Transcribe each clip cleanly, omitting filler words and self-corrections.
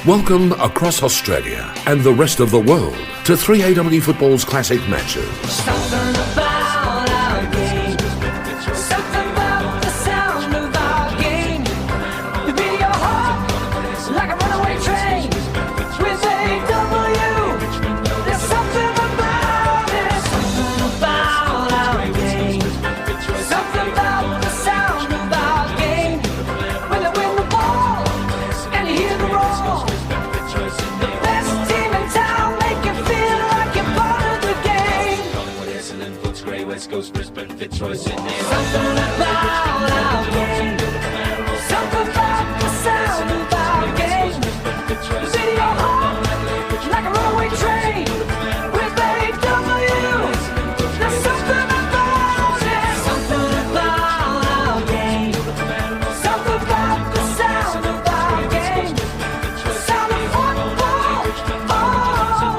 Welcome across Australia and the rest of the world to 3AW Football's classic matches. Something about our game. Something about the sound of our game. You beat your heart like a runaway train with AW. There's something about it. Something about our game. Something about the sound of our game. When they win the ball and you hear the roar. The best team in town make you feel like you're part of the game. West Coast, Brisbane, Fitzroy, Sydney. Something about our game. Something about the sound of our game. Beat your heart like a runaway train with AW. There's something about it. Something about our game. Something about the sound of our game. The sound of football. Oh,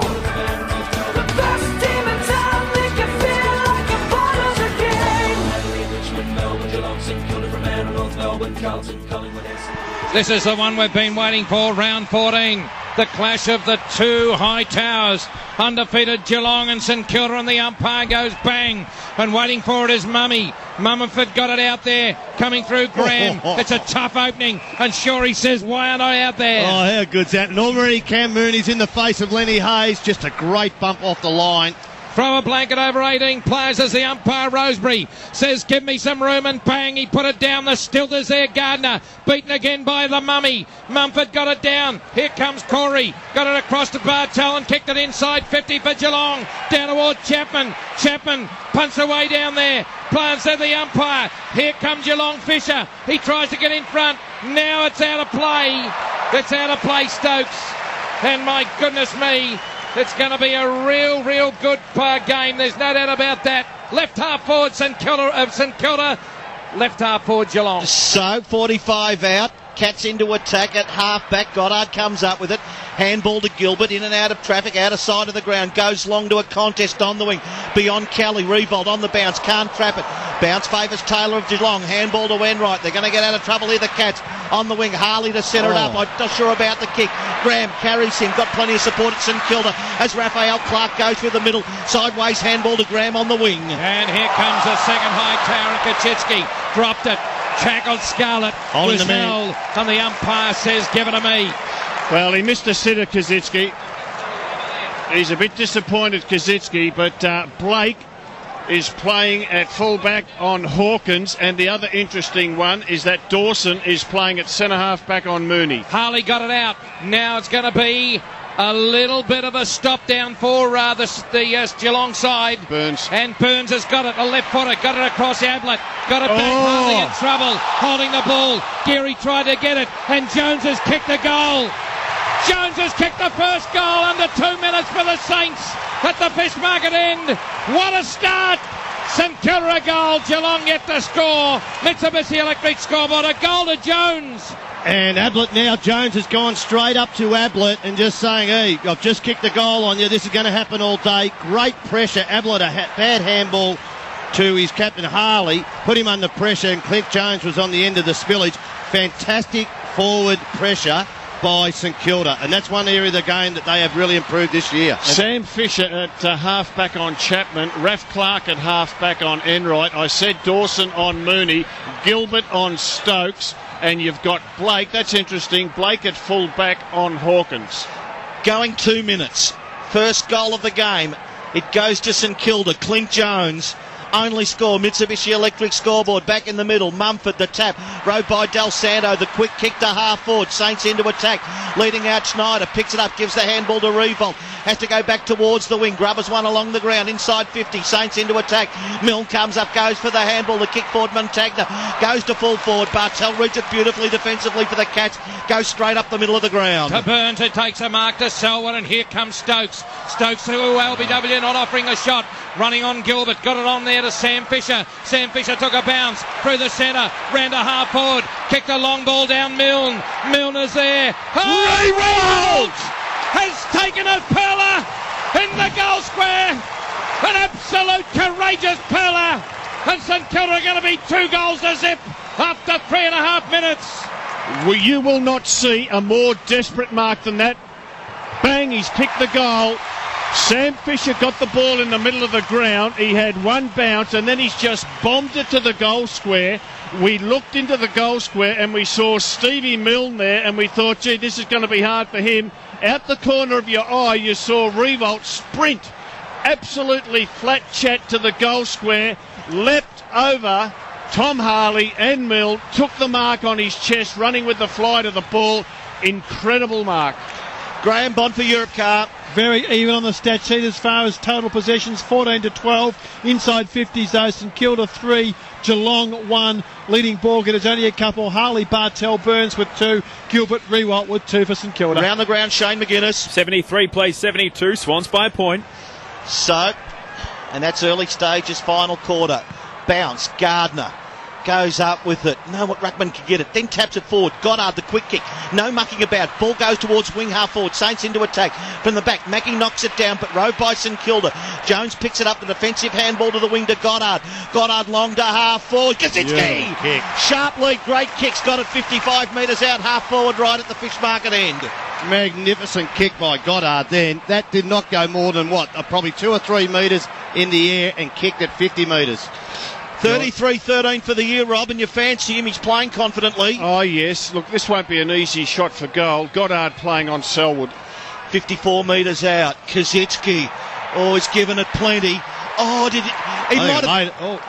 the best team in town make you feel like you're part of the game. Richmond, Melbourne, Geelong, St Kilda, Fremantle, North Melbourne, Carlton, Collingwood, Essendon. This is the one we've been waiting for, round 14. The clash of the two high towers. Undefeated Geelong and St Kilda, and the umpire goes bang. And waiting for it is Mummy. Mumford got it out there, coming through Graham. It's a tough opening, and Shorey says, why aren't I out there? Oh, how good's that? And already Cam Mooney's in the face of Lenny Hayes. Just a great bump off the line. Throw a blanket over 18 players as the umpire Rosebery says, give me some room, and bang, he put it down. The stilters there, Gardner, beaten again by the Mummy. Mumford got it down. Here comes Corey. Got it across to Bartel and kicked it inside 50 for Geelong. Down toward Chapman. Chapman punts away down there. Plants at the umpire. Here comes Geelong Fisher. He tries to get in front. Now it's out of play. It's out of play, Stokes. And my goodness me, it's going to be a real good game. There's no doubt about that. Left half forward St Kilda. Left half forward Geelong. So 45 out. Cats into attack at half-back. Goddard comes up with it. Handball to Gilbert, in and out of traffic, out of side of the ground. Goes long to a contest on the wing. Beyond Kelly. Revolt on the bounce. Can't trap it. Bounce favours Taylor of Geelong. Handball to Wainwright. They're going to get out of trouble here, the Cats. On the wing. Harley to set it up. I'm not sure about the kick. Graham carries him. Got plenty of support at St Kilda as Raphael Clark goes through the middle. Sideways handball to Graham on the wing. And here comes the second high tower. Kaczynski dropped it. Tackled Scarlett. Holding the man. Held, and the umpire says, give it to me. Well, he missed a sitter, Kaczynski. He's a bit disappointed, Kaczynski, but Blake is playing at fullback on Hawkins, and the other interesting one is that Dawson is playing at centre-half back on Mooney. Harley got it out. Now it's going to be a little bit of a stop down for the Geelong side. Burns. And Burns has got it, a left footer, got it across Ablett, got it back, Harley in trouble, holding the ball. Geary tried to get it, and Jones has kicked a goal. Jones has kicked the first goal under 2 minutes for the Saints at the Fish Market end. What a start! St Kilda a goal, Geelong yet to score. Mitsubishi Electric scoreboard, a goal to Jones. And Ablett now, Jones has gone straight up to Ablett and just saying, hey, I've just kicked the goal on you. This is going to happen all day. Great pressure. Ablett, a bad handball to his captain Harley. Put him under pressure, and Cliff Jones was on the end of the spillage. Fantastic forward pressure by St Kilda, and that's one area of the game that they have really improved this year. Sam Fisher at half-back on Chapman, Raph Clark at half-back on Enright. I said Dawson on Mooney, Gilbert on Stokes, and you've got Blake. That's interesting. Blake at full-back on Hawkins. Going 2 minutes. First goal of the game. It goes to St Kilda. Clint Jones. Only score, Mitsubishi Electric scoreboard. Back in the middle, Mumford, the tap. Rowed by Del Santo, the quick kick to half forward. Saints into attack. Leading out Schneider, picks it up, gives the handball to Revolt. Has to go back towards the wing. Grubbers one along the ground, inside 50. Saints into attack. Milne comes up, goes for the handball. The kick forward, Montagna goes to full forward. Bartel reads it beautifully defensively for the Cats. Goes straight up the middle of the ground. To Burns, who takes a mark to Selwyn, and here comes Stokes. Stokes to LBW, not offering a shot. Running on Gilbert, got it on there to Sam Fisher. Sam Fisher took a bounce through the centre, ran to half forward, kicked a long ball down Milne. Milne is there. Revolt has taken a pearler in the goal square. An absolute courageous pearler. And St Kilda are going to be 2 goals to zip after 3.5 minutes. You will not see a more desperate mark than that. Bang, he's kicked the goal. Sam Fisher got the ball in the middle of the ground. He had one bounce and then he's just bombed it to the goal square. We looked into the goal square and we saw Stevie Milne there and we thought, gee, this is going to be hard for him. Out the corner of your eye, you saw Revolt sprint. Absolutely flat chat to the goal square. Leapt over Tom Harley and Milne. Took the mark on his chest, running with the flight of the ball. Incredible mark. Graham Bond for Europe Car. Very even on the stat sheet as far as total possessions, 14-12. Inside 50s though, St Kilda 3, Geelong 1. Leading ball getters only a couple. Harley, Bartell, Burns with 2. Gilbert, Rewalt with 2 for St Kilda. Round the ground, Shane McGuinness. 73 plays 72. Swans by a point. So, and that's early stages, final quarter. Bounce, Gardner goes up with it. No, what Ruckman can get it. Then taps it forward. Goddard, the quick kick. No mucking about. Ball goes towards wing half forward. Saints into attack from the back. Mackie knocks it down, but rowed by St Kilda. Jones picks it up. The defensive handball to the wing to Goddard. Goddard long to half forward. Kaczynski! Sharp lead. Great kicks. Got it 55 metres out. Half forward right at the fish market end. Magnificent kick by Goddard then. That did not go more than probably 2 or 3 metres in the air and kicked at 50 metres. 33-13 for the year, Rob, and you fancy him. He's playing confidently. Oh, yes. Look, this won't be an easy shot for goal. Goddard playing on Selwood. 54 metres out. Kaczynski. Oh, he's given it plenty. Oh, did it? He might have.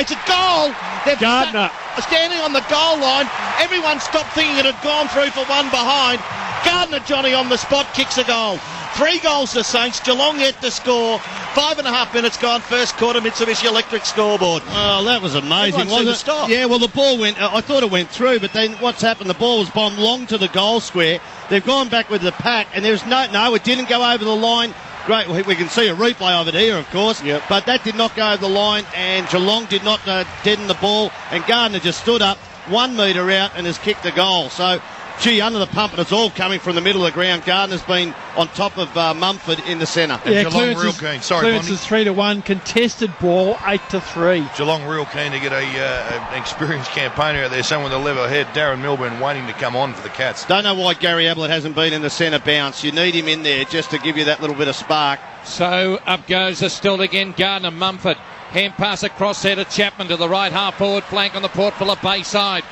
It's a goal. They've Gardner. Standing on the goal line. Everyone stopped thinking it had gone through for one behind. Gardner, Johnny, on the spot, kicks a goal. 3 goals to Saints. Geelong yet to score. 5.5 minutes gone. First quarter, Mitsubishi Electric scoreboard. Oh, that was amazing, Everyone wasn't it? stop. Yeah, well, the ball went. I thought it went through, but then what's happened? The ball was bombed long to the goal square. They've gone back with the pack, and there's no, it didn't go over the line. Great, we can see a replay of it here, of course. Yep. But that did not go over the line, and Geelong did not deaden the ball, and Gardner just stood up 1 metre out and has kicked a goal. So, gee, under the pump, and it's all coming from the middle of the ground. Gardner's been on top of Mumford in the centre. Yeah, Geelong real keen. Sorry, clearance Bondi. is 3-1. Contested ball 8-3. Geelong real keen to get an experienced campaigner out there, someone with a level head. Darren Milburn waiting to come on for the Cats. Don't know why Gary Ablett hasn't been in the centre bounce. You need him in there just to give you that little bit of spark. So up goes the stilt again. Gardner, Mumford. Hand pass across there to Chapman to the right half forward flank on the Port Phillip Bayside.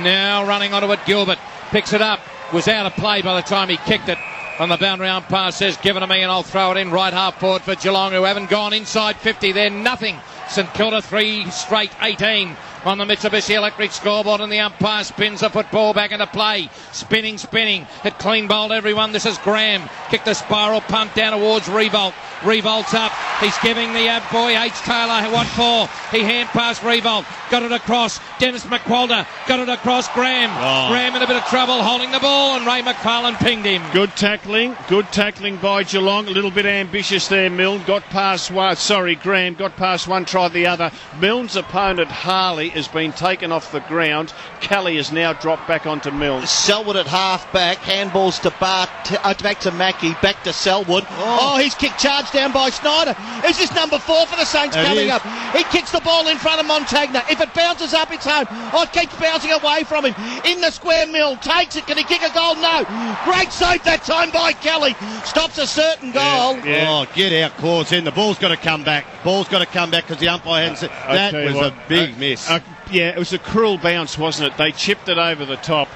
Now running onto it, Gilbert. Picks it up. Was out of play by the time he kicked it. On the boundary umpire says, give it to me and I'll throw it in right half forward for Geelong, who haven't gone inside 50. They're nothing. St Kilda 3 straight 18 on the Mitsubishi Electric scoreboard, and the umpire spins the football back into play. Spinning. It clean bowled everyone. This is Graham. Kicked the spiral punt down towards Revolt. Revolt's up. He's giving the boy H. Taylor what for. He hand passed Revolt. Got it across. Dennis McQualter. Got it across Graham. Graham in a bit of trouble holding the ball, and Ray McFarlane pinged him. Good tackling by Geelong. A little bit ambitious there, Milne. Got past one. Graham got past one, tried the other. Milne's opponent, Harley, has been taken off the ground. Kelly has now dropped back onto Milne. Selwood at half back. Handballs to Bart. Back to Mackie. Back to Selwood. Oh, he's kicked charged down by Snyder. Is this number 4 for the Saints coming up? He kicks the ball in front of Montagna. If it bounces up, it's home. Oh, it keeps bouncing away from him. In the square, Mill takes it. Can he kick a goal? No. Great save that time by Kelly. Stops a certain goal. Yeah. Oh, get out, claws in. The ball's got to come back. Because the umpire hadn't said. That was a big miss. Yeah, it was a cruel bounce, wasn't it? They chipped it over the top.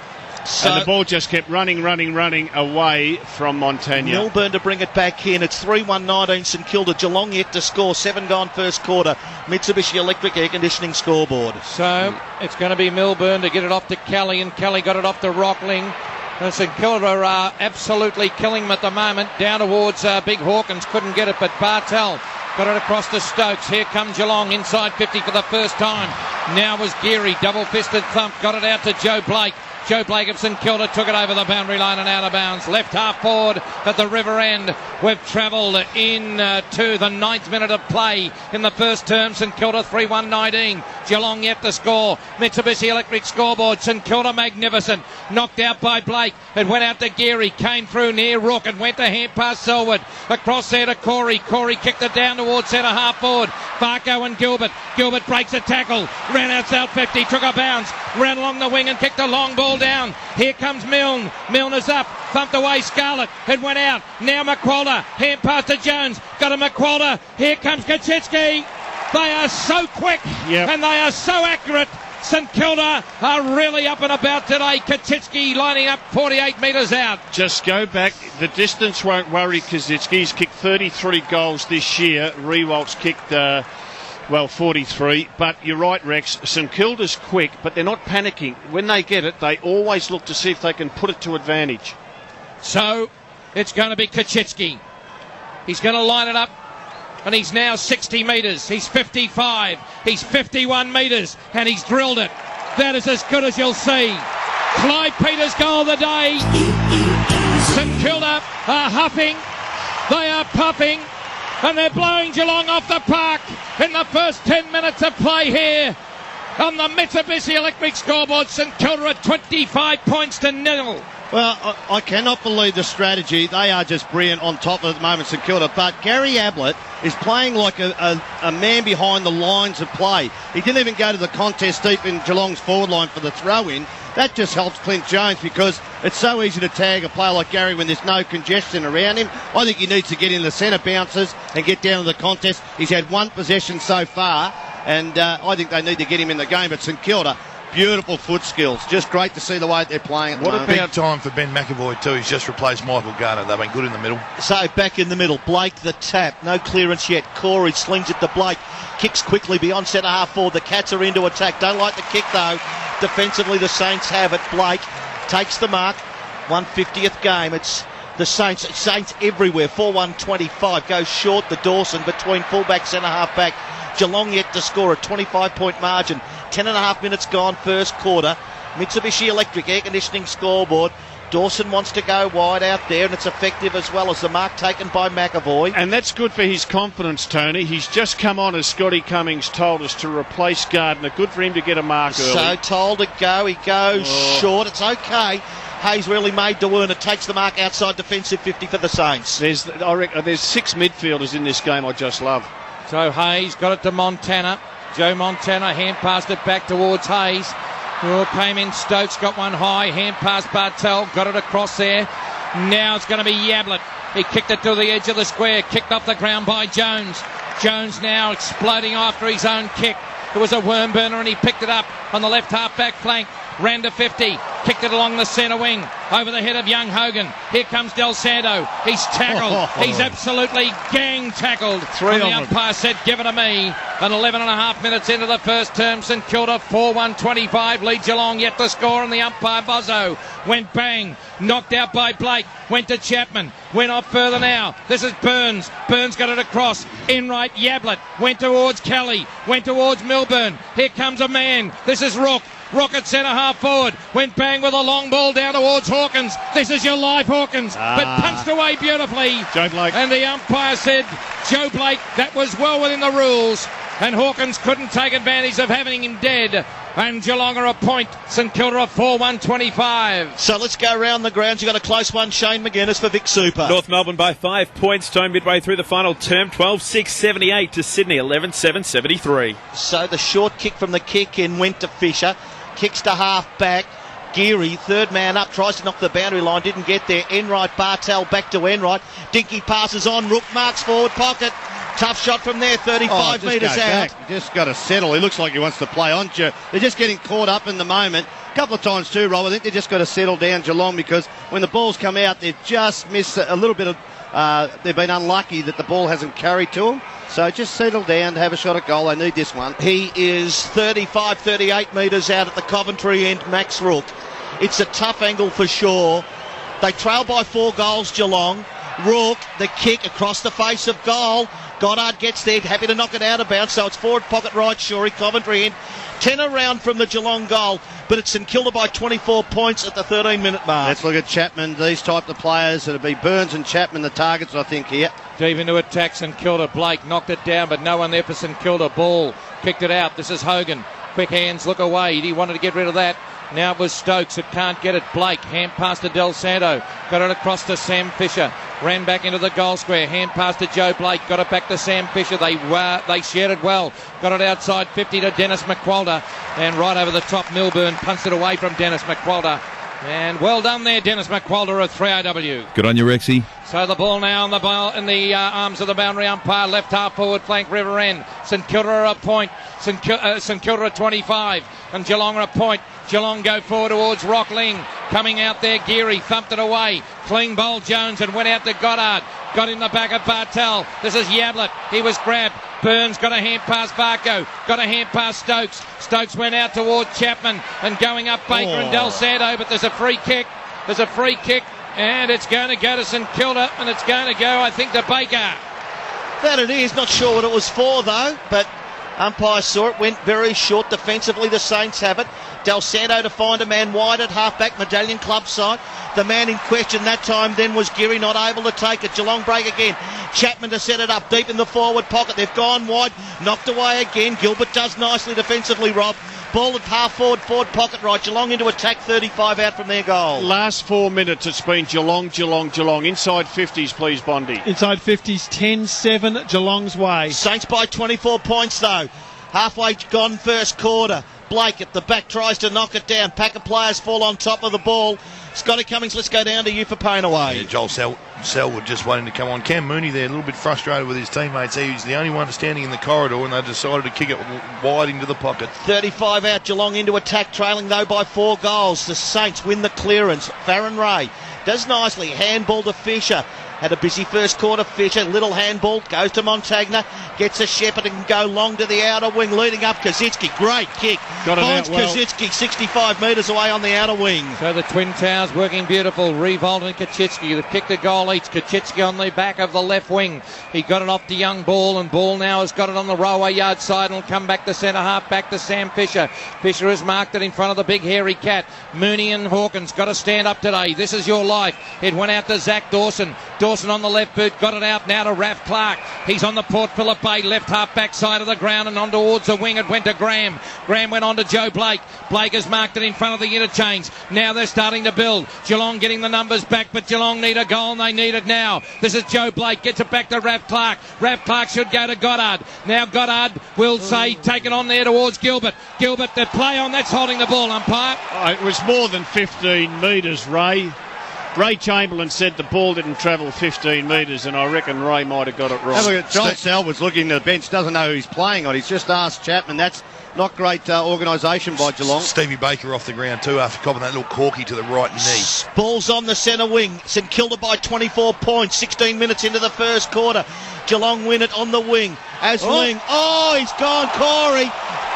And the ball just kept running away from Montagna. Milburn to bring it back in. It's 3-1-19 St Kilda. Geelong yet to score. 7 gone first quarter. Mitsubishi Electric air conditioning scoreboard. So it's going to be Milburn to get it off to Kelly, and Kelly got it off to Rockling. And St Kilda are absolutely killing them at the moment. Down towards Big Hawkins, couldn't get it, but Bartell got it across to Stokes. Here comes Geelong inside 50 for the first time. Now was Geary, double-fisted thump, got it out to Joe Blake. Joe Blake of St Kilda took it over the boundary line and out of bounds. Left half forward at the river end. We've travelled in to the 9th minute of play in the first term. St Kilda 3-1-19. Geelong yet to score. Mitsubishi Electric scoreboard. St Kilda magnificent. Knocked out by Blake. It went out to Geary. Came through near Rook and went to hand past Selwood. Across there to Corey. Corey kicked it down towards centre half forward. Farko and Gilbert. Gilbert breaks a tackle. Ran outside 50. Took a bounce. ran along the wing and kicked a long ball down. Here comes Milne. Milne is up, thumped away Scarlett. It went out. Now McQualter, hand pass to Jones. Got a McQualter. Here comes Kaczynski. They are so quick and they are so accurate. St Kilda are really up and about today. Kaczynski lining up 48 metres out. Just go back. The distance won't worry Kaczynski. He's kicked 33 goals this year. Rewalt's kicked, 43. But you're right, Rex. St Kilda's quick, but they're not panicking. When they get it, they always look to see if they can put it to advantage. So it's going to be Kaczynski. He's going to line it up. And he's now 60 metres. He's 55. He's 51 metres. And he's drilled it. That is as good as you'll see. Clyde Peters' goal of the day. St Kilda are huffing. They are puffing. And they're blowing Geelong off the park in the first 10 minutes of play here. On the Mitsubishi Electric scoreboard, St Kilda are 25 points to 0. Well, I cannot believe the strategy. They are just brilliant on top at the moment, St Kilda. But Gary Ablett is playing like a man behind the lines of play. He didn't even go to the contest deep in Geelong's forward line for the throw-in. That just helps Clint Jones because it's so easy to tag a player like Gary when there's no congestion around him. I think he needs to get in the centre bounces and get down to the contest. He's had one possession so far, and I think they need to get him in the game. But St Kilda, beautiful foot skills. Just great to see the way they're playing at the moment. What a big time for Ben McAvoy too. He's just replaced Michael Garner. They've been good in the middle. So back in the middle, Blake the tap, no clearance yet. Corey slings it to Blake, kicks quickly beyond centre half forward. The Cats are into attack, don't like the kick though. Defensively the Saints have it. Blake takes the mark, 150th game. It's the Saints everywhere. 4-1-25, goes short the Dawson between fullback, centre half back. Geelong yet to score a 25-point margin. 10.5 minutes gone first quarter. Mitsubishi Electric air conditioning scoreboard. Dawson wants to go wide out there, and it's effective as well as the mark taken by McAvoy. And that's good for his confidence, Tony. He's just come on, as Scotty Cummings told us, to replace Gardner. Good for him to get a mark early. So told to go, he goes short. It's okay. Hayes really made to earn it. Takes the mark outside defensive 50 for the Saints. There's 6 midfielders in this game I just love. So Hayes got it to Montana. Joe Montana hand passed it back towards Hayes. Oh, came in Stokes, got one high. Hand pass Bartel, got it across there. Now it's going to be Yablett. He kicked it to the edge of the square, kicked off the ground by Jones. Jones now exploding after his own kick. It was a worm burner and he picked it up on the left half back flank. Ran to 50, kicked it along the centre wing, over the head of young Hogan. Here comes Del Santo. He's tackled. He's absolutely gang tackled. And the umpire said, give it to me. And 11.5 minutes into the first term, St Kilda 4-1-25 lead Geelong yet to score, and the umpire Bozzo went bang. Knocked out by Blake, went to Chapman, went off further now. This is Burns. Burns got it across. In right, Yablett went towards Kelly, went towards Milburn. Here comes a man. This is Rook. Rocket centre half forward, went bang with a long ball down towards Hawkins. This is your life, Hawkins, but punched away beautifully. Joe Blake. And the umpire said, Joe Blake, that was well within the rules. And Hawkins couldn't take advantage of having him dead. And Geelong are a point. St Kilda are 4-1-25. So let's go around the grounds. You've got a close one, Shane McGuinness for Vic Super. North Melbourne by 5 points. Tone midway through the final term. 12-6-78 to Sydney. 11-7-73. So the short kick from the kick in went to Fisher. Kicks to half back. Geary, third man up, tries to knock the boundary line, didn't get there. Enright, Bartel back to Enright. Dinky passes on, Rook marks forward pocket. Tough shot from there, 35 metres out. Back. Just got to settle. He looks like he wants to play on. They're just getting caught up in the moment. A couple of times too, Rob. I think they just got to settle down Geelong because when the balls come out, they've just missed a little bit of... they've been unlucky that the ball hasn't carried to them. So just settle down, have a shot at goal. They need this one. He is 35, 38 metres out at the Coventry end, Max Rook. It's a tough angle for sure. They trail by 4 goals, Geelong. Rook, the kick across the face of goal. Goddard gets there, happy to knock it out of bounds, so it's forward pocket right, Shorey, Coventry end. 10 around from the Geelong goal, but it's St Kilda by 24 points at the 13-minute mark. Let's look at Chapman, these type of players. It'll be Burns and Chapman, the targets, I think, here. Deep into attack, St Kilda. Blake knocked it down, but no one there for St Kilda. Ball kicked it out. This is Hogan. Quick hands, look away. He wanted to get rid of that. Now it was Stokes. It can't get it. Blake, hand pass to Del Santo. Got it across to Sam Fisher. ran back into the goal square, hand pass to Joe Blake, got it back to Sam Fisher. They shared it well, got it outside 50 to Dennis McQualter, and right over the top Milburn punched it away from Dennis McQualter. And well done there, Dennis McQualter of 3AW. Good on you, Rexy. So the ball now in the arms of the boundary umpire, left half forward flank, River End. St Kilda are a point, St Kilda are 25, and Geelong are a point. Geelong go forward towards Rockling, coming out there, Geary thumped it away, clean bowl Jones and went out to Goddard, got in the back of Bartel. This is Yablett, he was grabbed. Burns got a hand pass Varco, got a hand pass Stokes. Stokes went out toward Chapman and going up Baker and Del Santo, but there's a free kick, and it's going to go to St Kilda, and it's going to go, I think, to Baker. That it is, not sure what it was for though, but umpire saw it, went very short defensively, the Saints have it. Del Santo to find a man wide at half-back, Medallion club side. The man in question that time then was Geary, not able to take it. Geelong break again. Chapman to set it up deep in the forward pocket. They've gone wide, knocked away again. Gilbert does nicely defensively, Rob. Ball at half-forward pocket right. Geelong into attack, 35 out from their goal. Last 4 minutes it's been Geelong. Inside 50s, please, Bondi. Inside 50s, 10-7, Geelong's way. Saints by 24 points though. Halfway gone first quarter. Blake at the back tries to knock it down. Pack of players fall on top of the ball. Scotty Cummings, let's go down to you for paying away. Yeah, Joel Selwood just waiting to come on. Cam Mooney there, a little bit frustrated with his teammates. He was the only one standing in the corridor, and they decided to kick it wide into the pocket. 35 out, Geelong into attack, trailing though by 4 goals. The Saints win the clearance. Farron Ray does nicely. Handball to Fisher. Had a busy first quarter, Fisher. Little handball, goes to Montagna. Gets a Shepherd and can go long to the outer wing, leading up Kazitsky. Great kick. Got it Finds out well. Kazitsky 65 metres away on the outer wing. So the Twin Towers working beautiful. Revolt and Kaczynski. The kick to goal each. Kaczynski on the back of the left wing. He got it off to Young Ball, and Ball now has got it on the railway yard side and will come back to centre half, back to Sam Fisher. Fisher has marked it in front of the big hairy cat. Mooney and Hawkins got to stand up today. This is your life. It went out to Zach Dawson. Dawson on the left boot, got it out now to Raph Clark. He's on the Port Phillip Bay left half back side of the ground and on towards the wing. It went to Graham. Graham went on to Joe Blake. Blake has marked it in front of the interchange. Now they're starting to build. Geelong getting the numbers back, but Geelong need a goal and they need it now. This is Joe Blake, gets it back to Raph Clark. Raph Clark should go to Goddard. Now Goddard will say, take it on there towards Gilbert. Gilbert, the play on, that's holding the ball, umpire. It was more than 15 metres, Ray. Ray Chamberlain said the ball didn't travel 15 metres, and I reckon Ray might have got it wrong. Have a look at John Selwood's looking at the bench, doesn't know who he's playing on. He's just asked Chapman. That's not great organisation by Geelong. Stevie Baker off the ground too after copping that little corky to the right knee. Ball's on the centre wing. St Kilda by 24 points. 16 minutes into the first quarter. Geelong win it on the wing. Ling. Oh, he's gone, Corey.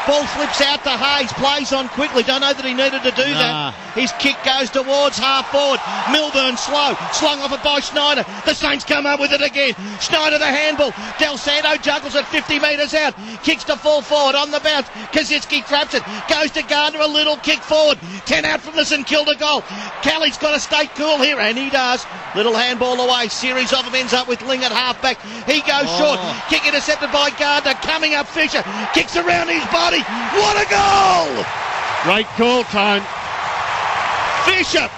Ball flips out to Hayes, plays on quickly. Don't know that he needed to do that. His kick goes towards half forward. Milburn slow, slung off it by Schneider. The Saints come up with it again. Schneider the handball. Del Santo juggles it 50 metres out. Kicks to full forward on the bounce. Kaczynski traps it. Goes to Gardner, a little kick forward. 10 out from the St Kilda goal. Kelly's got to stay cool here, and he does. Little handball away. Series of them ends up with Ling at half back. He goes short. Kick intercepted by Gardner. Coming up Fisher. Kicks around his body. What a goal! Great call, Tone. Fisher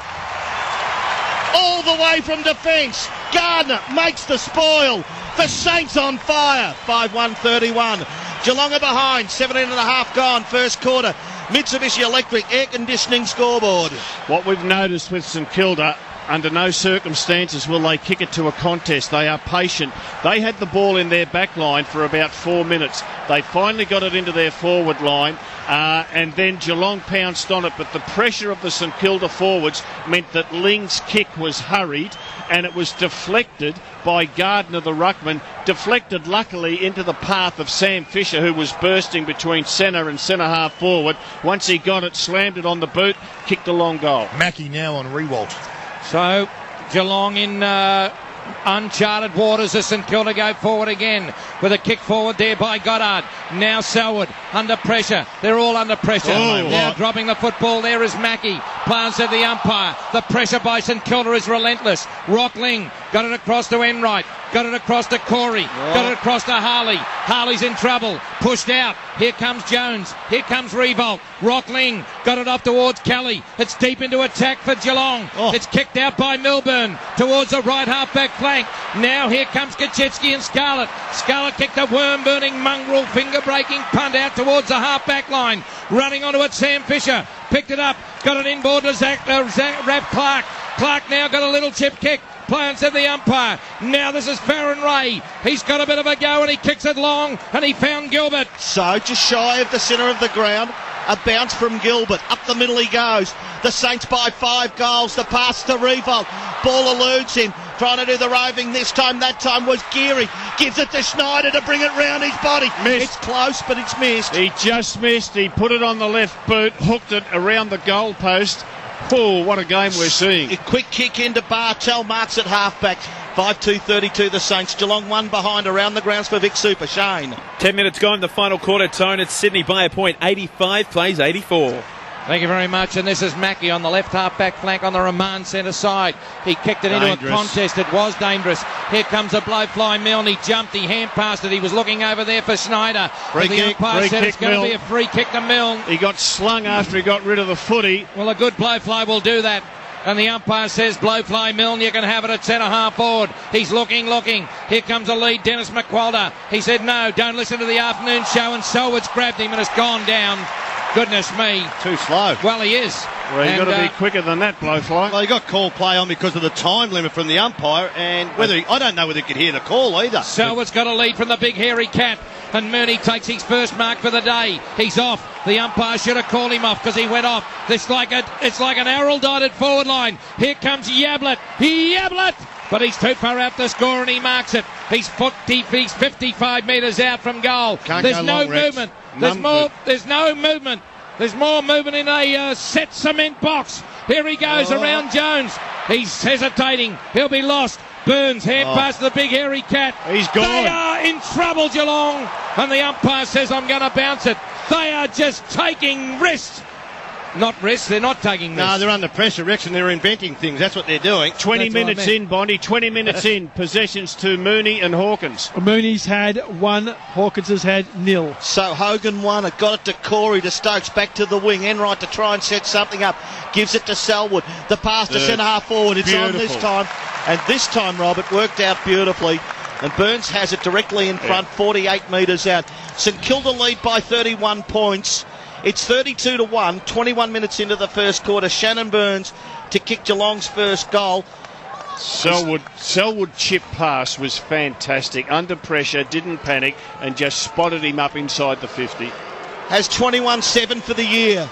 all the way from defence. Gardner makes the spoil. The Saints on fire. 5-1-31. Geelong are behind. 17 and a half gone. First quarter. Mitsubishi Electric air conditioning scoreboard. What we've noticed with St Kilda, under no circumstances will they kick it to a contest. They are patient. They had the ball in their back line for about 4 minutes. They finally got it into their forward line, and then Geelong pounced on it. But the pressure of the St Kilda forwards meant that Ling's kick was hurried, and it was deflected by Gardner, the ruckman. Deflected, luckily, into the path of Sam Fisher, who was bursting between centre and centre half forward. Once he got it, slammed it on the boot, kicked a long goal. Mackie now on Rewalt. So Geelong in uncharted waters as St Kilda go forward again with a kick forward there by Goddard. Now Selwood under pressure. They're all under pressure. Now dropping the football there is Mackie. Plough said the umpire. The pressure by St Kilda is relentless. Rockling got it across to Enright. Got it across to Corey. Got it across to Harley. Harley's in trouble. Pushed out. Here comes Jones. Here comes Revolt. Rockling got it off towards Kelly. It's deep into attack for Geelong. It's kicked out by Milburn towards the right half-back flank. Now here comes Kaczynski and Scarlett. Scarlett kicked a worm-burning, mongrel, finger-breaking punt out towards the half-back line. Running onto it, Sam Fisher. Picked it up. Got it inboard to Rav Clark. Clark now got a little chip kick. Plough said the umpire. Now this is Farron Ray. He's got a bit of a go and he kicks it long and he found Gilbert. So just shy of the centre of the ground. A bounce from Gilbert. Up the middle he goes. The Saints by 5 goals. The pass to Revolt. Ball eludes him. Trying to do the roving this time. That time was Geary. Gives it to Schneider to bring it round his body. Missed. It's close, but it's missed. He just missed. He put it on the left boot, hooked it around the goal post. Oh, what a game we're seeing. A quick kick into Bartel, marks at halfback. 5-2-32 the Saints. Geelong 1 behind around the grounds for Vic Super. Shane. 10 minutes gone, the final quarter. Tone at Sydney by a point. 85 plays 84. Thank you very much. And this is Mackie on the left half-back flank on the remand centre side. He kicked it into a contest. It was dangerous. Here comes a blowfly Milne. He jumped. He hand-passed it. He was looking over there for Schneider. Free the kick, umpire said it's going to Milne. be a free kick to Milne. He got slung after he got rid of the footy. Well, a good blowfly will do that. And the umpire says, blowfly Milne, you can have it at centre-half forward. He's looking. Here comes a lead, Dennis McQualter. He said, no, don't listen to the afternoon show. And Selwood's grabbed him and it's gone down. Goodness me. Too slow. Well, he is. Well, you've got to be quicker than that, blowfly. Well, he got called play on because of the time limit from the umpire, and I don't know whether he could hear the call either. Selwood's got a lead from the big hairy cat, and Mooney takes his first mark for the day. He's off. The umpire should have called him off because he went off. It's like an arrow-dotted forward line. Here comes Yablett. But he's too far out to score and he marks it. He's 55 metres out from goal. There's no movement. There's no movement. There's more movement in a set cement box. Here he goes around Jones. He's hesitating. He'll be lost. Burns hand pass to the big hairy cat. He's gone. They are in trouble, Geelong. And the umpire says, I'm going to bounce it. They are just taking risks. Not risks, they're not taking risks. No, they're under pressure, Rex, and they're inventing things. That's what they're doing. 20 minutes in, Bondi. 20 minutes in. Possessions to Mooney and Hawkins. Mooney's had 1, Hawkins has had 0. So Hogan won it, got it to Corey, to Stokes, back to the wing. Enright to try and set something up. Gives it to Selwood. The pass to centre-half forward. It's on this time. And this time, Rob, it worked out beautifully. And Burns has it directly in front, 48 metres out. St Kilda lead by 31 points. It's 32-1, 21 minutes into the first quarter. Shannon Burns to kick Geelong's first goal. Selwood chip pass was fantastic. Under pressure, didn't panic, and just spotted him up inside the 50. Has 21-7 for the year.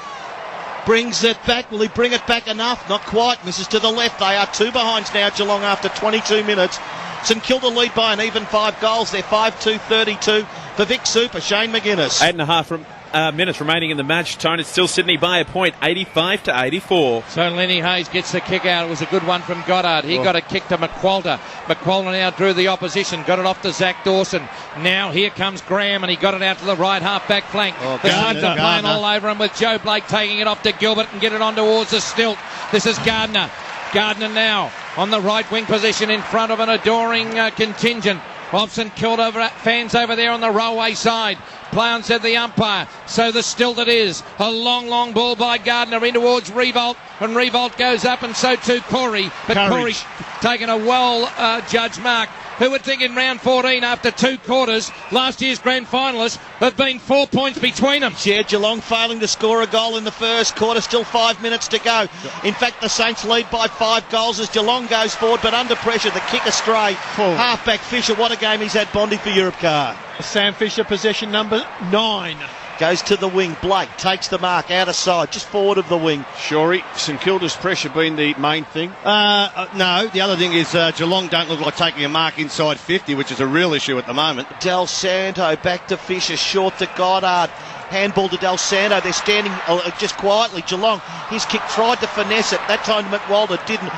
Brings it back. Will he bring it back enough? Not quite. Misses to the left. They are 2 behinds now, Geelong, after 22 minutes. St Kilda lead by an even 5 goals. They're 5-2-32 for Vic Super. Shane McGuinness. 8.5 minutes remaining in the match. Tone, it's still Sydney by a point, 85-84. So Lenny Hayes gets the kick out. It was a good one from Goddard. He got a kick to McQualter. McQualter now drew the opposition. Got it off to Zach Dawson. Now here comes Graham, and he got it out to the right half-back flank. The Saints are playing all over him with Joe Blake taking it off to Gilbert and get it on towards the stilt. This is Gardner. Gardner now on the right wing position in front of an adoring contingent of St Kilda fans over there on the railway side. Plough said the umpire, so the stilt it is. A long ball by Gardner in towards Revolt, and Revolt goes up, and so too Corey. But Corey taking a well-judged mark. Who would think in round 14, after 2 quarters, last year's grand finalists, have been 4 points between them? Yeah, Geelong failing to score a goal in the first quarter. Still 5 minutes to go. In fact, the Saints lead by 5 goals as Geelong goes forward, but under pressure. The kick astray. Halfback Fisher, what a game he's had, Bondi, for Europcar. Sam Fisher, possession number 9. Goes to the wing. Blake takes the mark out of side, just forward of the wing. Shorey, St Kilda's pressure been the main thing? No, the other thing is Geelong don't look like taking a mark inside 50, which is a real issue at the moment. Del Santo back to Fisher, short to Goddard. Handball to Del Santo. They're standing just quietly. Geelong, his kick tried to finesse it. That time went wild, it didn't.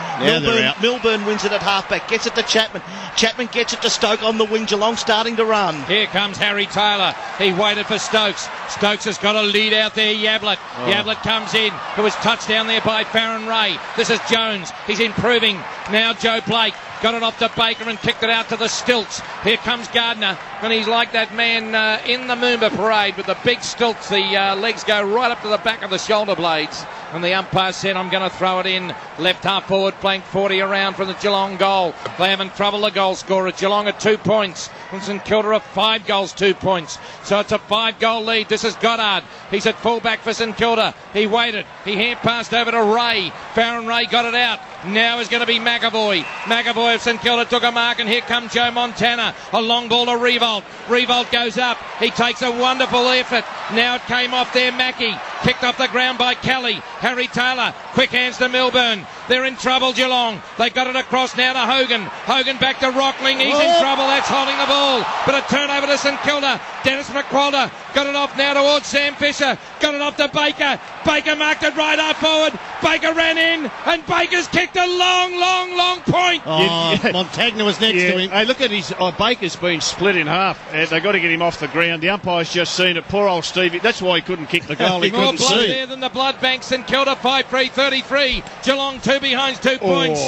Milburn wins it at halfback. Gets it to Chapman. Chapman gets it to Stoke on the wing. Geelong starting to run. Here comes Harry Taylor. He waited for Stokes. Stokes has got a lead out there. Yablett. Yablett comes in. It was touched down there by Farron Ray. This is Jones. He's improving. Now Joe Blake. Got it off to Baker and kicked it out to the stilts. Here comes Gardner, and he's like that man in the Moomba parade with the big stilts. The legs go right up to the back of the shoulder blades. And the umpire said, I'm going to throw it in. Left half forward, flank 40 around from the Geelong goal. They haven't troubled the goal scorer. Geelong at 2 points. And St Kilda are 5 goals, 2 points. So it's a 5-goal lead. This is Goddard. He's at fullback for St Kilda. He waited. He hand passed over to Ray. Farron Ray got it out. Now is going to be McAvoy. McAvoy of St Kilda took a mark, and here comes Joe Montana. A long ball to Revolt. Revolt goes up. He takes a wonderful effort. Now it came off there, Mackie. Kicked off the ground by Kelly. Harry Taylor. Quick hands to Milburn. They're in trouble, Geelong. They got it across now to Hogan. Hogan back to Rockling. He's in trouble. That's holding the ball. But a turnover to St Kilda. Dennis McQualter got it off now towards Sam Fisher. Got it off to Baker. Baker marked it right up forward. Baker ran in, and Baker's kicked a long point. Montagna was next to him. Hey, look at his... Baker's been split in half. They've got to get him off the ground. The umpire's just seen it. Poor old Stevie. That's why he couldn't kick the goal. He More couldn't blood see. there than the blood bank. St Kilda 5-3-33. Geelong 2 behind 2 points.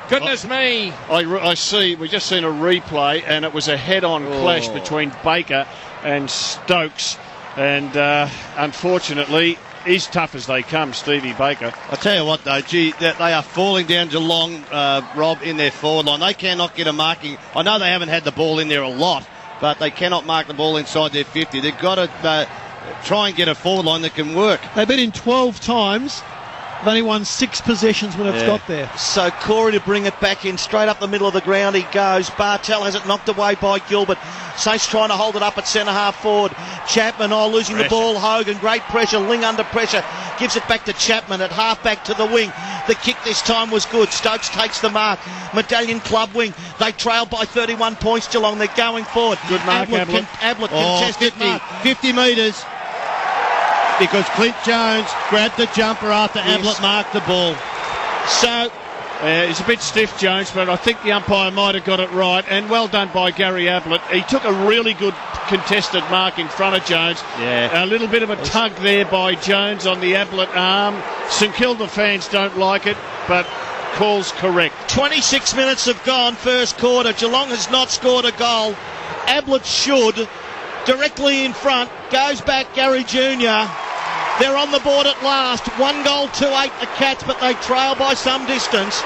Goodness me. I see. We just seen a replay, and it was a head-on clash between Baker and Stokes. And unfortunately, he's tough as they come, Stevie Baker. I tell you what, though, they are falling down Geelong, Rob, in their forward line. They cannot get a marking. I know they haven't had the ball in there a lot, but they cannot mark the ball inside their 50. They've got to try and get a forward line that can work. They've been in 12 times. They've only won 6 possessions when it's got there. So Corey to bring it back in, straight up the middle of the ground he goes. Bartel has it knocked away by Gilbert. Saints trying to hold it up at centre half forward. Chapman losing the ball. Hogan, great pressure. Ling under pressure. Gives it back to Chapman at half back to the wing. The kick this time was good. Stokes takes the mark. Medallion club wing. They trail by 31 points, Geelong. They're going forward. Good mark, Ablett contested 50 metres. Because Clint Jones grabbed the jumper after Ablett marked the ball. So, he's a bit stiff, Jones, but I think the umpire might have got it right. And well done by Gary Ablett. He took a really good contested mark in front of Jones. Yeah. A little bit of a tug there by Jones on the Ablett arm. St Kilda fans don't like it, but call's correct. 26 minutes have gone first quarter. Geelong has not scored a goal. Ablett should. Directly in front. Goes back Gary Jr. They're on the board at last. 1 goal, 2-8 the Cats, but they trail by some distance.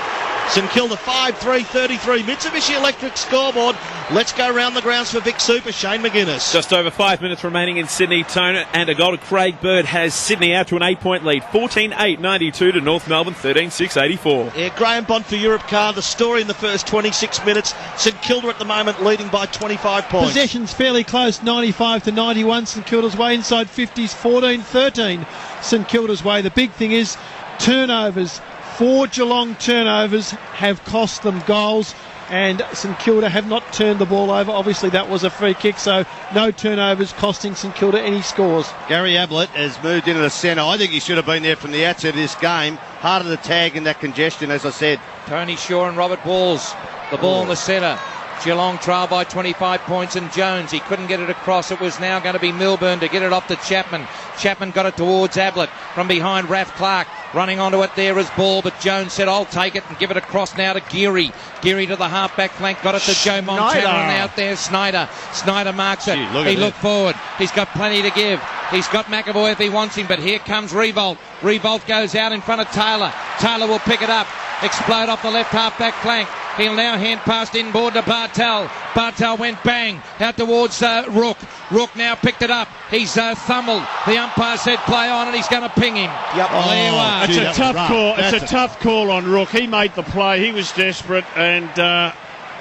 St Kilda 5-3-33. Mitsubishi Electric scoreboard. Let's go round the grounds for Vic Super. Shane McGuinness. Just over 5 minutes remaining in Sydney. Tone and a goal to Craig Bird has Sydney out to an 8-point lead. 14-8-92 to North Melbourne, 13-6-84. Yeah, Graham Bond for Europe car. The story in the first 26 minutes. St Kilda at the moment leading by 25 points. Possessions fairly close, 95-91. St Kilda's way inside 50s, 14-13. St Kilda's way. The big thing is turnovers. 4 Geelong turnovers have cost them goals, and St Kilda have not turned the ball over. Obviously that was a free kick, so no turnovers costing St Kilda any scores. Gary Ablett has moved into the centre. I think he should have been there from the outset of this game. Harder to tag in that congestion, as I said. Tony Shaw and Robert Walls. The ball in the centre. Geelong trail by 25 points, and Jones, he couldn't get it across. It was now going to be Milburn to get it off to Chapman. Chapman got it towards Ablett from behind Raph Clark. Running onto it there is ball, but Jones said, I'll take it and give it across now to Geary. Geary to the half-back flank, got it to Joe Montana, and out there Snyder. Snyder marks it. He looked forward. He's got plenty to give. He's got McAvoy if he wants him, but here comes Revolt. Revolt goes out in front of Taylor. Taylor will pick it up. Explode off the left half-back flank. He'll now hand past inboard to Bartel. Bartel went bang out towards Rook. Rook now picked it up. He's thumbled. The umpire said play on, and he's going to ping him. Yep. There you are. It's a tough call. It's a tough call on Rook. He made the play. He was desperate, and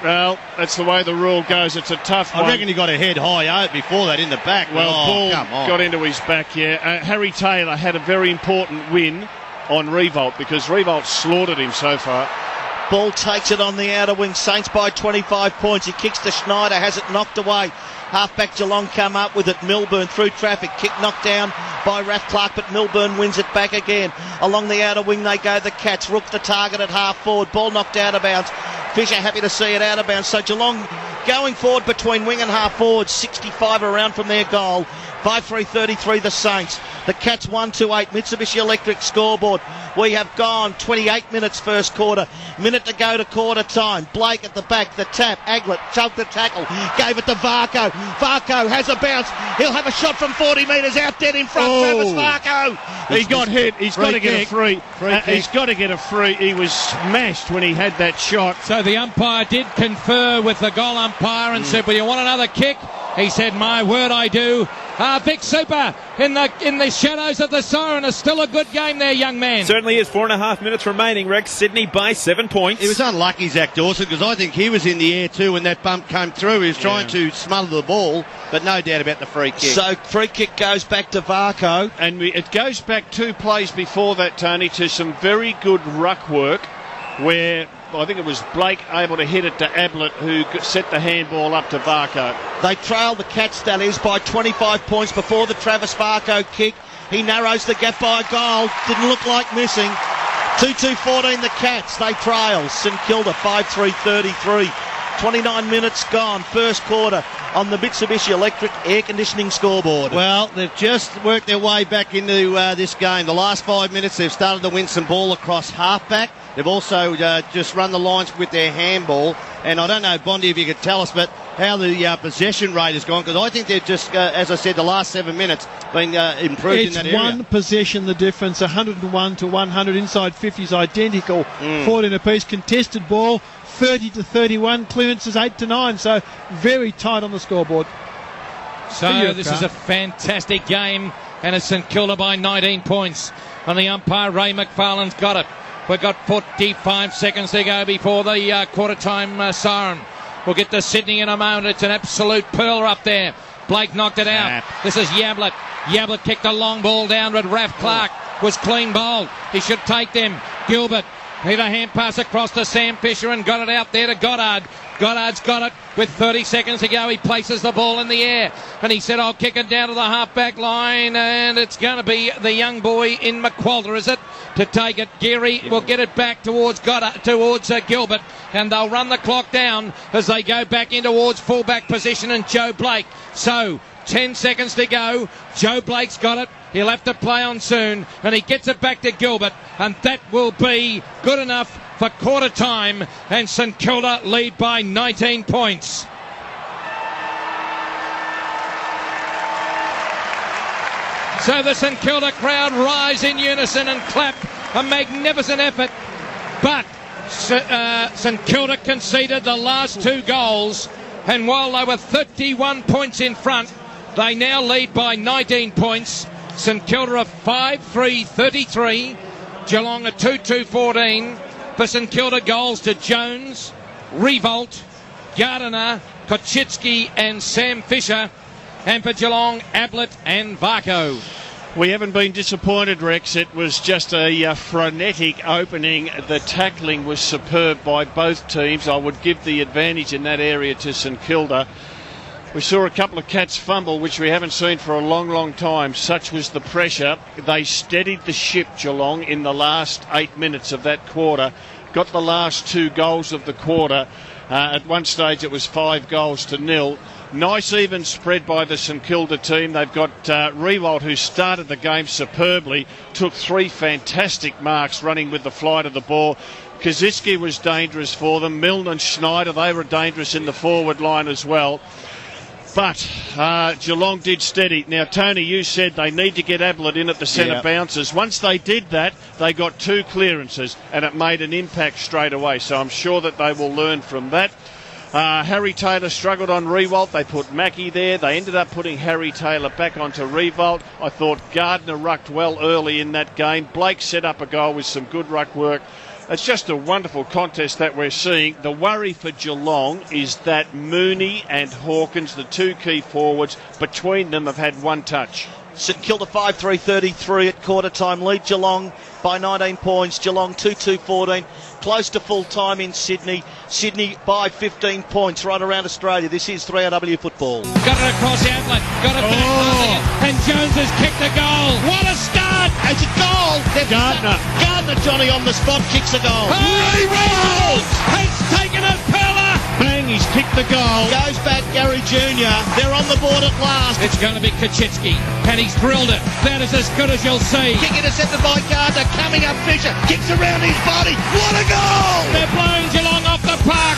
well, that's the way the rule goes. It's a tough one. I reckon he got a head high before that in the back. Well, ball got into his back, yeah. Harry Taylor had a very important win on Revolt because Revolt slaughtered him so far. Ball takes it on the outer wing. Saints by 25 points. He kicks to Schneider, has it knocked away. Halfback Geelong come up with it. Milburn through traffic. Kick knocked down by Raph Clark, but Milburn wins it back again. Along the outer wing they go, the Cats. Rook the target at half forward. Ball knocked out of bounds. Fisher happy to see it out of bounds. So Geelong going forward between wing and half forward. 65 around from their goal. 5-3-33 the Saints. The Cats 1-2-8. Mitsubishi Electric scoreboard. We have gone 28 minutes first quarter. Minute to go to quarter time. Blake at the back. The tap. Aglett chugged the tackle. Gave it to Varco. Varco has a bounce. He'll have a shot from 40 metres out dead in front. Travis Varco. He got hit. He's got to get a free. He's got to get a free. He was smashed when he had that shot. So the umpire did confer with the goal umpire and said, "Will you want another kick?" He said, "My word, I do." Vic Super in the shadows of the siren. Is still a good game there, young man. Certainly is. 4.5 minutes remaining, Rex. Sydney by 7 points. He was unlucky, Zach Dawson, because I think he was in the air too when that bump came through. He was trying to smother the ball, but no doubt about the free kick. So free kick goes back to Varco. And it goes back 2 plays before that, Tony, to some very good ruck work where I think it was Blake able to hit it to Ablett, who set the handball up to Varco. They trail the Cats, that is, by 25 points before the Travis Varco kick. He narrows the gap by a goal. Didn't look like missing. 2-2-14 the Cats. They trail. St Kilda 5-3-33. 29 minutes gone. First quarter on the Mitsubishi Electric air conditioning scoreboard. Well, they've just worked their way back into this game. The last 5 minutes they've started to win some ball across halfback. They've also just run the lines with their handball. And I don't know, Bondi, if you could tell us, but how the possession rate has gone, because I think they've just, as I said, the last 7 minutes been improved in that area. It's one possession the difference, 101 to 100, inside 50s identical, 14 apiece. Contested ball, 30 to 31, clearances 8 to 9, so very tight on the scoreboard. So this is a fantastic game, and it's St Kilda by 19 points. On the umpire, Ray McFarlane's got it. We've got 45 seconds to go before the quarter-time siren. We'll get to Sydney in a moment. It's an absolute pearler up there. Blake knocked it out. This is Yablett. Yablett kicked a long ball down, but Raph Clark was clean bowled. He should take them. Gilbert hit a hand pass across to Sam Fisher and got it out there to Goddard. Goddard's got it with 30 seconds to go. He places the ball in the air and he said, "I'll kick it down to the half-back line," and it's going to be the young boy in McQualter, is it, to take it. Geary will get it back towards Goddard, towards Gilbert, and they'll run the clock down as they go back in towards full-back position and Joe Blake. So 10 seconds to go. Joe Blake's got it. He'll have to play on soon, and he gets it back to Gilbert, and that will be good enough for quarter time, and St Kilda lead by 19 points. So the St Kilda crowd rise in unison and clap. A magnificent effort, but St Kilda conceded the last 2 goals, and while they were 31 points in front, they now lead by 19 points. St Kilda are 5-3-33, Geelong are 2-2-14. For St Kilda, goals to Jones, Revolt, Gardiner, Kochitsky and Sam Fisher, and for Geelong, Ablett and Varco. We haven't been disappointed, Rex. It was just a frenetic opening. The tackling was superb by both teams. I would give the advantage in that area to St Kilda. We saw a couple of Cats fumble, which we haven't seen for a long, long time. Such was the pressure. They steadied the ship, Geelong, in the last 8 minutes of that quarter. Got the last 2 goals of the quarter. At one stage it was 5-0. Nice even spread by the St Kilda team. They've got Revolt, who started the game superbly, took 3 fantastic marks running with the flight of the ball. Kaczynski was dangerous for them. Milne and Schneider, they were dangerous in the forward line as well. But Geelong did steady. Now, Tony, you said they need to get Ablett in at the centre bounces. Once they did that, they got 2 clearances, and it made an impact straight away. So I'm sure that they will learn from that. Harry Taylor struggled on Revolt. They put Mackie there. They ended up putting Harry Taylor back onto Revolt. I thought Gardner rucked well early in that game. Blake set up a goal with some good ruck work. It's just a wonderful contest that we're seeing. The worry for Geelong is that Mooney and Hawkins, the 2 key forwards, between them have had 1 touch. St Kilda 5-3-33 at quarter time. Lead Geelong by 19 points. Geelong 2-2-14. Close to full time in Sydney. Sydney by 15 points right around Australia. This is 3AW football. Got it across Ablett. Got it back. And Jones has kicked a goal. What a start! It's a goal. Gardner, Johnny, on the spot, kicks a goal. Revolt has taken a peeler. Bang, he's kicked the goal. Goes back Gary Jr. They're on the board at last. It's going to be Kaczynski, and he's drilled it. That is as good as you'll see. Kick intercepted by Gardner. Coming up, Fisher kicks around his body. What a goal! They're blowing Geelong off the park.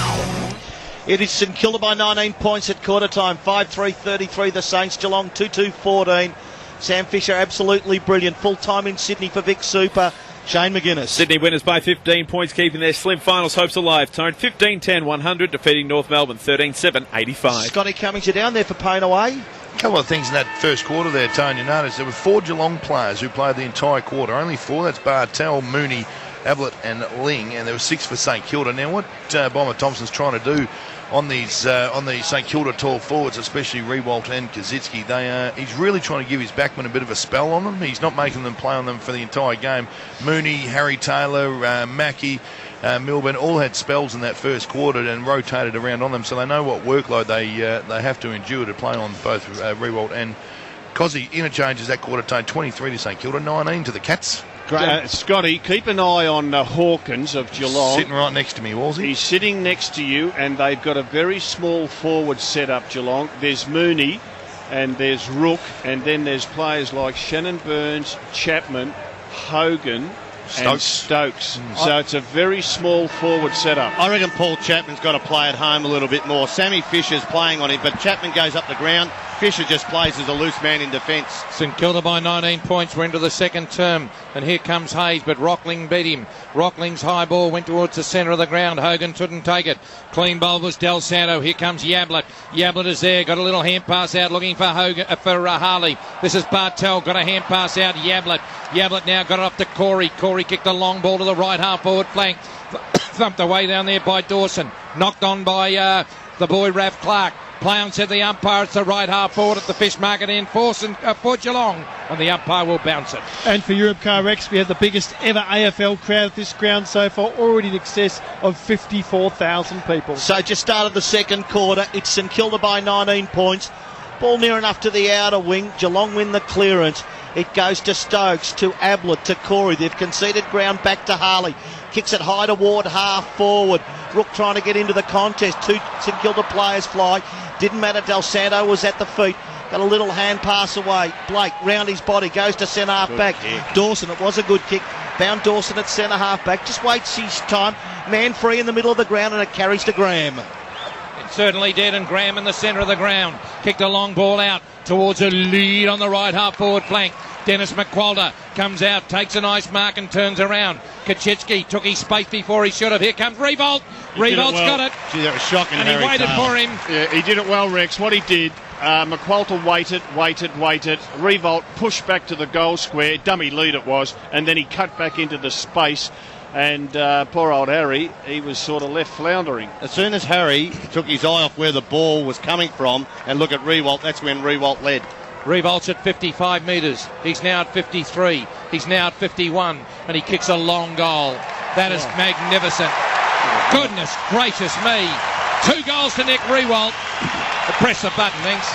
It is St Kilda by 19 points at quarter time. 5-3-33 the Saints. Geelong 2-2-14. Sam Fisher absolutely brilliant. Full time in Sydney for Vic Super. Shane McGuinness. Sydney winners by 15 points, keeping their slim finals hopes alive. Tone 15-10-100, defeating North Melbourne 13-7-85. Scotty Cummings, you down there for Payne away? A couple of things in that first quarter there, Tony. You notice there were 4 Geelong players who played the entire quarter. Only 4. That's Bartel, Mooney, Ablett and Ling, and there were 6 for St Kilda. Now what Bomber Thompson's trying to do on the St Kilda tall forwards, especially Riewoldt and Kaczynski, he's really trying to give his backman a bit of a spell on them. He's not making them play on them for the entire game. Mooney, Harry Taylor, Mackie, Milburn all had spells in that first quarter and rotated around on them, so they know what workload they have to endure to play on both Riewoldt and Cozzy. Interchanges that quarter time, 23 to St Kilda, 19 to the Cats. Scotty, keep an eye on Hawkins of Geelong. Sitting right next to me, Wolsey. He's sitting next to you, and they've got a very small forward set up, Geelong. There's Mooney, and there's Rook, and then there's players like Shannon Burns, Chapman, Hogan, and Stokes. So it's a very small forward setup. I reckon Paul Chapman's got to play at home a little bit more. Sammy Fisher's playing on him, but Chapman goes up the ground. Fisher just plays as a loose man in defence. St Kilda by 19 points. We're into the second term, and here comes Hayes, but Rockling beat him. Rockling's high ball went towards the centre of the ground. Hogan couldn't take it. Clean bowl was Del Santo. Here comes Yablett. Yablett is there, got a little hand pass out, looking for Harley. This is Bartel, got a hand pass out. Yablett now got it up to Corey. Corey kicked a long ball to the right half forward flank. Thumped away down there by Dawson. Knocked on by the boy Raph Clark. Play on, said the umpire. It's the right half forward at the Fish Market end for Geelong, and the umpire will bounce it. And for Europcar Rex, we had the biggest ever AFL crowd at this ground so far, already in excess of 54,000 people. So just started the second quarter. It's St Kilda by 19 points. Ball near enough to the outer wing. Geelong win the clearance. It goes to Stokes, to Ablett, to Corey. They've conceded ground back to Harley. Kicks it high to Ward, half forward. Rook trying to get into the contest. 2 St Kilda players fly. Didn't matter. Del Santo was at the feet. Got a little hand pass away. Blake round his body. Goes to centre half back. Dawson, it was a good kick. Found Dawson at centre half back. Just waits his time. Man free in the middle of the ground, and it carries to Graham. It certainly did, and Graham in the centre of the ground. Kicked a long ball out towards a lead on the right half forward flank. Dennis McQualter comes out, takes a nice mark and turns around. Kaczynski took his space before he should have. Here comes Riewoldt. Riewoldt's got it. Gee, that was shocking. And he waited for him. Yeah, he did it well, Rex. What he did, McQualter waited. Riewoldt pushed back to the goal square. Dummy lead it was. And then he cut back into the space. And poor old Harry, he was sort of left floundering. As soon as Harry took his eye off where the ball was coming from and look at Riewoldt, that's when Riewoldt led. Riewoldt's at 55 metres. He's now at 53. He's now at 51. And he kicks a long goal. That is magnificent. Goodness gracious me. 2 goals to Nick Riewoldt. Press the button, thanks.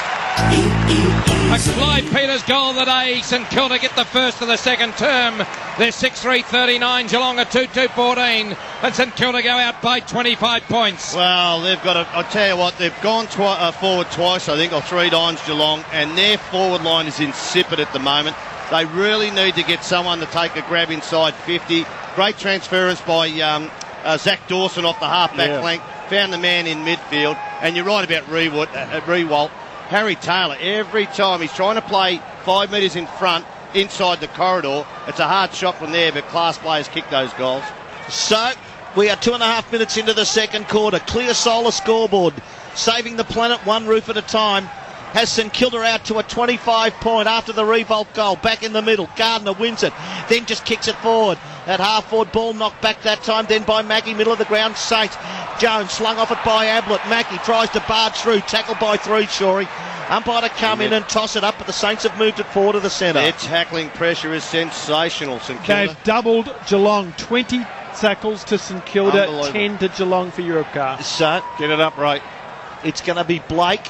A Clyde Peters goal of the day. St Kilda get the first of the second term. They're 6-3-39. Geelong are 2-2-14. And St Kilda go out by 25 points. Well, they've got I'll tell you what, they've gone forward twice, I think, or 3 times, Geelong, and their forward line is insipid at the moment. They really need to get someone to take a grab inside 50. Great transference by Zach Dawson off the half-back flank. Found the man in midfield. And you're right about Riewoldt. Harry Taylor, every time he's trying to play 5 metres in front, inside the corridor, it's a hard shot from there, but class players kick those goals. So we are 2.5 minutes into the second quarter. Clear solar scoreboard. Saving the planet one roof at a time. Has St Kilda out to a 25-point after the Riewoldt goal. Back in the middle. Gardner wins it. Then just kicks it forward. That half-forward ball knocked back that time. Then by Mackie, middle of the ground. Saints. Jones slung off it by Ablett. Mackie tries to barge through. Tackled by 3, Shorey. Umpire to come in and toss it up, but the Saints have moved it forward to the centre. Their tackling pressure is sensational, St Kilda. They've doubled Geelong. 20 tackles to St Kilda, Unbelievable. 10 to Geelong for Europcar. So Get it up, right. it's going to be Blake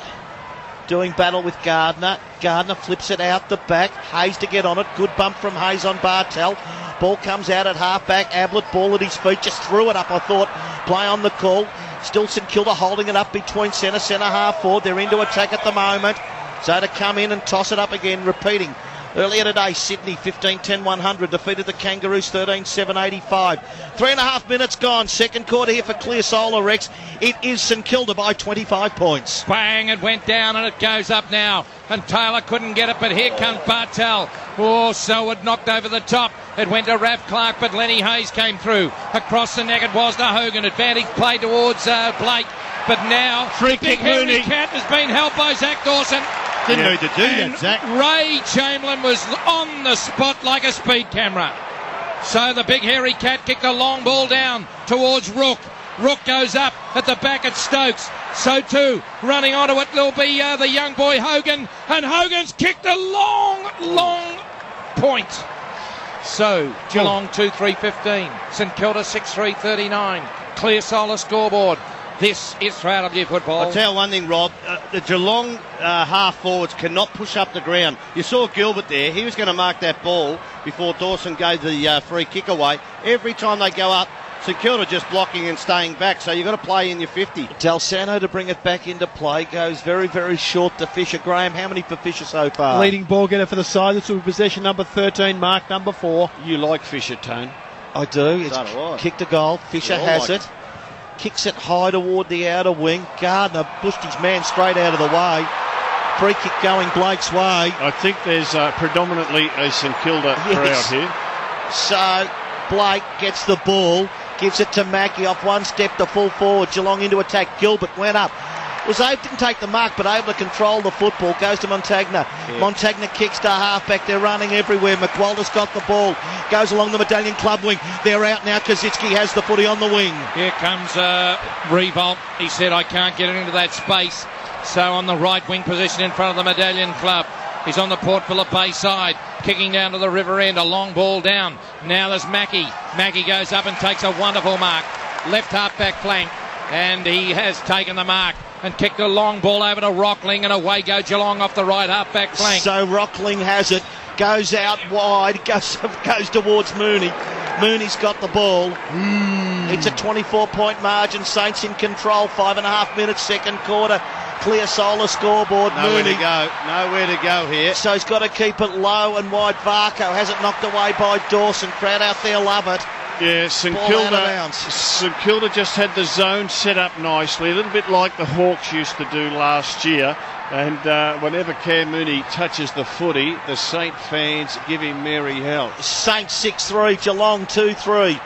doing battle with Gardner. Gardner flips it out the back. Hayes to get on it. Good bump from Hayes on Bartel. Ball comes out at half-back. Ablett, ball at his feet. Just threw it up, I thought. Play on the call. Still St Kilda holding it up between centre half forward. They're into attack at the moment. So to come in and toss it up again, repeating. Earlier today, Sydney 15-10-100 defeated the Kangaroos 13-7-85. 3.5 minutes gone. Second quarter here for Clear Solar Rex. It is St Kilda by 25 points. Bang, it went down and it goes up now. And Taylor couldn't get it, but here comes Bartel. Oh, so it knocked over the top. It went to Raph Clark, but Lenny Hayes came through. Across the neck it was to Hogan. Advantage play towards Blake. But now, Free Big kick, Henry Mooney. Cat has been held by Zach Dawson. Didn't need to do And that, Zach. Ray Chamberlain was on the spot like a speed camera. So the big hairy cat kicked a long ball down towards Rook. Rook goes up at the back at Stokes. So too, running onto it will be the young boy Hogan. And Hogan's kicked a long point. So Geelong 2-3-15. St Kilda 6-3-39. Clear Solar scoreboard. This is 3AW football. I'll tell you one thing, Rob. The Geelong half forwards cannot push up the ground. You saw Gilbert there. He was going to mark that ball before Dawson gave the free kick away. Every time they go up, St Kilda just blocking and staying back. So you've got to play in your 50. Dalsano to bring it back into play. Goes very, very short to Fisher. Graham, how many for Fisher so far? Leading ball getter for the side. This will be possession number 13, mark number 4. You like Fisher, Tone? I do. It's So do I. kicked a goal. Fisher We all has like it. Kicks it high toward the outer wing. Gardner pushed his man straight out of the way. Free kick going Blake's way. I think there's predominantly a St Kilda Yes. crowd here. So Blake gets the ball, gives it to Mackey off one step to full forward. Geelong into attack. Gilbert went up. Didn't take the mark, but able to control the football. Goes to Montagna. Yeah. Montagna kicks to halfback. They're running everywhere. McWalter's got the ball. Goes along the Medallion Club wing. They're out now. Kazitsky has the footy on the wing. Here comes Revolt. He said, I can't get it into that space. So on the right wing position in front of the Medallion Club. He's on the Port Phillip Bay side, kicking down to the river end. A long ball down. Now there's Mackey. Mackey goes up and takes a wonderful mark. Left half-back flank. And he has taken the mark and kicked a long ball over to Rockling, and away go Geelong off the right half-back flank. So Rockling has it. Goes out wide. Goes towards Mooney. Mooney's got the ball. It's a 24-point margin. Saints in control. 5.5 minutes, second quarter. Clear Solar scoreboard. Nowhere Mooney. to go. Nowhere to go here. So he's got to keep it low and wide. Varco has it knocked away by Dawson. Crowd out there love it. Yeah, St Ball out of Kilda. bounds. St Kilda just had the zone set up nicely, a little bit like the Hawks used to do last year. And whenever Cam Mooney touches the footy, the Saint fans give him merry hell. Saints 6-3, Geelong 2-3.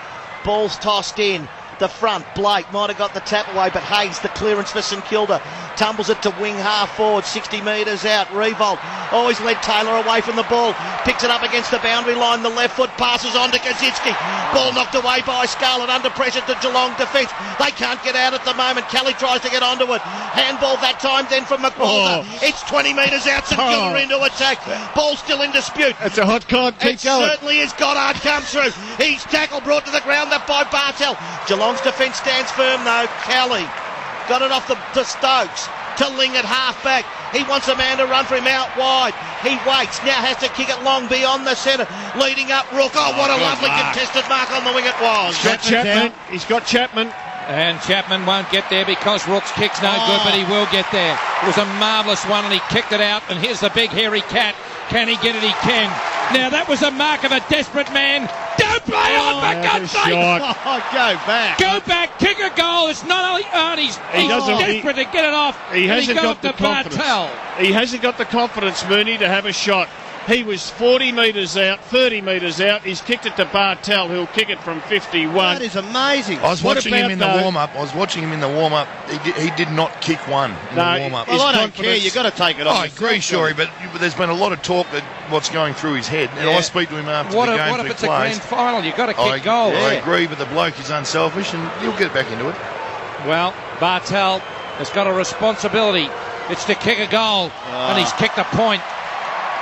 Ball's tossed in. The front, Blake might have got the tap away, but Hayes, the clearance for St Kilda, tumbles it to wing half forward, 60 metres out. Revolt always led Taylor away from the ball, picks it up against the boundary line. The left foot passes on to Kazitsky. Ball knocked away by Scarlett, under pressure to Geelong defence. They can't get out at the moment. Kelly tries to get onto it. Handball that time then from McWalter. It's 20 metres out. St Kilda into attack. Ball still in dispute. It's a hot card. It certainly is. Goddard comes through. He's tackled, brought to the ground up by Bartel. Geelong's defence stands firm though. Kelly got it off to Stokes. To Ling at half-back. He wants a man to run for him out wide. He waits. Now has to kick it long beyond the centre. Leading up Rook. Oh, what a good lovely mark. contested mark on the wing it was. He's got Chapman. And Chapman won't get there because Rook's kick's no good, but he will get there. It was a marvellous one, and he kicked it out. And here's the big hairy cat. Can he get it? He can. Now that was a mark of a desperate man. Don't play on, for God's sake! Oh, go back. Go back, kick a goal. It's not only he's desperate to get it off. He and hasn't goes got the to confidence. Bartel. He hasn't got the confidence, Mooney, to have a shot. He was 40 metres out, 30 metres out. He's kicked it to Bartel, who'll kick it from 51. That is amazing. I was What watching him about in the though- warm-up. He did not kick one in No, the warm-up. Well, I don't confidence- care. You've got to take it off. I agree, Shorey, but there's been a lot of talk that what's going through his head. And I speak to him after What the if, game what if he it's a plays. grand final? You've got to kick goals. I agree, but the bloke is unselfish and he'll get back into it. Well, Bartel has got a responsibility. It's to kick a goal, and he's kicked a point.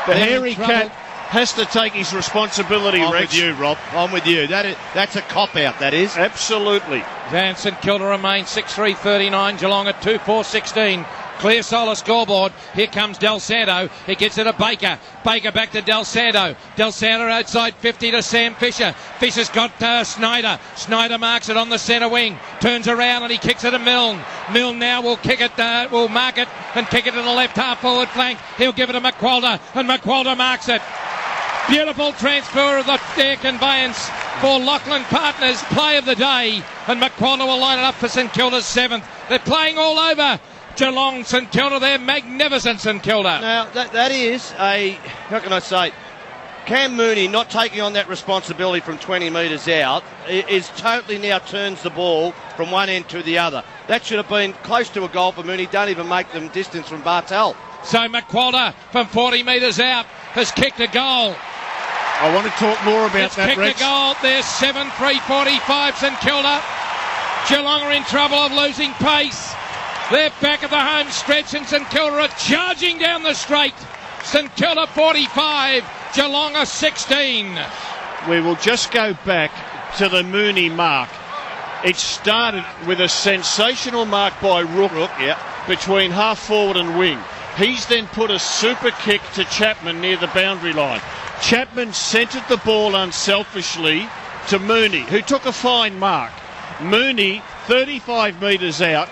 The They're in hairy trouble. cat has to take his responsibility, I'm Rex. with you, Rob. I'm with you. That's a cop-out, that is. Absolutely. And St Kilda remains 6-3-39, Geelong at 2-4-16. Clear solar scoreboard. Here comes Del Santo. He gets it to Baker. Baker back to Del Santo. Del Santo outside 50 to Sam Fisher. Fisher's got Snyder. Snyder marks it on the centre wing. Turns around and he kicks it to Milne. Milne now will kick it, will mark it and kick it to the left half forward flank. He'll give it to McQualter and McQualter marks it. Beautiful transfer of the air conveyance for Lachlan Partners, play of the day, and McQualter will line it up for St Kilda's 7th. They're playing all over Geelong, St Kilda. They're magnificent, St Kilda. Now, that is how can I say, Cam Mooney not taking on that responsibility from 20 metres out is totally now turns the ball from one end to the other. That should have been close to a goal for Mooney. Don't even make them distance from Bartel. So McQualter from 40 metres out has kicked a goal. I want to talk more about that, Kicked Rex. a goal. There's 7-3-45 St Kilda. Geelong are in trouble of losing pace. They're back at the home stretch and St Kilda are charging down the straight. St Kilda 45, Geelong are 16. We will just go back to the Mooney mark. It started with a sensational mark by Rook between half forward and wing. He's then put a super kick to Chapman near the boundary line. Chapman centred the ball unselfishly to Mooney, who took a fine mark. Mooney, 35 metres out,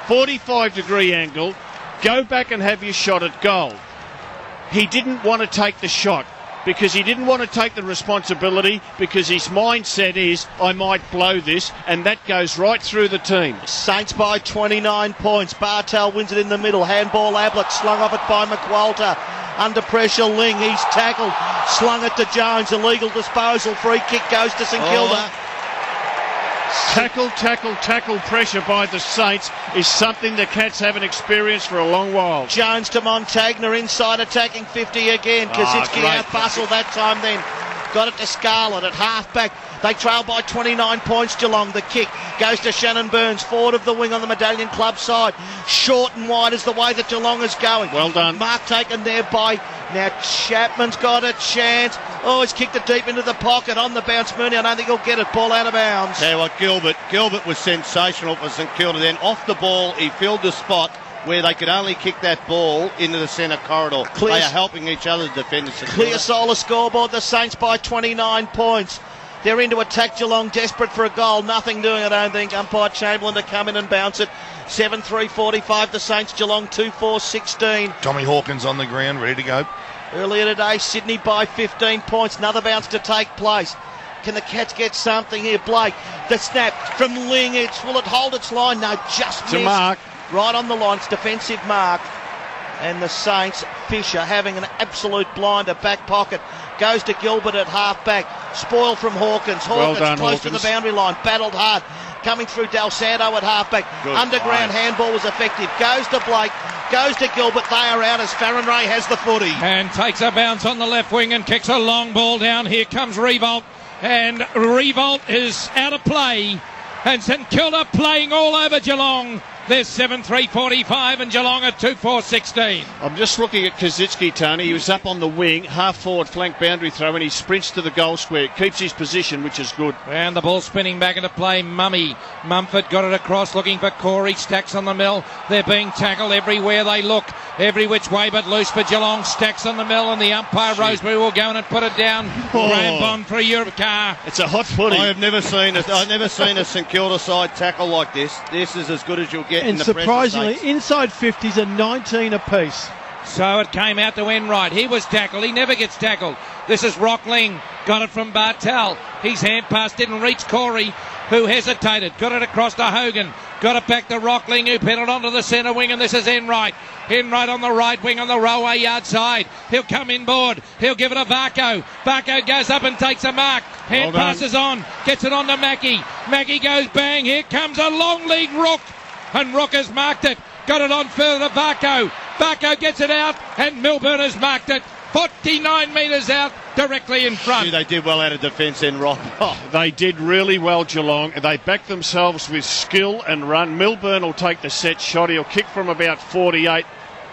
45-degree angle, go back and have your shot at goal. He didn't want to take the shot because he didn't want to take the responsibility because his mindset is, I might blow this, and that goes right through the team. Saints by 29 points. Bartel wins it in the middle. Handball Ablett, slung off it by McQualter. Under pressure, Ling, he's tackled. Slung it to Jones. Illegal disposal. Free kick goes to St Kilda. Tackle pressure by the Saints is something the Cats haven't experienced for a long while. Jones to Montagna, inside attacking 50 again. Kaczynski out bustled that time then. Got it to Scarlett at half-back. They trail by 29 points, Geelong. The kick goes to Shannon Burns, forward of the wing on the Medallion Club side. Short and wide is the way that Geelong is going. Well done. Mark taken there by... Now Chapman's got a chance. Oh, he's kicked it deep into the pocket. On the bounce, Mooney. I don't think he'll get it. Ball out of bounds. Tell you what, Gilbert was sensational for St Kilda. Then off the ball, he filled the spot where they could only kick that ball into the centre corridor. They are helping each other defend. Clear solar scoreboard. The Saints by 29 points. They're into attack Geelong, desperate for a goal. Nothing doing, I don't think. Umpire Chamberlain to come in and bounce it. 7-3-45 the Saints. Geelong 2-4-16. Tommy Hawkins on the ground, ready to go. Earlier today, Sydney by 15 points. Another bounce to take place. Can the Cats get something here? Blake, the snap from Ling. Will it hold its line? No, just missed. To mark. Right on the line. It's defensive mark. And the Saints, Fisher having an absolute blinder. Back pocket. Goes to Gilbert at half-back. Spoil from Hawkins. Hawkins done, close Hawkins. to the boundary line. Battled hard. Coming through Del Santo at half-back. Underground handball was effective. Goes to Blake. Goes to Gilbert. They are out as Farron Ray has the footy. And takes a bounce on the left wing and kicks a long ball down. Here comes Revolt. And Revolt is out of play. And St Kilda playing all over Geelong. There's 7-3-45 and Geelong at 2-4-16. I'm just looking at Kaczynski, Tony. He was up on the wing, half-forward flank boundary throw, and he sprints to the goal square. Keeps his position, which is good. And the ball spinning back into play. Mumford got it across, looking for Corey. Stacks on the mill. They're being tackled everywhere they look. Every which way but loose for Geelong. Stacks on the mill, and the umpire Roseberry will go in and put it down. Graham Bond for a Europe car. It's a hot footy. I've never seen a St Kilda side tackle like this. This is as good as you'll get. And in the surprisingly, pressure inside 50s are 19 apiece. So it came out to Enright. He was tackled. He never gets tackled. This is Rockling. Got it from Bartel. His hand pass didn't reach Corey, who hesitated. Got it across to Hogan. Got it back to Rockling, who pinned it onto the centre wing, and this is Enright. Enright on the right wing on the railway yard side. He'll come inboard. He'll give it to Varco. Varco goes up and takes a mark. Hand passes on. Gets it on to Mackie. Mackie goes bang. Here comes a long lead Rook. And Rook has marked it. Got it on further to Varco. Varco gets it out, and Milburn has marked it. 49 metres out, directly in front. They did well out of defence then, Rob. They did really well, Geelong. They backed themselves with skill and run. Milburn will take the set shot. He'll kick from about 48.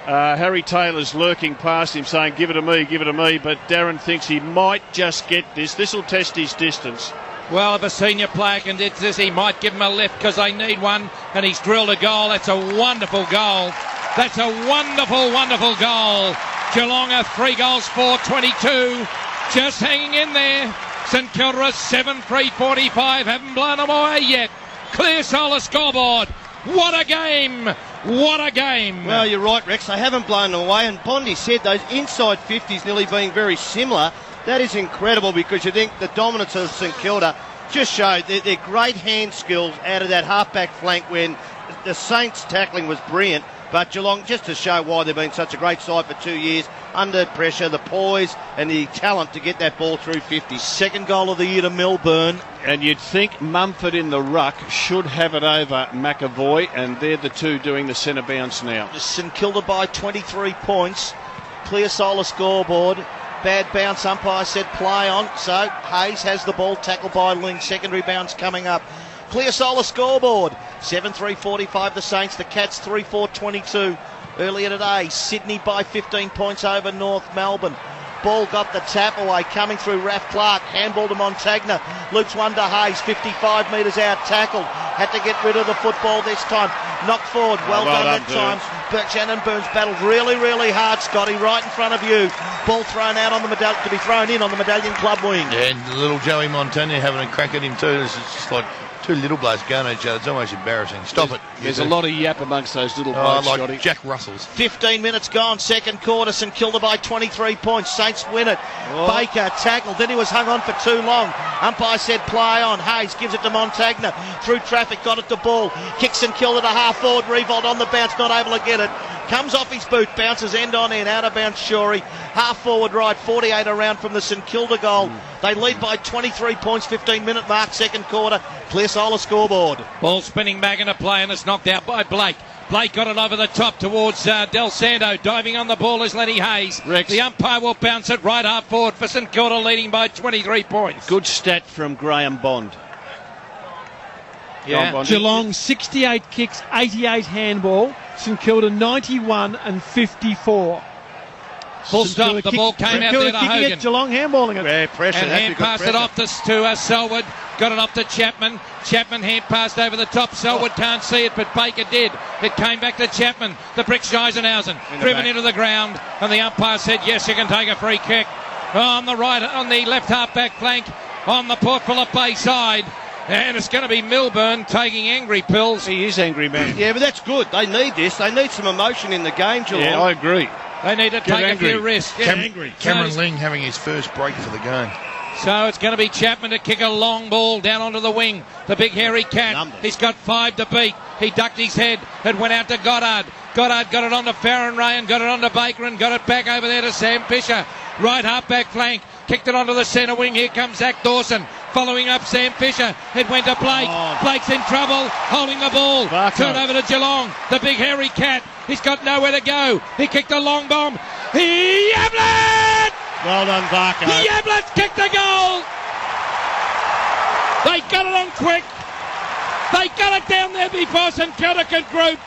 Harry Taylor's lurking past him saying, give it to me, but Darren thinks he might just get this. This will test his distance. Well, if a senior player can do this, he might give him a lift because they need one, and he's drilled a goal. That's a wonderful goal. That's a wonderful, wonderful goal. Geelong are 3 goals for 22. Just hanging in there. St Kilda are 7-3-45. Haven't blown them away yet. Clear solar scoreboard. What a game! What a game! Well, you're right, Rex. They haven't blown them away. And Bondi said those inside 50s nearly being very similar. That is incredible because you think the dominance of St Kilda just showed their great hand skills out of that half-back flank when the Saints' tackling was brilliant. But Geelong, just to show why they've been such a great side for 2 years, under pressure, the poise and the talent to get that ball through 50. Second goal of the year to Melbourne. And you'd think Mumford in the ruck should have it over McAvoy, and they're the two doing the centre bounce now. St Kilda by 23 points. Clear solar scoreboard. Bad bounce, umpire said play on. So Hayes has the ball, tackled by Ling. Secondary bounce coming up. Clear solar scoreboard. 7-3-45 the Saints. The Cats 3-4-22. Earlier today, Sydney by 15 points over North Melbourne. Ball got the tap away, coming through Raph Clark, handball to Montagna, loops one to Hayes, 55 metres out, tackled, had to get rid of the football this time, knocked forward, well done that time. Shannon Burns battled really, really hard, Scotty, right in front of you. Ball thrown out on the medallion, to be thrown in on the Medallion Club wing. Yeah, and little Joey Montagna having a crack at him too. This is just like two little blokes going at each other. It's almost embarrassing. Stop it. There's a lot of yap amongst those little blokes, like Scotty. Jack Russells. 15 minutes gone, second quarter, St Kilda by 23 points. Saints win it. Oh. Baker tackled, then he was hung on for too long. Umpire said play on. Hayes gives it to Montagna. Through traffic, got it to ball. Kicks St Kilda to half forward. Revolt on the bounce, not able to get it. Comes off his boot, bounces end on end, out of bounds Shorey. Half forward right, 48 around from the St Kilda goal. They lead by 23 points, 15-minute mark, second quarter. Clear solar scoreboard. Ball spinning back into play and it's knocked out by Blake. Blake got it over the top towards Del Santo. Diving on the ball is Lenny Hayes. Rex. The umpire will bounce it right half forward for St Kilda, leading by 23 points. Good stat from Graham Bond. Yeah. Bond. Geelong 68 kicks, 88 handball. St Kilda 91 and 54. Full stop. The ball came out there to Hogan. It, Geelong handballing it. Yeah, pressure. And hand passed it off to Selwood. Got it off to Chapman. Chapman hand passed over the top. Selwood can't see it, but Baker did. It came back to Chapman. The brick Scheisen driven into the ground, and the umpire said, yes, you can take a free kick. On the right, on the left half back flank, on the Port Phillip Bay side. And it's going to be Milburn taking angry pills. He is angry, man. Yeah, but that's good. They need this. They need some emotion in the game, Geelong. Yeah, I agree. They need to take angry. a few risks. Cameron Ling having his first break for the game. So it's going to be Chapman to kick a long ball down onto the wing. The big hairy cat. Numbers. He's got 5 to beat. He ducked his head. It went out to Goddard. Goddard got it on to Farron Ray and got it on to Baker and got it back over there to Sam Fisher. Right half back flank. Kicked it onto the centre wing. Here comes Zach Dawson. Following up Sam Fisher. It went to Blake. Oh. Blake's in trouble. Holding the ball. Varco. Turn over to Geelong. The big hairy cat. He's got nowhere to go. He kicked a long bomb. Yablett! Well done, Varco. Yablett kicked the goal. They got it on quick. They got it down there before St Kilda could group.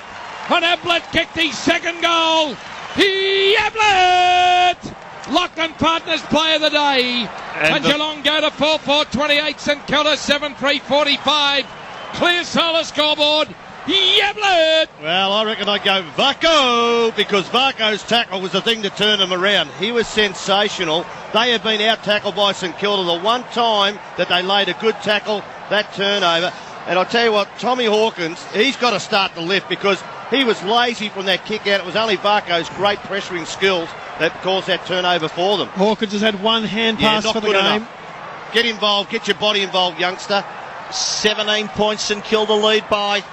And Ablett kicked his second goal. Ablett! Lachlan Partners player of the day. And Geelong go to 4-4-28. St Kilda 7-3-45. Clear solar scoreboard. Ablett! Well, I reckon I'd go Varco because Varco's tackle was the thing to turn him around. He was sensational. They have been out-tackled by St Kilda. The one time that they laid a good tackle, that turnover. And I'll tell you what, Tommy Hawkins, he's got to start the lift because he was lazy from that kick out. It was only Varco's great pressuring skills that caused that turnover for them. Hawkins has had one hand pass not for the good game. enough. Get involved, get your body involved, youngster. 17 points St Kilda lead by.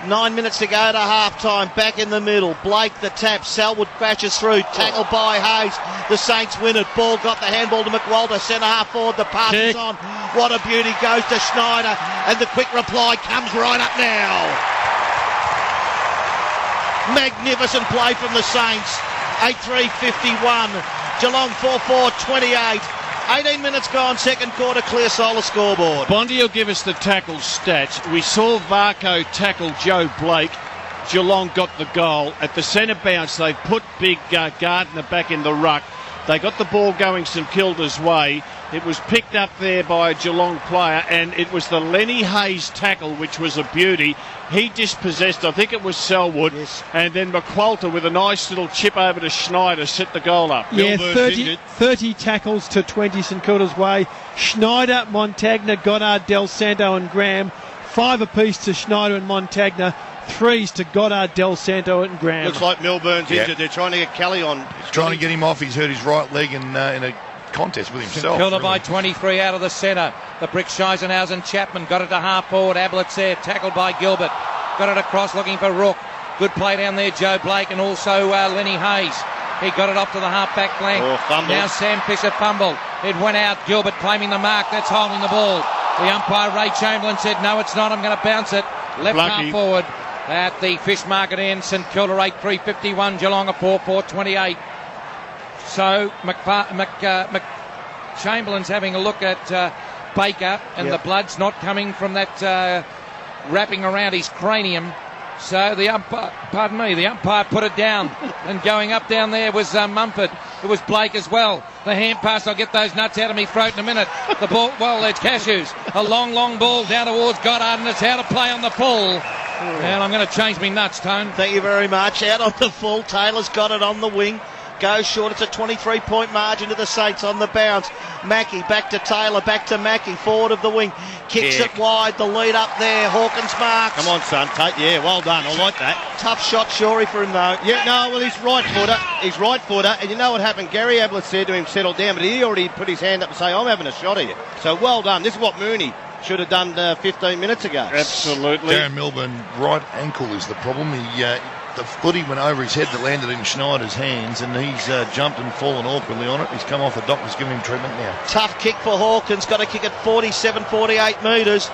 9 minutes to go to half-time. Back in the middle. Blake the tap. Selwood crashes through. Tackled by Hayes. The Saints win it. Ball got the handball to McWalter. Centre half forward. The pass is on. What a beauty. Goes to Schneider. And the quick reply comes right up now. Magnificent play from the Saints. 8-3-51. Geelong 4-4-28. 18 minutes gone, second quarter, clear solar scoreboard. Bondi will give us the tackle stats. We saw Varco tackle Joe Blake. Geelong got the goal. At the centre bounce, they've put big Gardner back in the ruck. They got the ball going St Kilda's way. It was picked up there by a Geelong player, and it was the Lenny Hayes tackle, which was a beauty. He dispossessed, I think it was Selwood, yes. And then McQualter with a nice little chip over to Schneider set the goal up. Yeah, 30 tackles to 20 St Kilda's way. Schneider, Montagna, Goddard, Del Santo and Graham. 5 apiece to Schneider and Montagna. 3s to Goddard, Del Santo and Graham. Looks like Milburn's injured. They're trying to get Kelly on. He's trying to get him off. He's hurt his right leg in a contest with himself. Kilda by 23 out of the centre. The Brick Scheisenhausen Chapman got it to half forward. Ablett's there, tackled by Gilbert. Got it across looking for Rook. Good play down there, Joe Blake, and also Lenny Hayes. He got it off to the half-back flank. Now Sam Fisher fumbled. It went out. Gilbert claiming the mark. That's holding the ball. The umpire, Ray Chamberlain, said, no, it's not. I'm going to bounce it. Left half forward at the Fish Market end. St Kilda 8-3-51. Geelong a 4-4-28. So Chamberlain's having a look at Baker, and the blood's not coming from that wrapping around his cranium. So the umpire put it down, and going up down there was Mumford. It was Blake as well. The hand pass, I'll get those nuts out of me throat in a minute. The ball, well, it's Cashews. A long ball down towards Goddard, and it's how to play on the full. And I'm going to change me nuts, Tone. Thank you very much. Out on the full. Taylor's got it on the wing. Goes short. It's a 23-point margin to the Saints on the bounce. Mackey back to Taylor, back to Mackey, forward of the wing. Kicks it wide. The lead up there. Hawkins marks. Come on, son. Yeah, well done. I like that. Tough shot, Shorey, for him, though. Yeah, no, well, he's right footer. He's right footer. And you know what happened? Gary Ablett said to him, settle down, but he already put his hand up and say, I'm having a shot at you. So well done. This is what Mooney should have done 15 minutes ago. Absolutely. Darren Milburn, right ankle is the problem. The footy went over his head that landed in Schneider's hands, and he's jumped and fallen awkwardly on it. He's come off. The doctor's giving him treatment now. Tough kick for Hawkins. Got to kick it 47-48 metres.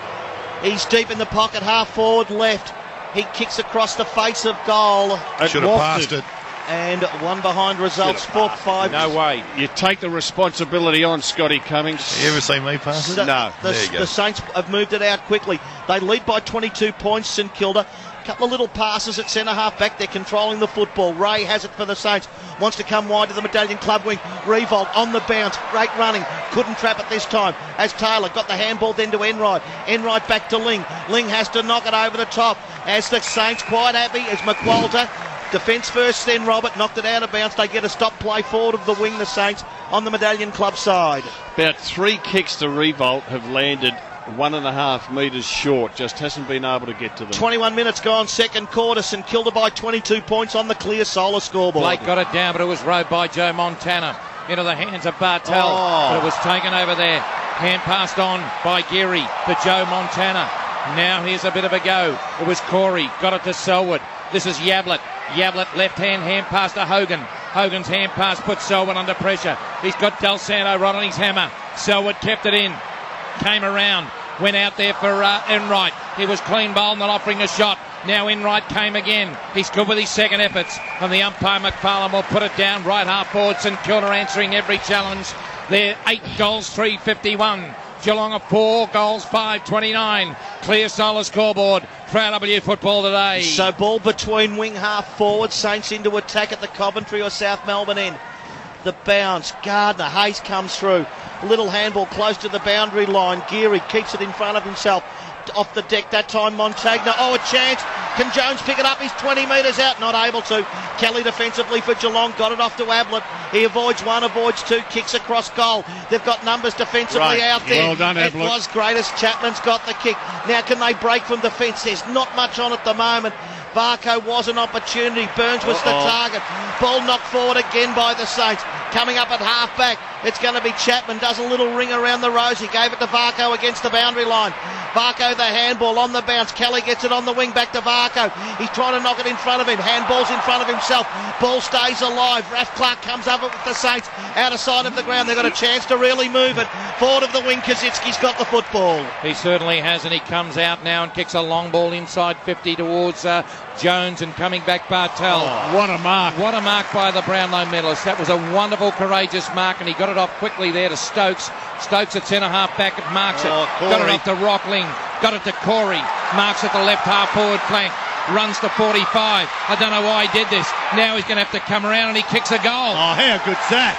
He's deep in the pocket, half forward left. He kicks across the face of goal. Should have passed it. And one behind results, 4-5. No way. You take the responsibility on, Scotty Cummings. You ever seen me pass it? No. The Saints have moved it out quickly. They lead by 22 points, St Kilda. Couple of little passes at centre half back. They're controlling the football. Ray has it for the Saints. Wants to come wide to the Medallion Club wing. Revolt on the bounce. Great running. Couldn't trap it this time. As Taylor got the handball then to Enright. Enright back to Ling. Ling has to knock it over the top. As the Saints quite happy as McQualter. Defence first, then Robert knocked it out of bounds. They get a stop play forward of the wing, the Saints, on the Medallion Club side. About 3 kicks to Revolt have landed 1.5 metres short, just hasn't been able to get to them. 21 minutes gone, second quarter. St Kilda by 22 points on the clear Solar scoreboard. Blake got it down, but it was rowed by Joe Montana into the hands of Bartel. But it was taken over there. Hand passed on by Geary to Joe Montana. Now here's a bit of a go. It was Corey, got it to Selwood. This is Yablett. Yablett left hand pass to Hogan. Hogan's hand pass puts Selwood under pressure. He's got Del Santo right on his hammer. Selwood kept it in. Came around, went out there for Enright. He was clean bowled, not offering a shot. Now Enright came again. He's good with his second efforts. And the umpire McFarlane will put it down right half forward. St Kilda answering every challenge. They're 8 goals, 351. Geelong are 4 goals, 529. Clear Solar scoreboard for RW football today. So ball between wing half forward. Saints into attack at the Coventry or South Melbourne end. The bounce. Gardner. Hayes comes through. Little handball close to the boundary line. Geary keeps it in front of himself. Off the deck that time, Montagna. Oh, a chance. Can Jones pick it up? He's 20 metres out. Not able to. Kelly defensively for Geelong. Got it off to Ablett. He avoids 1, avoids 2. Kicks across goal. They've got numbers defensively out there. Well done, Ablett. It was greatest. Chapman's got the kick. Now can they break from defence? There's not much on at the moment. Varco was an opportunity. Burns was the target. Ball knocked forward again by the Saints. Coming up at half back. It's going to be Chapman. Does a little ring around the rose. He gave it to Varco against the boundary line. Varco the handball on the bounce. Kelly gets it on the wing back to Varco. He's trying to knock it in front of him. Handball's in front of himself. Ball stays alive. Raph Clark comes up with the Saints. Out of sight of the ground. They've got a chance to really move it. Forward of the wing. Kazitsky's got the football. He certainly has, and he comes out now and kicks a long ball inside 50 towards Jones, and coming back Bartel. Oh, what a mark. What a mark by the Brownlow medalist. That was a wonderful, courageous mark, and he got it off quickly there to Stokes. Stokes at centre half back, marks it. Corey. Got it off to Rockling. Got it to Corey. Marks at the left half forward flank. runs to 45. I don't know why he did this. Now he's going to have to come around and he kicks a goal. Oh, how good's that?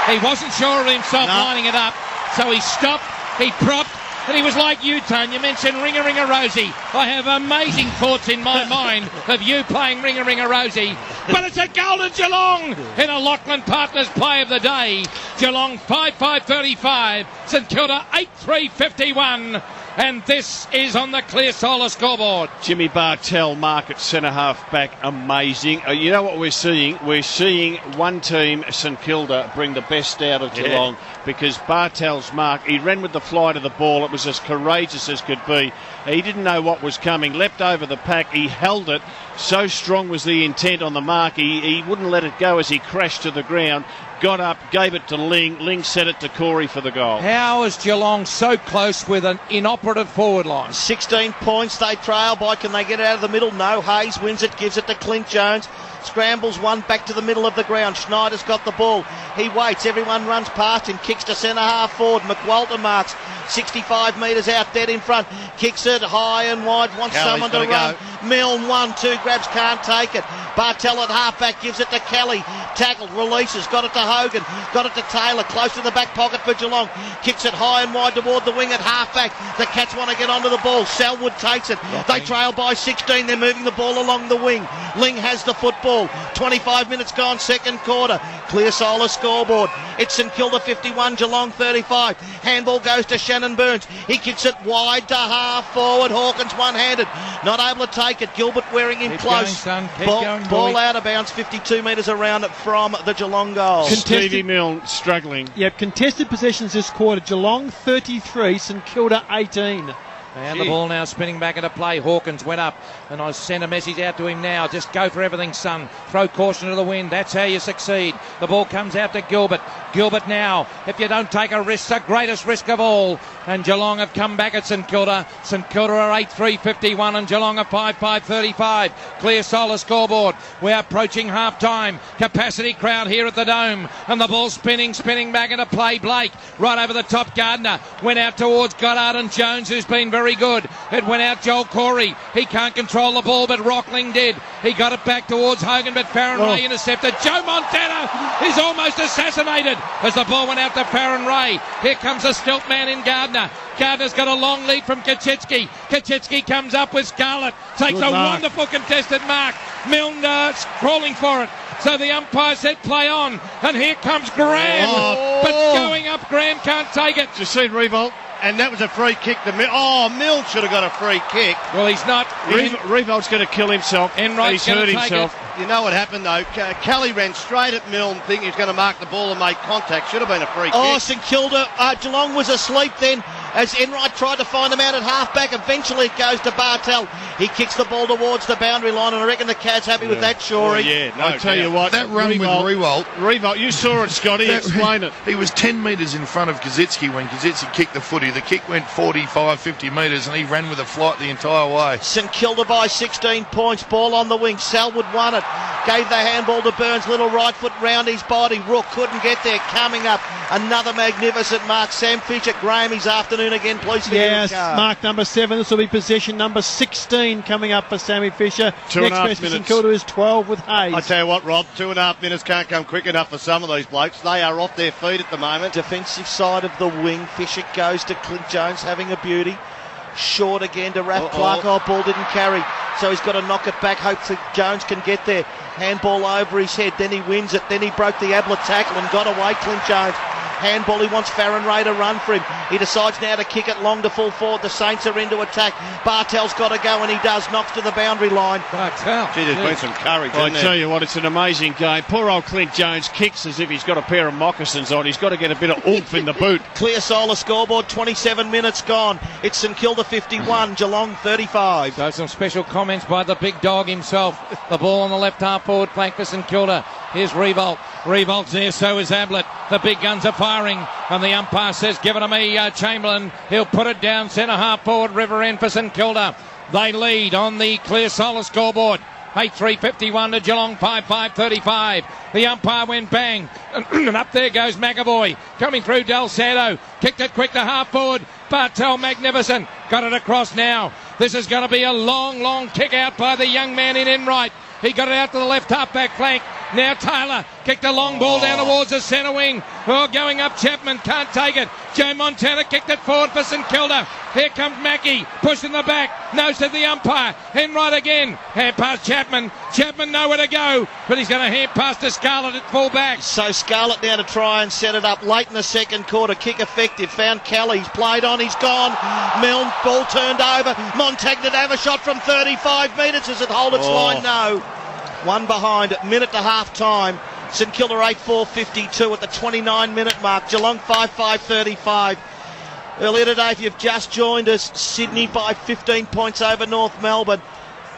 He wasn't sure of himself No. lining it up, so he stopped, he propped, and he was like you, Tone. You mentioned Ringa Ringa Rosie. I have amazing thoughts in my mind of you playing Ringa Ringa Rosie. But it's a goal to Geelong in a Lachlan Partners play of the day. Geelong 5-5-35, St Kilda 8-3-51. And this is on the Clear Solar scoreboard. Jimmy Bartell, mark at centre half back, amazing. You know what we're seeing? We're seeing one team, St Kilda, bring the best out of Geelong because Bartell's mark, he ran with the flight of the ball. It was as courageous as could be. He didn't know what was coming, leapt over the pack, he held it. So strong was the intent on the mark, he wouldn't let it go as he crashed to the ground. Got up, gave it to Ling. Ling set it to Corey for the goal. How is Geelong so close with an inoperative forward line? 16 points they trail by. Can they get it out of the middle? No. Hayes wins it, gives it to Clint Jones. Scrambles one back to the middle of the ground. Schneider's got the ball. He waits. Everyone runs past him. Kicks to centre half forward. McWalter marks 65 metres out, dead in front. Kicks it high and wide. Wants someone to run. Milne 1-2 grabs, can't take it. Bartell at halfback gives it to Kelly. Tackled, releases, got it to Hogan, got it to Taylor, close to the back pocket for Geelong. Kicks it high and wide toward the wing at halfback. The Cats want to get onto the ball. Selwood takes it. They trail by 16. They're moving the ball along the wing. Ling has the football. 25 minutes gone, second quarter. Clear Solar scoreboard. It's St Kilda 51, Geelong 35. Handball goes to Shannon Burns. He kicks it wide to half forward. Hawkins one-handed. Not able to take it. Gilbert wearing him Keep close. going, son. Keep Ball, going, ball boy. out of bounds, 52 metres around from the Geelong goal. Stevie Milne struggling. Yep, contested possessions this quarter. Geelong 33, St Kilda 18. And the ball now spinning back into play. Hawkins went up, and I send a message out to him now. Just go for everything, son. Throw caution to the wind. That's how you succeed. The ball comes out to Gilbert. Gilbert now, if you don't take a risk, the greatest risk of all. And Geelong have come back at St Kilda. St Kilda are 8-3-51 and Geelong are 5-5-35. Clear Solar scoreboard. We're approaching half-time. Capacity crowd here at the Dome. And the ball spinning back into play. Blake right over the top. Gardner went out towards Goddard and Jones, who's been very good. It went out Joel Corey. He can't control the ball, but Rockling did. He got it back towards Hogan, but Farron Ray intercepted. Joe Montana is almost assassinated as the ball went out to Farron Ray. Here comes a stilt man in Gardner. Gardner's got a long lead from Kaczynski. Kaczynski comes up with Scarlett. Takes a wonderful contested mark. Milne crawling for it. So the umpire said play on. And here comes Graham. But going up, Graham can't take it. Did you see Revolt? And that was a free kick. Milne should have got a free kick. Well, he's not. Revolt's going to kill himself. Enright's He's hurt gonna take himself. You know what happened though? Kelly ran straight at Milne, thinking he was going to mark the ball and make contact. Should have been a free kick. St Kilda, Geelong was asleep then as Enright tried to find him out at halfback. Eventually it goes to Bartell. He kicks the ball towards the boundary line, and I reckon the Cats happy with that, Shorey. I tell you what, That run with Revolt. Revolt, you saw it, Scotty. Explain it. He was 10 metres in front of Kaczynski when Kaczynski kicked the footy. The kick went 45, 50 metres, and he ran with a flight the entire way. St Kilda by 16 points. Ball on the wing. Selwood won it. Gave the handball to Burns. Little right foot round his body. Rook couldn't get there. Coming up, another magnificent mark. Sam Fisher, Graham, his afternoon again. Please forget Yes, his card. mark number 7. This will be possession number 16 coming up for Sammy Fisher. 2.5 Next best for St minutes. Kilda is 12 with Hayes. I tell you what, Rob, 2.5 minutes can't come quick enough for some of these blokes. They are off their feet at the moment. Defensive side of the wing. Fisher goes to Clint Jones, having a beauty. Short again to Raph Clark. Oh, ball didn't carry. So he's got to knock it back. Hopefully Jones can get there. Handball over his head. Then he wins it. Then he broke the Ablett tackle and got away, Clint Jones. Handball, he wants Farron Ray to run for him. He decides now to kick it long to full forward. The Saints are into attack. Bartell's got to go, and he does. Knocks to the boundary line. Bartell. Gee, there's been some courage, I hasn't there? tell you what, it's an amazing game. Poor old Clint Jones kicks as if he's got a pair of moccasins on. He's got to get a bit of oomph in the boot. Clear Solar scoreboard, 27 minutes gone. It's St Kilda 51, Geelong 35. So some special comments by the big dog himself. The ball on the left half forward flank for St Kilda. Here's Revolt. Revolt's there, so is Ablett. The big guns are firing, and the umpire says, give it to me, Chamberlain. He'll put it down centre half forward, River End for St Kilda. They lead on the Clear Solar scoreboard. 8-3-51 to Geelong, 5-5-35. The umpire went bang, and up there goes McAvoy. Coming through Del Santo. Kicked it quick to half forward. Bartell, magnificent. Got it across now. This is going to be a long, long kick out by the young man in Enright. He got it out to the left half-back flank. Now Taylor kicked a long ball down towards the centre wing. Oh, going up Chapman, can't take it. Joe Montana kicked it forward for St Kilda. Here comes Mackie, pushing the back. Nose to the umpire. Enright again. Hand past Chapman. Chapman nowhere to go, but he's going to hand pass to Scarlett at full back. So Scarlett now to try and set it up late in the second quarter. Kick effective. Found Kelly. He's played on. He's gone. Milne, ball turned over. Montagna to have a shot from 35 metres. Does it hold its line? No. One behind, minute to half time. St Kilda 8-4-52 at the 29-minute mark. Geelong 5-5-35. Earlier today, if you've just joined us, Sydney by 15 points over North Melbourne.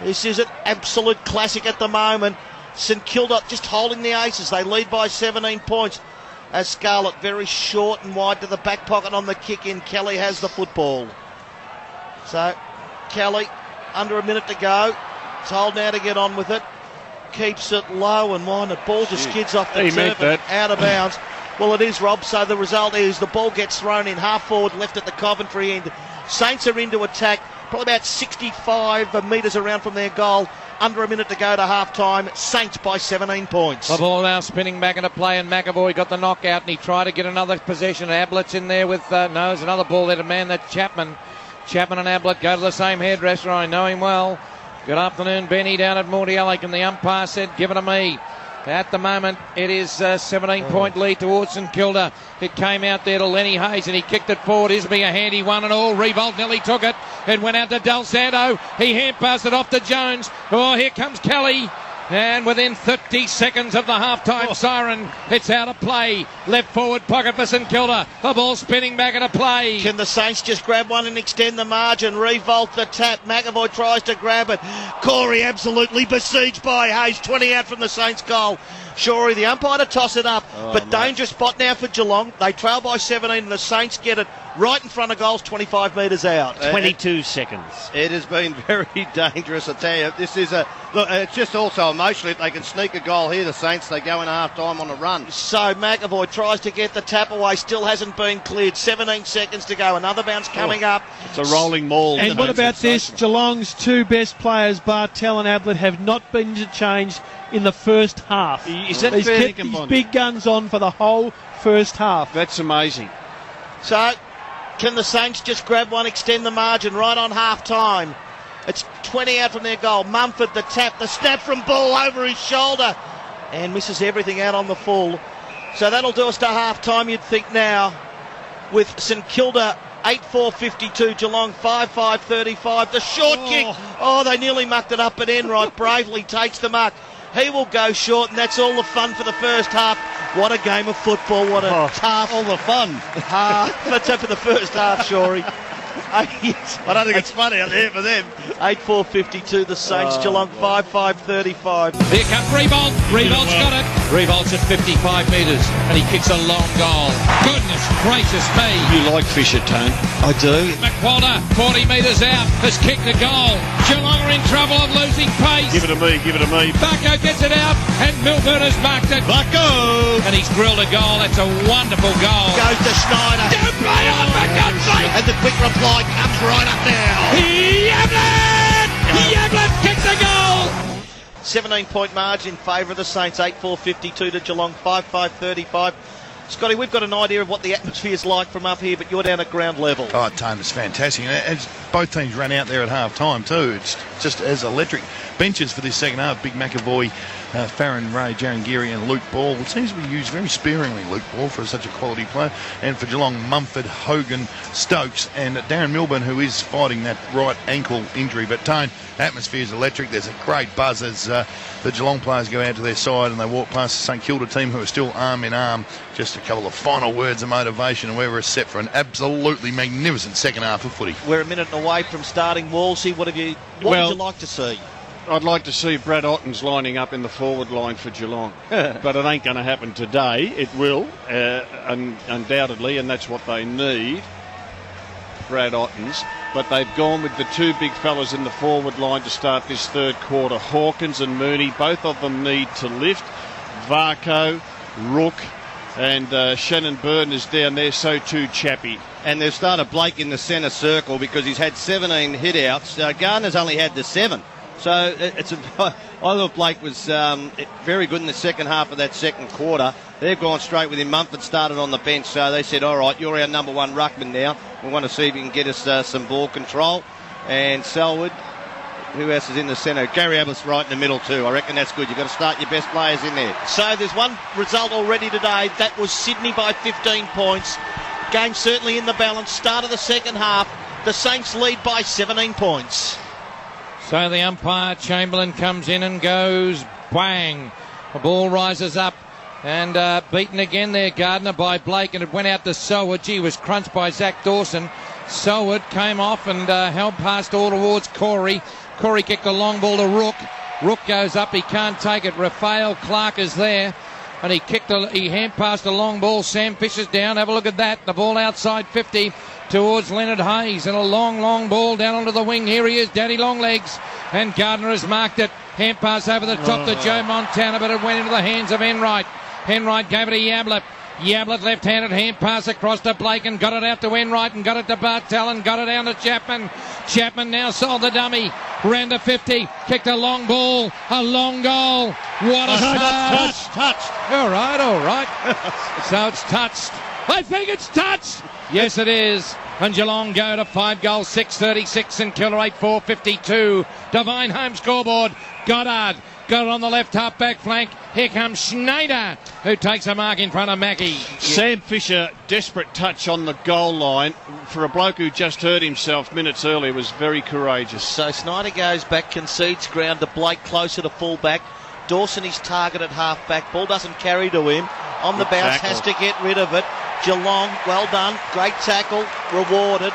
This is an absolute classic at the moment. St Kilda just holding the aces. They lead by 17 points. As Scarlett very short and wide to the back pocket on the kick in. Kelly has the football. So Kelly, under a minute to go. Told now to get on with it. Keeps it low and wide. The ball just skids off the turf and out of bounds. Well, it is, Rob. So the result is the ball gets thrown in half forward left at the Coventry end. Saints are into attack, probably about 65 metres around from their goal. Under a minute to go to half time. Saints by 17 points. The ball now spinning back into play, and McAvoy got the knockout, and he tried to get another possession. Ablett's in there with no, there's another ball there to man that Chapman. Chapman and Ablett go to the same hairdresser. I know him well. Good afternoon, Benny, down at Mordialloc, and the umpire said, give it to me. At the moment, it is a 17-point lead towards St Kilda. It came out there to Lenny Hayes, and he kicked it forward. Isby a handy one and all. Revolt nearly took it. It went out to Del Santo. He hand-passed it off to Jones. Oh, here comes Kelly. And within 30 seconds of the half-time siren, it's out of play. Left forward pocket for St Kilda. The ball spinning back into play. Can the Saints just grab one and extend the margin? Revolt the tap. McAvoy tries to grab it. Corey absolutely besieged by Hayes. 20 out from the Saints goal. Shorey, the umpire, to toss it up. Dangerous spot now for Geelong. They trail by 17 and the Saints get it right in front of goals, 25 metres out. 22 seconds. It has been very dangerous, I tell you. This is it's just also emotional. If they can sneak a goal here, the Saints, they go in half time on a run. So McAvoy tries to get the tap away, still hasn't been cleared. 17 seconds to go. Another bounce coming up. It's a rolling maul. And what about this? Geelong's two best players, Bartel and Ablett, have not been interchanged in the first half. Is that He's fair, kept these big guns on for the whole first half. That's amazing. So, can the Saints just grab one, extend the margin right on half time? It's 20 out from their goal. Mumford, the tap, the snap from Ball over his shoulder, and misses everything out on the full. So that'll do us to half time, you'd think now, with St Kilda 8-4-52, Geelong 5-5-35. The short kick, they nearly mucked it up, but Enright bravely takes the mark. He will go short, and that's all the fun for the first half. What a game of football. What a tough. All the fun. Let's have for the first half, Shorey. I don't think it's funny out there for them. 8-4-52, the Saints. Geelong 5-5-35. Here comes Revolt. Revolt's got it. Revolt's at 55 metres, and he kicks a long goal. Goodness gracious me. You like Fisher, Tone? I do. McWalter, 40 metres out, has kicked a goal. Geelong are in trouble of losing pace. Give it to me, give it to me. Bucko gets it out, and Milburn has marked it. Bucko! And he's drilled a goal. That's a wonderful goal. Goes to Schneider. Don't play on, for God's sake. And the quick reply comes right up now. Yablett! Yablett kicks a goal. 17-point margin in favour of the Saints. 8-4-52 to Geelong. 5-5-35. Scotty, we've got an idea of what the atmosphere's like from up here, but you're down at ground level. Oh, Tone, it's fantastic. And both teams ran out there at half time too. It's just as electric. Benches for this second half. Big McAvoy, Farron Ray, Jaron Geary and Luke Ball. It seems to be used very sparingly, Luke Ball, for such a quality player. And for Geelong, Mumford, Hogan, Stokes and Darren Milburn, who is fighting that right ankle injury. But Tone, atmosphere's electric. There's a great buzz as the Geelong players go out to their side and they walk past the St Kilda team, who are still arm in arm. Just a couple of final words of motivation, and we're set for an absolutely magnificent second half of footy. We're a minute away from starting. Wolsey, what would you like to see? I'd like to see Brad Ottens lining up in the forward line for Geelong. But it ain't going to happen today. It will, undoubtedly, and that's what they need, Brad Ottens. But they've gone with the two big fellas in the forward line to start this third quarter. Hawkins and Mooney, both of them need to lift. Varco, Rook, And Shannon Burton is down there, so too Chappie. And they've started Blake in the centre circle because he's had 17 hit-outs. Gardner's only had the 7. So I thought Blake was very good in the second half of that second quarter. They've gone straight with him. Mumford started on the bench, so they said, all right, you're our number one ruckman now. We want to see if you can get us some ball control. And Selwood, who else is in the centre? Gary Ablett's right in the middle too. I reckon that's good. You've got to start your best players in there. So there's one result already today. That was Sydney by 15 points. Game certainly in the balance. Start of the second half. The Saints lead by 17 points. So the umpire, Chamberlain, comes in and goes bang. The ball rises up and beaten again there, Gardner, by Blake, and it went out to Selwood. He was crunched by Zach Dawson. Selwood came off and held past all towards Corey. Corey kicked a long ball to Rook. Rook goes up, he can't take it. Raphael Clark is there. And he hand passed a long ball. Sam Fisher's down. Have a look at that. The ball outside 50 towards Leonard Hayes. And a long ball down onto the wing. Here he is, Daddy Longlegs. And Gardner has marked it. Hand pass over the top to Joe Montana, but it went into the hands of Enright. Enright gave it to Yablett. Yablett left-handed hand pass across to Blake and got it out to Enright and got it to Bartel and got it down to Chapman. Chapman now sold the dummy. Ran to 50. Kicked a long ball. A long goal. What a start. Touched. All right. So it's touched. I think it's touched. Yes, it is. And Geelong go to 5 goals, 6:36 and Kilda 8-4-52. Divine home scoreboard. Goddard got it on the left half back flank. Here comes Schneider, who takes a mark in front of Mackie. Sam Fisher, desperate touch on the goal line. For a bloke who just hurt himself minutes earlier, was very courageous. So Snyder goes back, concedes ground to Blake closer to full back. Dawson is target at half back. Ball doesn't carry to him. On the bounce, has to get rid of it. Geelong, well done. Great tackle, rewarded.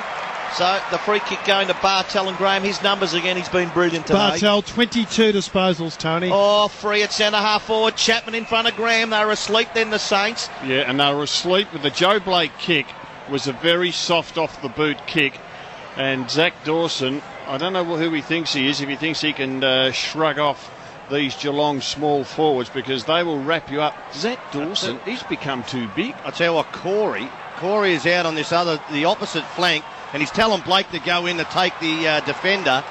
So the free kick going to Bartel and Graham. His numbers again, he's been brilliant today. Bartel, 22 disposals, Tony. Oh, free at centre half forward. Chapman in front of Graham. They were asleep then, the Saints. Yeah, and they were asleep with the Joe Blake kick. Was a very soft off the boot kick. And Zach Dawson, I don't know who he thinks he is, if he thinks he can shrug off these Geelong small forwards, because they will wrap you up. Zach Dawson, he's become too big. I tell you what, Corey is out on the opposite flank, and he's telling Blake to go in to take the defender.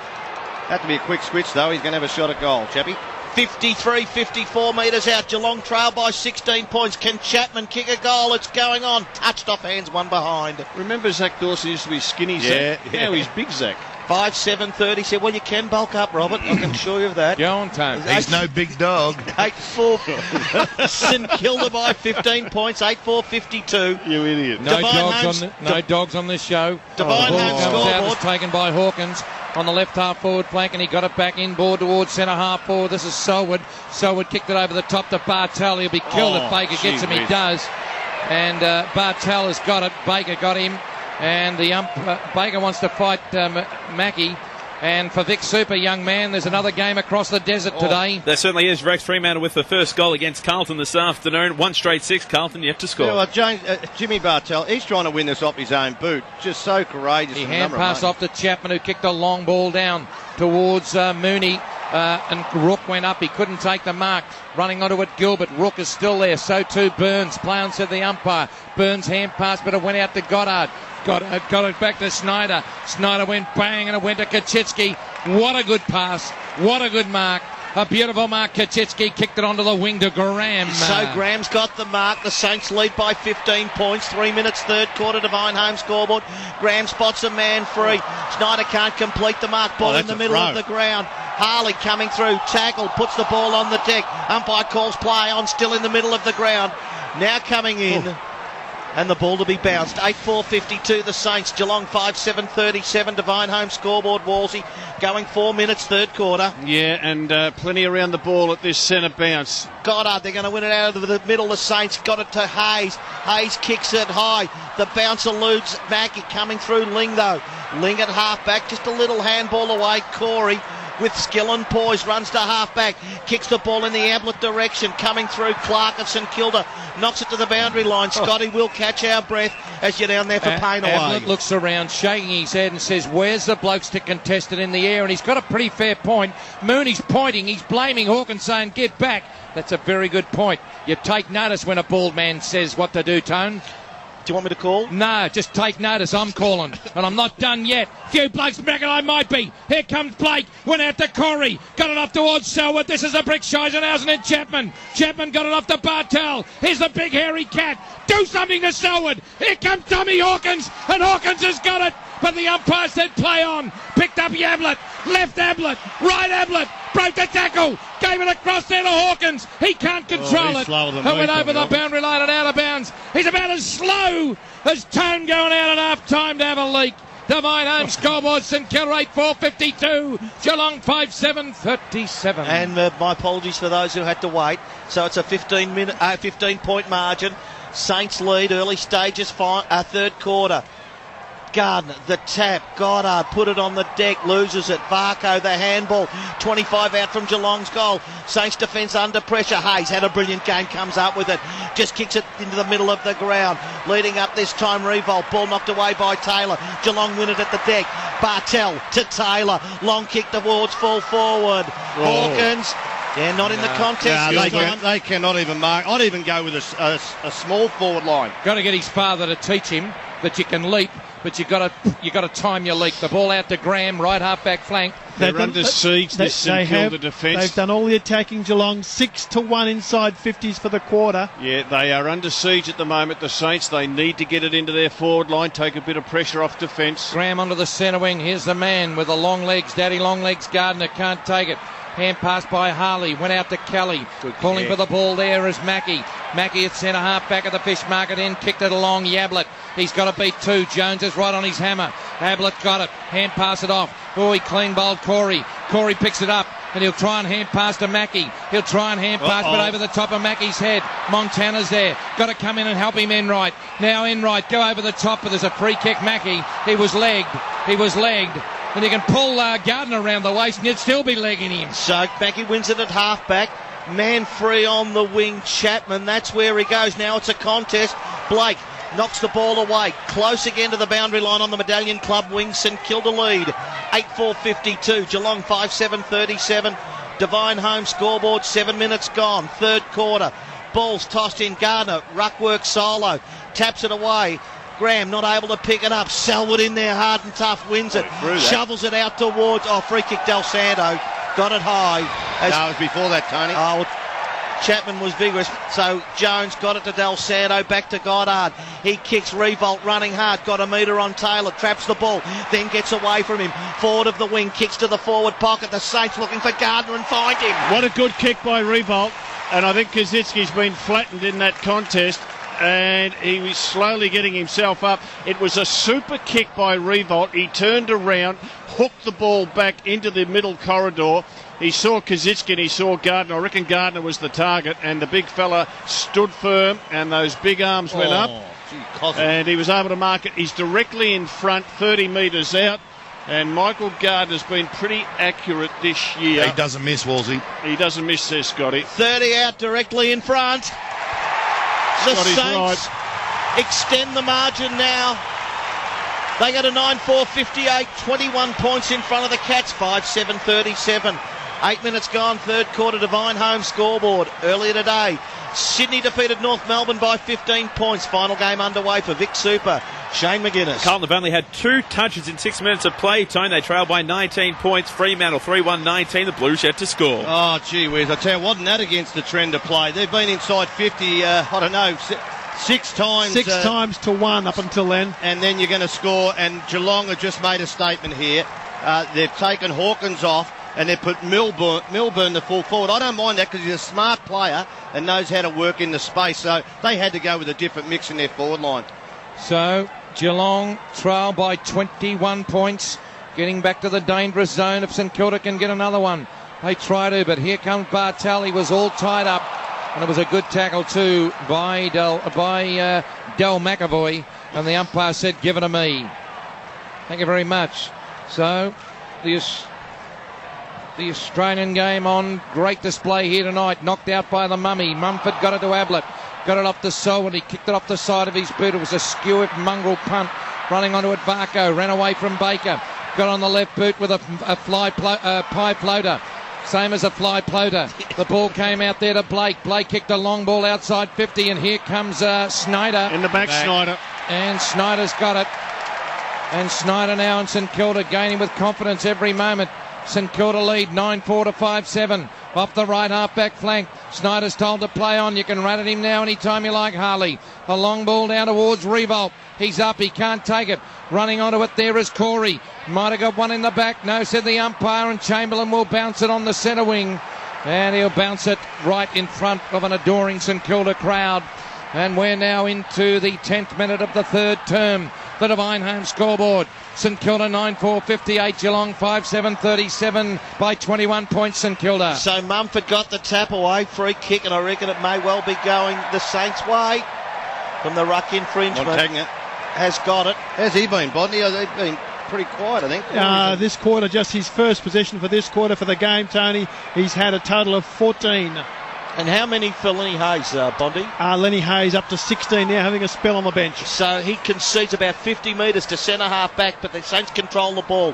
Have to be a quick switch though. He's going to have a shot at goal, Chappie. 54 metres out. Geelong trail by 16 points. Can Chapman kick a goal? It's going on. Touched off hands, one behind. Remember Zach Dawson used to be skinny Zach? Yeah. Now he's big Zach. 5-7-30. Said, well, you can bulk up, Robert. I can assure you of that. Go on, Tone. He's no big dog. 8-4. St Kilda by 15 points. 8-4-52. You idiot. No dogs on this show. Divine The ball home comes out, scoreboard. it's taken by Hawkins on the left half forward flank, and he got it back inboard towards centre half forward. This is Selwood. Selwood kicked it over the top to Bartel. He'll be killed if Baker gets him. He does. And Bartel has got it. Baker got him. And the Baker wants to fight Mackie. And for Vic Super, young man, there's another game across the desert today. There certainly is. Rex Fremantle with the first goal against Carlton this afternoon. 1 straight 6. Carlton yet to score. You know what, Jimmy Bartel, he's trying to win this off his own boot. Just so courageous. He hand passed off to Chapman, who kicked a long ball down towards Mooney. And Rook went up. He couldn't take the mark. Running onto it, Gilbert. Rook is still there. So too Burns. Play on, said the umpire. Burns hand pass, but it went out to Goddard. Got it back to Snyder. Snyder went bang, and it went to Kaczynski. What a good pass. What a good mark. A beautiful mark. Kaczynski kicked it onto the wing to Graham. So Graham's got the mark. The Saints lead by 15 points. 3 minutes, third quarter, Divine home scoreboard. Graham spots a man free. Snyder can't complete the mark. Ball in the middle of the ground. Harley coming through. Tackle. Puts the ball on the deck. Umpire calls play on. Still in the middle of the ground. Now coming in. And the ball to be bounced. 8-4-52 the Saints. Geelong 5-7-37. Divine home scoreboard. Walsey going 4 minutes, third quarter. Yeah, and plenty around the ball at this centre bounce. Goddard, they're going to win it out of the middle. The Saints got it to Hayes. Hayes kicks it high. The bounce eludes Mackie. Coming through Ling though. Ling at half back. Just a little handball away. Corey with skill and poise, runs to half-back, kicks the ball in the Ablett direction, coming through Clark of St Kilda, knocks it to the boundary line. Scotty will catch our breath as you're down there for pain away. Ablett looks around, shaking his head and says, where's the blokes to contest it in the air? And he's got a pretty fair point. Mooney's pointing, he's blaming Hawkins, saying, get back. That's a very good point. You take notice when a bald man says what to do, Tone. Do you want me to call? No, just take notice. I'm calling. And I'm not done yet. Few blokes reckon I might be. Here comes Blake. Went out to Corey. Got it off towards Selwood. This is a brick Scheissenhausen and Chapman. Chapman got it off to Bartel. Here's the big hairy cat. Do something to Selwood. Here comes Tommy Hawkins. And Hawkins has got it. But the umpire said play on. Picked up Ablett. Left Ablett. Right Ablett. Broke the tackle. Gave it across there to Hawkins. He can't control it. And went over the boundary line and out of bounds. He's about as slow as Tone going out at half time to have a leak. Divine home scoreboard, St Kilda 8-4-52, Geelong 5-7-37. And my apologies for those who had to wait. So it's a 15-point margin. Saints lead, early stages, third quarter. Gardner, the tap, Goddard put it on the deck, loses it. Varco, the handball, 25 out from Geelong's goal. Saints defence under pressure. Hayes had a brilliant game, comes up with it, just kicks it into the middle of the ground. Leading up this time, Revolt, ball knocked away by Taylor. Geelong win it at the deck. Bartel to Taylor, long kick towards full forward. Hawkins. Yeah, not in the contest. They cannot even mark. I'd even go with a small forward line. Got to get his father to teach him that you can leap, but you got to time your leap. The ball out to Graham, right half back flank. They're under siege, this St Kilda defence. They've done all the attacking. Geelong 6-1 inside 50s for the quarter. Yeah, they are under siege at the moment, the Saints. They need to get it into their forward line, take a bit of pressure off defence. Graham onto the centre wing. Here's the man with the long legs. Daddy long legs. Gardner can't take it. Hand pass by Harley, went out to Kelly. Pulling for the ball there is Mackie. Mackie at centre half back of the fish market end, kicked it along. Yablett, he's got to beat two. Jones is right on his hammer. Ablett got it, hand pass it off. Oh, he clean bowled Corey. Corey picks it up and he'll try and hand pass to Mackie. He'll try and hand pass, but over the top of Mackie's head. Montana's there. Got to come in and help him Enright. Now Enright, go over the top, but there's a free kick. Mackie, he was legged. And you can pull Gardner around the waist and you'd still be legging him. So Mackie wins it at half-back. Man free on the wing, Chapman. That's where he goes. Now it's a contest. Blake knocks the ball away. Close again to the boundary line on the Medallion Club wing. St Kilda lead. 8-4-52. Geelong 5-7-37. Divine home scoreboard. 7 minutes gone. Third quarter. Ball's tossed in. Gardner. Ruckwork solo. Taps it away. Graham not able to pick it up. Selwood in there hard and tough, wins it. Shovels it out towards, free kick Del Santo. Got it high. No, it was before that, Tony. Chapman was vigorous. So Jones got it to Del Santo, back to Goddard. He kicks, Revolt running hard. Got a metre on Taylor, traps the ball, then gets away from him. Forward of the wing, kicks to the forward pocket. The Saints looking for Gardner and find him. What a good kick by Revolt. And I think Kazitsky's been flattened in that contest. And he was slowly getting himself up. It was a super kick by Revolt. He turned around, hooked the ball back into the middle corridor. He saw Kazitsky and he saw Gardner. I reckon Gardner was the target, and the big fella stood firm and those big arms went up. And he was able to mark it. He's directly in front, 30 metres out. And Michael Gardner's been pretty accurate this year. He doesn't miss, Wolsey. He doesn't miss, says Scotty. 30 out directly in front. The Saints extend the margin now. They go to 9-4-58, 21 points in front of the Cats, 5-7-37. 8 minutes gone, third quarter, Divine home scoreboard. Earlier today, Sydney defeated North Melbourne by 15 points. Final game underway for Vic Super. Shane McGuinness. Carlton have only had 2 touches in 6 minutes of play time. They trail by 19 points. Fremantle 3-1-19. The Blues yet to score. Oh, gee whiz. I tell you, wasn't that against the trend of play? They've been inside 50, 6 times. 6 times to 1 up until then. And then you're going to score. And Geelong have just made a statement here. They've taken Hawkins off and they've put Milburn the full forward. I don't mind that because he's a smart player and knows how to work in the space. So they had to go with a different mix in their forward line. So Geelong trail by 21 points, getting back to the dangerous zone if St Kilda can get another one. They try to, but here comes Bartel. He was all tied up, and it was a good tackle too by Del McAvoy, and the umpire said, give it to me. Thank you very much. So the Australian game on great display here tonight. Knocked out by the Mummy. Mumford got it to Ablett. Got it off the Selwyn. He kicked it off the side of his boot. It was a skew mongrel punt. Running onto it, Varco. Ran away from Baker. Got on the left boot with a pie floater. Same as a fly floater. The ball came out there to Blake. Blake kicked a long ball outside 50, and here comes Snyder. In the back, Snyder. And Snyder's got it. And Snyder now in St Kilda gaining with confidence every moment. St Kilda lead 9-4 to 5-7. Off the right half-back flank. Snyder's told to play on. You can run at him now anytime you like, Harley. A long ball down towards Revolt. He's up. He can't take it. Running onto it there is Corey. Might have got one in the back. No, said the umpire, and Chamberlain will bounce it on the centre wing. And he'll bounce it right in front of an adoring St Kilda crowd. And we're now into the 10th minute of the third term. The Divine Home scoreboard. St Kilda 9-4-58, Geelong 5-7-37 by 21 points St Kilda. So Mumford got the tap away, free kick, and I reckon it may well be going the Saints' way from the ruck infringement. Montagna has got it. Has he been, Bodney? He's been pretty quiet, I think. This quarter, just his first possession for this quarter for the game, Tony. He's had a total of 14. And how many for Lenny Hayes, Bondi? Lenny Hayes up to 16 now, having a spell on the bench. So he concedes about 50 metres to centre half back, but the Saints control the ball.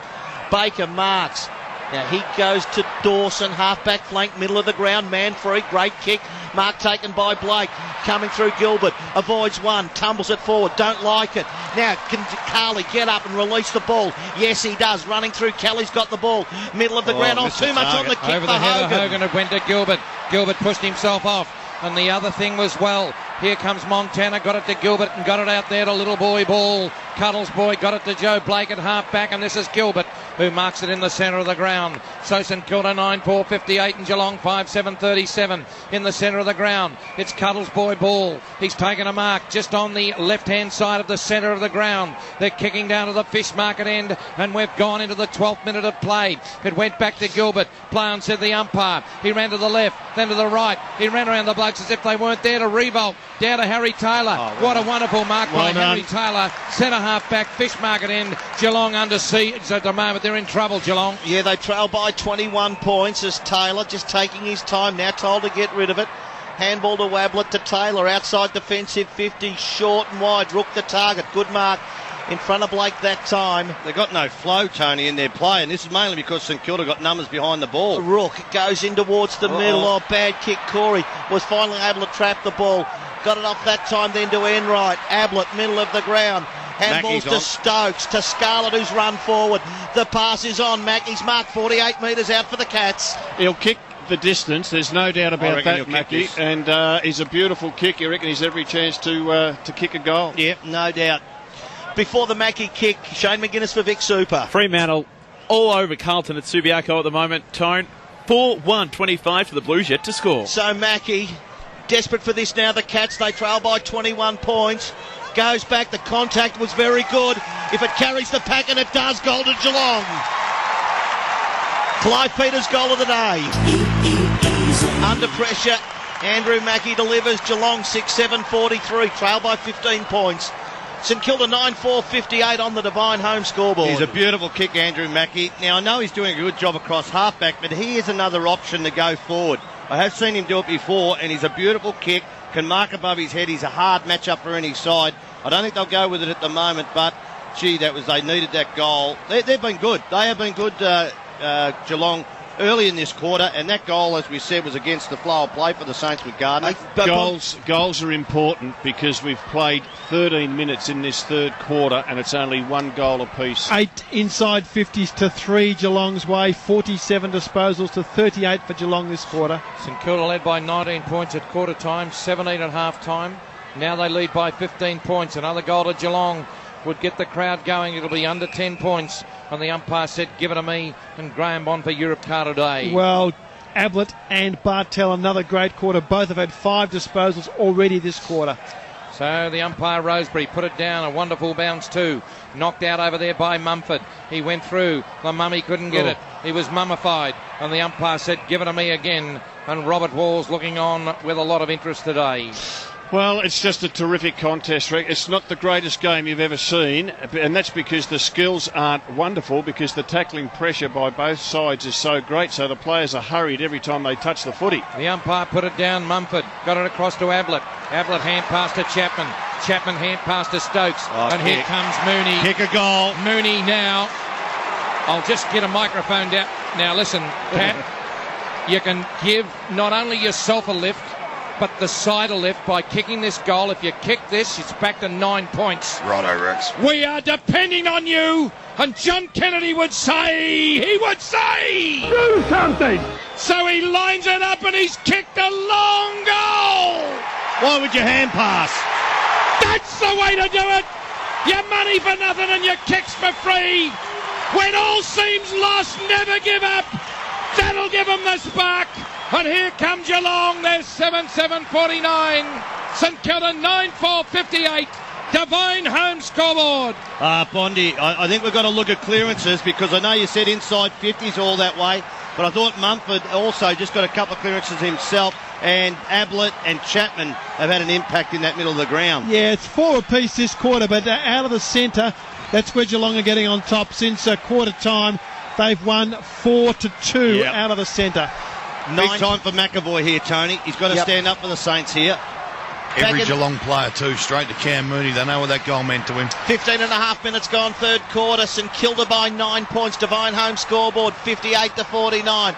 Baker marks. Now he goes to Dawson, half back flank, middle of the ground, man free, great kick. Mark taken by Blake, coming through Gilbert, avoids one, tumbles it forward, don't like it. Now can Carley get up and release the ball? Yes, he does, running through. Kelly's got the ball, middle of the ground. Too much on the kick over for the head Hogan. of Hogan. It went to Gilbert. Gilbert pushed himself off. And the other thing was, well, here comes Montana, got it to Gilbert and got it out there to Little Boy Ball. Cuddles Boy got it to Joe Blake at half back, and this is Gilbert who marks it in the centre of the ground. So St Kilda 9-4-58 and Geelong 5-7-37 in the centre of the ground. It's Cuddles Boy Ball. He's taken a mark just on the left-hand side of the centre of the ground. They're kicking down to the fish market end, and we've gone into the 12th minute of play. It went back to Gilbert. Play on, said the umpire. He ran to the left, then to the right. He ran around the blokes as if they weren't there to Revolt. Down to Harry Taylor. What a wonderful mark by Harry Taylor. Centre half back, fish market end. Geelong under siege at the moment. They're in trouble, Geelong. Yeah, they trail by 21 points as Taylor just taking his time now, told to get rid of it. Handball to Ablett to Taylor, outside defensive 50, short and wide. Rook the target, good mark in front of Blake that time. They've got no flow, Tony, in their play, and this is mainly because St Kilda got numbers behind the ball. Rook goes in towards the middle. Oh, bad kick. Corey was finally able to trap the ball. Got it off that time then to Enright. Ablett, middle of the ground. Handballs to Stokes, to Scarlett, who's run forward. The pass is on. Mackey's marked 48 metres out for the Cats. He'll kick the distance, there's no doubt about that, Mackie. And he's a beautiful kick. You reckon he's every chance to kick a goal? Yep, no doubt. Before the Mackey kick, Shane McGuinness for Vic Super. Fremantle all over Carlton at Subiaco at the moment. Tone 4-1-25 to the Blues yet to score. So Mackey, desperate for this now. The Cats, they trail by 21 points. Goes back, the contact was very good. If it carries the pack, and it does, goal to Geelong. Clive Peters' goal of the day. Under pressure, Andrew Mackey delivers. Geelong 6-7-43, trail by 15 points. St Kilda 9-4-58 on the Divine Home scoreboard. He's a beautiful kick, Andrew Mackey. Now, I know he's doing a good job across halfback, but he is another option to go forward. I have seen him do it before, and he's a beautiful kick. Can mark above his head. He's a hard matchup for any side. I don't think they'll go with it at the moment, but, gee, they needed that goal. They've been good. They have been good, Geelong, early in this quarter, and that goal, as we said, was against the flow of play for the Saints with Gardner. Goals are important because we've played 13 minutes in this third quarter and it's only one goal apiece. 8 inside 50s to 3 Geelong's way, 47 disposals to 38 for Geelong this quarter. St Kilda led by 19 points at quarter time, 17 at half time. Now they lead by 15 points. Another goal to Geelong would get the crowd going. It'll be under 10 points. And the umpire said, give it to me, and Graham Bond for Europe car today. Well, Ablett and Bartel, another great quarter. Both have had 5 disposals already this quarter. So the umpire, Rosebery, put it down. A wonderful bounce too. Knocked out over there by Mumford. He went through. The mummy couldn't get it. He was mummified. And the umpire said, give it to me again. And Robert Wall's looking on with a lot of interest today. Well, it's just a terrific contest, Rick. It's not the greatest game you've ever seen, and that's because the skills aren't wonderful, because the tackling pressure by both sides is so great, so the players are hurried every time they touch the footy. The umpire put it down. Mumford got it across to Ablett. Ablett hand pass to Chapman. Chapman hand pass to Stokes. And here comes Mooney. Kick a goal. Mooney now. I'll just get a microphone down. Now listen, Pat, you can give not only yourself a lift, but the side a lift by kicking this goal. If you kick this, it's back to 9 points. Righto, Rex. We are depending on you. And John Kennedy would say, do something. So he lines it up and he's kicked a long goal. Why would you hand pass? That's the way to do it. Your money for nothing and your kicks for free. When all seems lost, never give up. That'll give them the spark. And here comes Geelong. They're 7-7-49. St Kilda 9-4-58. Divine home scoreboard. Bondi, I think we've got to look at clearances, because I know you said inside 50s all that way, but I thought Mumford also just got a couple of clearances himself, and Ablett and Chapman have had an impact in that middle of the ground. Yeah, it's 4 apiece this quarter, but they're out of the centre. That's where Geelong are getting on top. Since quarter time, they've won 4-2 out of the centre. Big time for McAvoy here, Tony. He's got to stand up for the Saints here. Every Geelong player too, straight to Cam Mooney. They know what that goal meant to him. 15 and a half minutes gone, third quarter. St Kilda by 9 points. Divine home scoreboard, 58-49.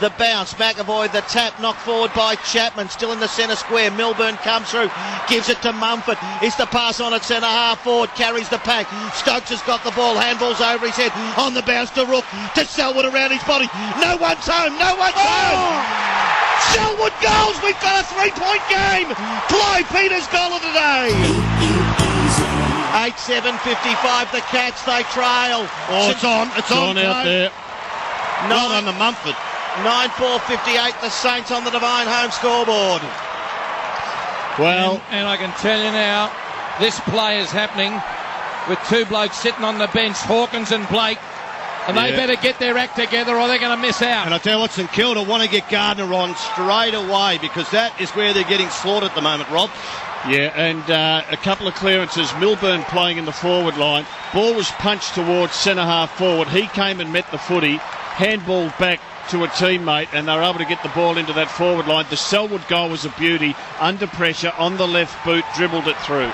The bounce, McAvoy, the tap, knocked forward by Chapman, still in the centre square. Milburn comes through, gives it to Mumford. It's the pass on at centre half forward, carries the pack. Stokes has got the ball, handballs over his head. On the bounce to Rook, to Selwood around his body. No one's home, no one's home. Selwood goals, we've got a 3-point game. Clive Peters' goal of the day. 8-7-55, the Cats, they trail. Oh, it's on out there. Not on the Mumford. 9-4-58, the Saints on the Divine home scoreboard. Well, and I can tell you now, this play is happening with 2 blokes sitting on the bench, Hawkins and Blake, and they better get their act together or they're going to miss out. And I tell you what, St Kilda want to get Gardner on straight away, because that is where they're getting slaughtered at the moment, Rob. yeah, and a couple of clearances. Milburn playing in the forward line. Ball was punched towards centre half forward. He came and met the footy, handballed back to a teammate, and they were able to get the ball into that forward line. The Selwood goal was a beauty. Under pressure, on the left boot, dribbled it through.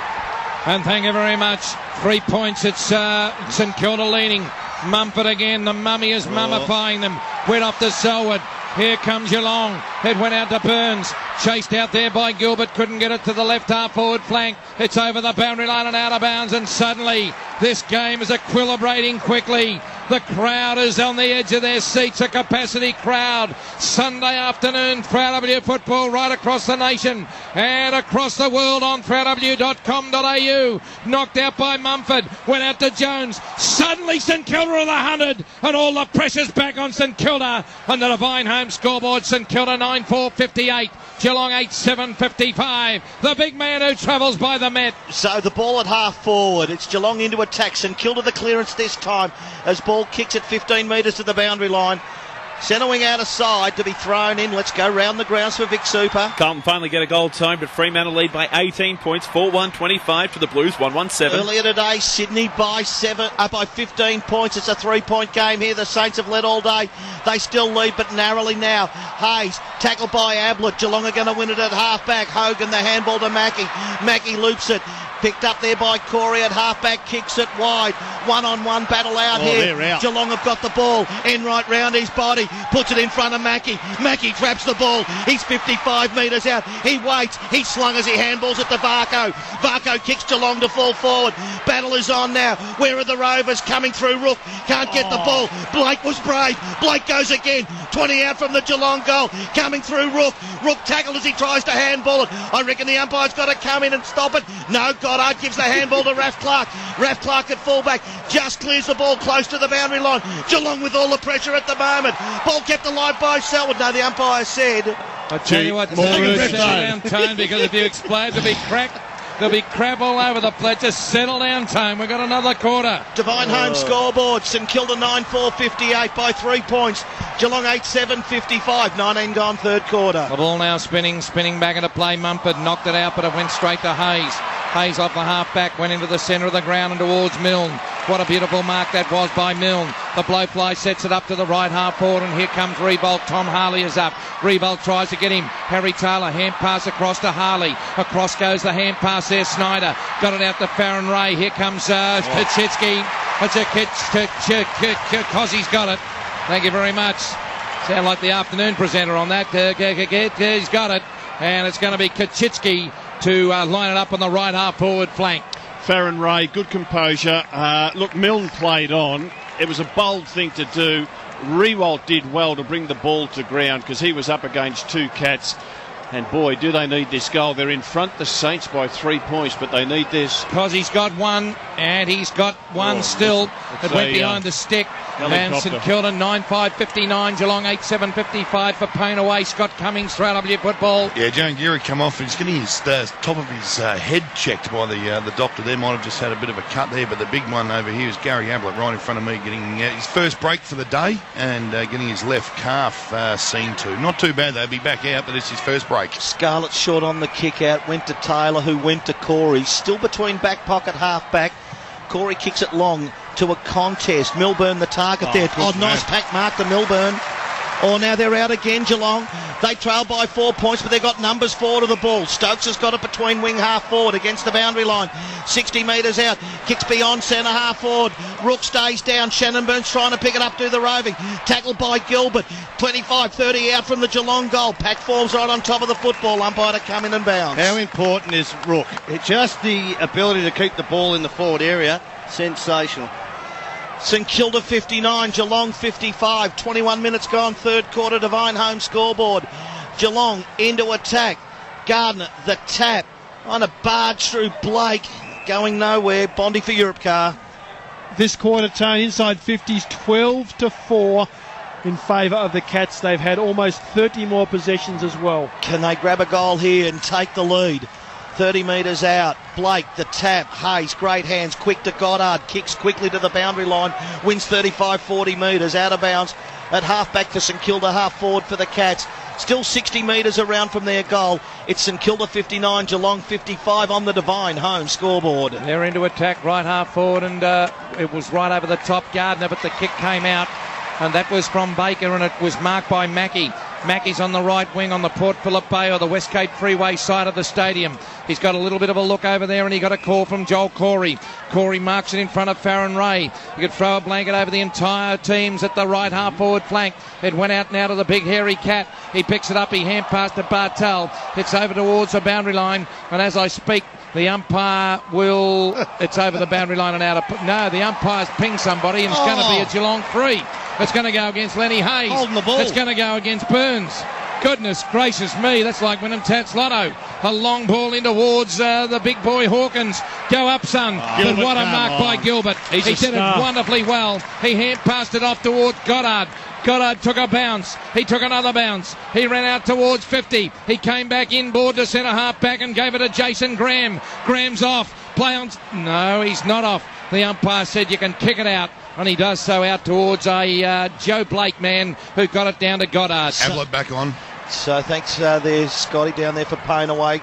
And thank you very much. 3 points, it's St Kilda leading. Mumford again, the mummy is mummifying them. Went off to Selwood. Here comes Geelong. It went out to Burns. Chased out there by Gilbert. Couldn't get it to the left half forward flank. It's over the boundary line and out of bounds. And suddenly this game is equilibrating quickly. The crowd is on the edge of their seats, a capacity crowd. Sunday afternoon, 3AW football right across the nation and across the world on 3AW.com.au. Knocked out by Mumford, went out to Jones. Suddenly St Kilda are the 100 and all the pressure's back on St Kilda. And the Divine home scoreboard, St Kilda 9-4-58. Geelong 8-7-55. The big man who travels by the Met. So the ball at half forward. It's Geelong into attack. St Kilda the clearance this time as ball kicks at 15 metres to the boundary line. Centre wing out aside to be thrown in. Let's go round the grounds for Vic Super. Carlton finally get a goal time, but Fremantle lead by 18 points, 4-1-25 to the Blues, 1-1-7. Earlier today, Sydney by 15 points. It's a 3-point game here. The Saints have led all day. They still lead, but narrowly now. Hayes, tackled by Ablett. Geelong are going to win it at half-back. Hogan, the handball to Mackie. Mackie loops it. Picked up there by Corey at half-back, kicks it wide. One-on-one battle out here. Out. Geelong have got the ball. Enright round his body. Puts it in front of Mackie. Mackie traps the ball. He's 55 metres out. He waits. He's slung as he handballs it to Varco. Varco kicks Geelong to fall forward. Battle is on now. Where are the Rovers? Coming through Rook. Can't get the ball. Blake was brave. Blake goes again. 20 out from the Geelong goal. Coming through Rook. Rook tackled as he tries to handball it. I reckon the umpire's got to come in and stop it. No, Goddard gives the handball to Raph Clark. Raph Clark at fullback just clears the ball close to the boundary line. Geelong with all the pressure at the moment. Ball kept alive by Selwood. No, the umpire said. I tell you what, more take a urge down tone, because if you explain to be cracked, There'll be crap all over the place. Just settle down, Tone. We've got another quarter. Divine Home scoreboard. St Kilda 9-4-58 by 3 points. Geelong 8-7-55. 19 gone third quarter. The ball now spinning back into play. Mumford knocked it out, but it went straight to Hayes. Hayes off the half-back, went into the centre of the ground and towards Milne. What a beautiful mark that was by Milne. The blowfly sets it up to the right half forward, and here comes Revolt. Tom Harley is up. Revolt tries to get him. Harry Taylor, hand pass across to Harley. Across goes the hand pass there. Snyder got it out to Farron Ray. Here comes Kaczynski. It's a Cozzy's got it. Thank you very much. Sound like the afternoon presenter on that. He's got it. And it's going to be Kaczynski to line it up on the right half forward flank. Farron Ray, good composure. Look, Milne played on. It was a bold thing to do. Rewalt did well to bring the ball to ground because he was up against 2 Cats. And boy, do they need this goal. They're in front, the Saints, by 3 points, but they need this. Because he's got one, and he's got one still. It went behind the stick. And St Kilda 9-5-59, Geelong 8-7-55 for Payne away. Scott Cummings, 3AW football. Yeah, Joan Geary come off. He's getting his top of his head checked by the doctor there. Might have just had a bit of a cut there, but the big one over here is Gary Ablett right in front of me, getting his first break for the day and getting his left calf seen to. Not too bad though, be back out, but it's his first break. Scarlett short on the kick out, went to Taylor, who went to Corey. Still between back pocket, half back. Corey kicks it long to a contest. Milburn the target there. Nice pack mark to Milburn. Now they're out again, Geelong. They trail by 4 points, but they've got numbers forward of the ball. Stokes has got it between wing half forward against the boundary line. 60 metres out. Kicks beyond centre half forward. Rook stays down. Shannon Burns trying to pick it up to the roving. Tackled by Gilbert. 25-30 out from the Geelong goal. Pack falls right on top of the football. Umpire to come in and bounce. How important is Rook? It's just the ability to keep the ball in the forward area. Sensational. St Kilda 59, Geelong 55, 21 minutes gone, third quarter, Divine Home scoreboard. Geelong into attack. Gardner, the tap, on a barge through Blake, going nowhere. Bondi for Europe car. This quarter, Tone, inside 50s, 12-4 in favour of the Cats. They've had almost 30 more possessions as well. Can they grab a goal here and take the lead? 30 metres out. Blake, the tap. Hayes, great hands. Quick to Goddard. Kicks quickly to the boundary line. Wins 35-40 metres. Out of bounds at half back for St Kilda. Half forward for the Cats. Still 60 metres around from their goal. It's St Kilda 59, Geelong 55 on the Divine Home scoreboard. They're into attack right half forward, and it was right over the top. Gardner, but the kick came out. And that was from Baker, and it was marked by Mackey. Mackey's on the right wing on the Port Phillip Bay or the West Cape Freeway side of the stadium. He's got a little bit of a look over there, and he got a call from Joel Corey. Corey marks it in front of Farron Ray. You could throw a blanket over the entire teams at the right half forward flank. It went out now to the big hairy cat. He picks it up. He hand passed to Bartel. It's over towards the boundary line, and as I speak, the umpire will... It's over the boundary line and out of... No, the umpire's pinged somebody, and it's going to be a Geelong free. It's going to go against Lenny Hayes. Holding the ball. It's going to go against Burns. Goodness gracious me, that's like Wynnum Tats Lotto. A long ball in towards the big boy Hawkins. Go up, son. But what a mark by Gilbert. He did it wonderfully well. He hand passed it off towards Goddard. Goddard took a bounce. He took another bounce. He ran out towards 50. He came back inboard to centre half back and gave it to Jason Graham. Graham's off. Play on. No, he's not off. The umpire said you can kick it out. And he does so out towards a Joe Blake man who got it down to Goddard. Ablett back on. So thanks there's Scotty down there for Payne away.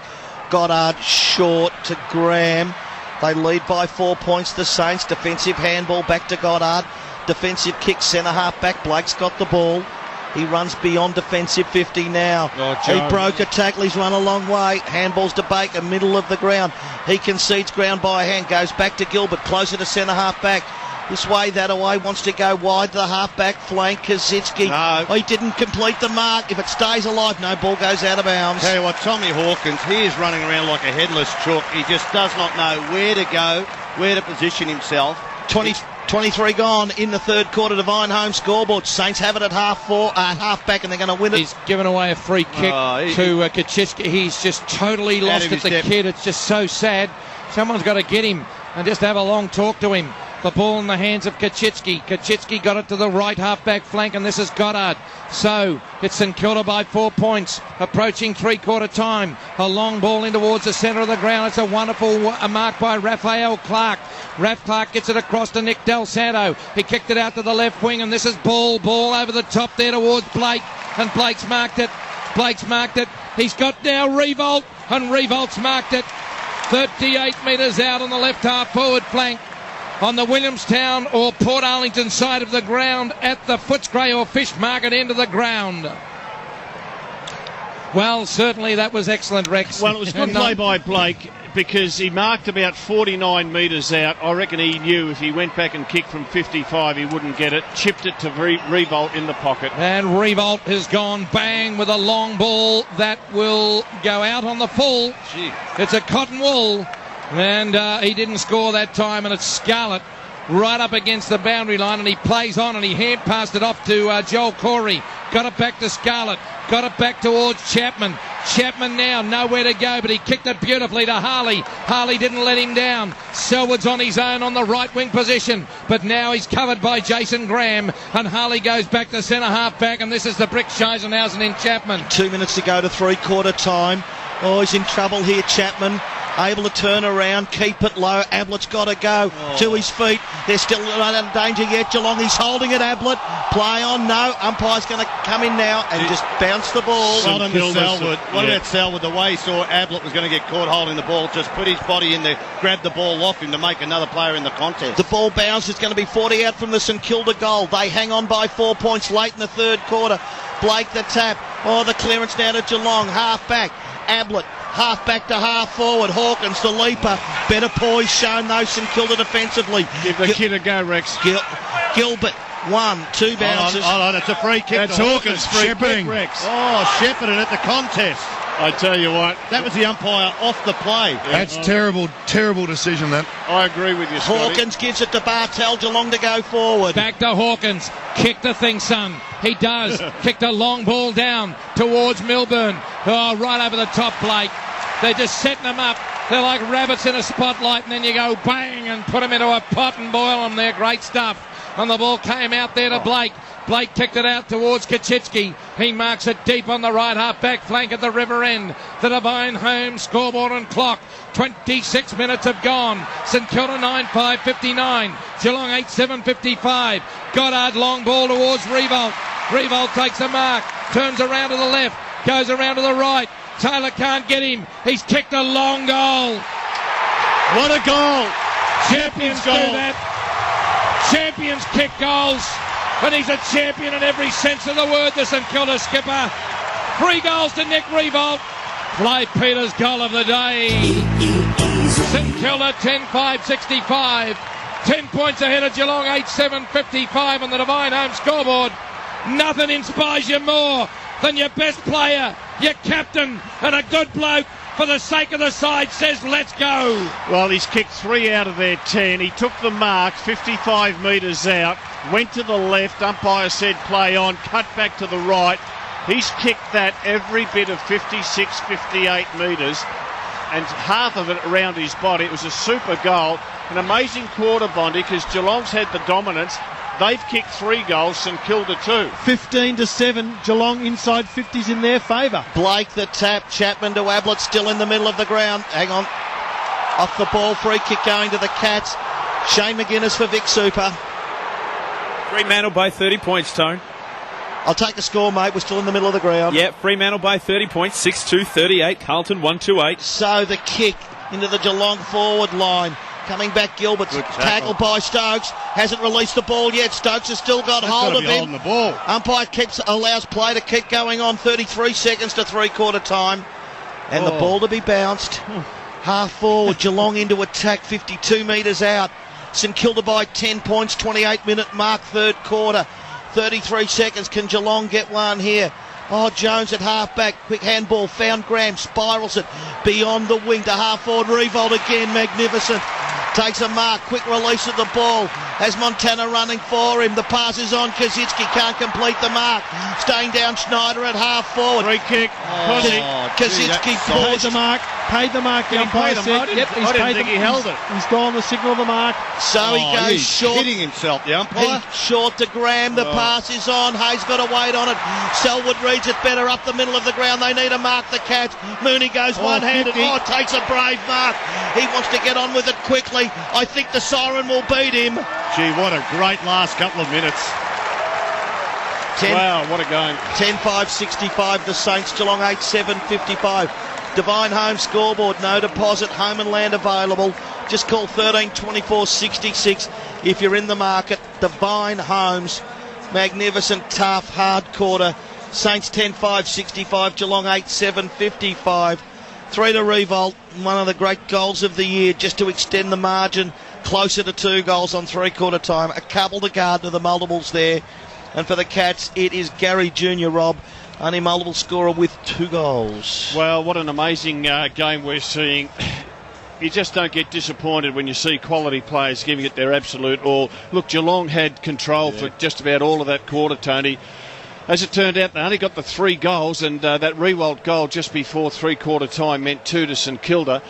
Goddard short to Graham. They lead by 4 points, the Saints. Defensive handball back to Goddard. Defensive kick, centre half back. Blake's got the ball. He runs beyond defensive 50 now. He broke a tackle. He's run a long way. Handballs to Baker, middle of the ground. He concedes ground by a hand. Goes back to Gilbert, closer to centre half back. This way, that away, wants to go wide to the half-back flank. Kaczynski. No. He didn't complete the mark. If it stays alive, no, ball goes out of bounds. Tell you what, Tommy Hawkins, he is running around like a headless chook. He just does not know where to go, where to position himself. 23 gone in the third quarter. Divine Home scoreboard. Saints have it at half back, and they're going to win it. He's given away a free kick to Kaczynski. He's just totally lost at the kid. It's just so sad. Someone's got to get him and just have a long talk to him. The ball in the hands of Kaczynski. Kaczynski got it to the right half-back flank, and this is Goddard. So it's St Kilda by 4 points, approaching three-quarter time. A long ball in towards the centre of the ground. It's a wonderful mark by Raphael Clark. Raph Clark gets it across to Nick Del Santo. He kicked it out to the left wing, and this is ball over the top there towards Blake, and Blake's marked it. He's got now Revolt, and Revolt's marked it. 38 metres out on the left half forward flank, on the Williamstown or Port Arlington side of the ground at the Footscray or Fish Market end of the ground. Well, certainly that was excellent, Rex. Well, it was good play by Blake because he marked about 49 metres out. I reckon he knew if he went back and kicked from 55 he wouldn't get it. Chipped it to Revolt in the pocket. And Revolt has gone bang with a long ball that will go out on the full. Gee. It's a cotton wool. And he didn't score that time, and it's Scarlett right up against the boundary line, and he plays on, and he hand passed it off to Joel Corey. Got it back to Scarlett. Got it back towards Chapman. Chapman now nowhere to go, but he kicked it beautifully to Harley. Harley didn't let him down. Selwood's on his own on the right wing position, but now he's covered by Jason Graham, and Harley goes back to centre half back, and this is the brick Scheisenhausen in Chapman. 2 minutes to go to three-quarter time. Oh, he's in trouble here, Chapman. Able to turn around, keep it low. Ablett's got to go to his feet. They're still not in danger yet. Geelong, he's holding it. Ablett, play on. No, umpire's going to come in now and just bounce the ball. Well done to Selwood. What about Selwood? The way he saw Ablett was going to get caught holding the ball, just put his body in there, grab the ball off him to make another player in the contest. The ball bounce is going to be 40 out from the St Kilda goal. They hang on by 4 points late in the third quarter. Blake the tap. Oh, the clearance now to Geelong. Half back. Ablett. Half back to half forward. Hawkins, the leaper. Better poise shown though, St Kilda defensively. Give the kid a go, Rex. Gilbert, 1, 2 bounces. Hold on, it's a free kick. That's Hawkins' free kick, Rex. Oh, shepherded at the contest. I tell you what. That was the umpire off the play. That's terrible decision, that. I agree with you, Scotty. Hawkins gives it to Bartel. Geelong to go forward. Back to Hawkins. Kick the thing, son. He does. Kicked a long ball down towards Milburn. Oh, right over the top, Blake. They're just setting them up. They're like rabbits in a spotlight, and then you go bang and put them into a pot and boil them. They're great stuff. And the ball came out there to Blake. Blake kicked it out towards Kaczynski. He marks it deep on the right half-back flank at the river end. The Divine Home scoreboard and clock. 26 minutes have gone. St Kilda 9-5-59. Geelong 8-7-55. Goddard long ball towards Revolt. Revolt takes the mark. Turns around to the left. Goes around to the right. Taylor can't get him. He's kicked a long goal. What a goal! Champions do that. Champions kick goals. And he's a champion in every sense of the word, the St Kilda skipper. 3 goals to Nick Revolt. Clay Peters' goal of the day. St Kilda 10-5-65. 10 points ahead of Geelong 8-7-55 on the Divine Home scoreboard. Nothing inspires you more than your best player, your captain, and a good bloke for the sake of the side says let's go. Well, he's kicked 3 out of their 10. He took the mark 55 metres out, went to the left, umpire said play on, cut back to the right. He's kicked that every bit of 56, 58 metres and half of it around his body. It was a super goal. An amazing quarter, Bondi, because Geelong's had the dominance. They've kicked 3 goals, St Kilda 2. 15-7, Geelong inside 50s in their favour. Blake the tap, Chapman to Ablett, still in the middle of the ground. Hang on. Off the ball, free kick going to the Cats. Shane McGuinness for Vic Super. Fremantle by 30 points, Tone. I'll take the score, mate. We're still in the middle of the ground. Yeah, Fremantle by 30 points, 6-2-38. Carlton 1-2-8. So the kick into the Geelong forward line. Coming back, Gilbert's tackled by Stokes. Hasn't released the ball yet. Stokes has still got hold of him. The ball. Umpire allows play to keep going on. 33 seconds to three-quarter time. And the ball to be bounced. Half forward, Geelong into attack, 52 metres out. St Kilda by 10 points, 28-minute mark, third quarter. 33 seconds. Can Geelong get one here? Oh, Jones at half-back. Quick handball. Found Graham. Spirals it beyond the wing to half-forward. Revolt again. Magnificent. Takes a mark. Quick release of the ball. Has Montana running for him. The pass is on. Kaczynski can't complete the mark. Staying down Schneider at half forward. Free kick. Kaczynski paid the mark. Paid the mark. The umpire said, "Yep, he's I didn't paid think the, he held it. He's gone the signal of the mark." So he goes he's short. hitting himself, the umpire. Short to Graham. The pass is on. Hayes got to wait on it. Selwood reads it better up the middle of the ground. They need to mark the Cats. Mooney goes one-handed. 50. Takes a brave mark. He wants to get on with it quickly. I think the siren will beat him. Gee, what a great last couple of minutes. Wow, what a game. 10-5-65, the Saints. Geelong 8-7-55. Divine Home scoreboard, no deposit, home and land available. Just call 13-24-66 if you're in the market. Divine Homes, magnificent, tough, hard quarter. Saints 10-5-65, Geelong 8-7-55. 3 to Revolt, one of the great goals of the year, just to extend the margin closer to 2 goals on three-quarter time. A couple to Gardner, the multiples there. And for the Cats, it is Gary Jr., Rob, only multiple scorer with 2 goals. Well, what an amazing game we're seeing. You just don't get disappointed when you see quality players giving it their absolute all. Look, Geelong had control for just about all of that quarter, Tony. As it turned out, they only got the 3 goals, and that Rewalt goal just before three-quarter time meant 2 to St Kilda.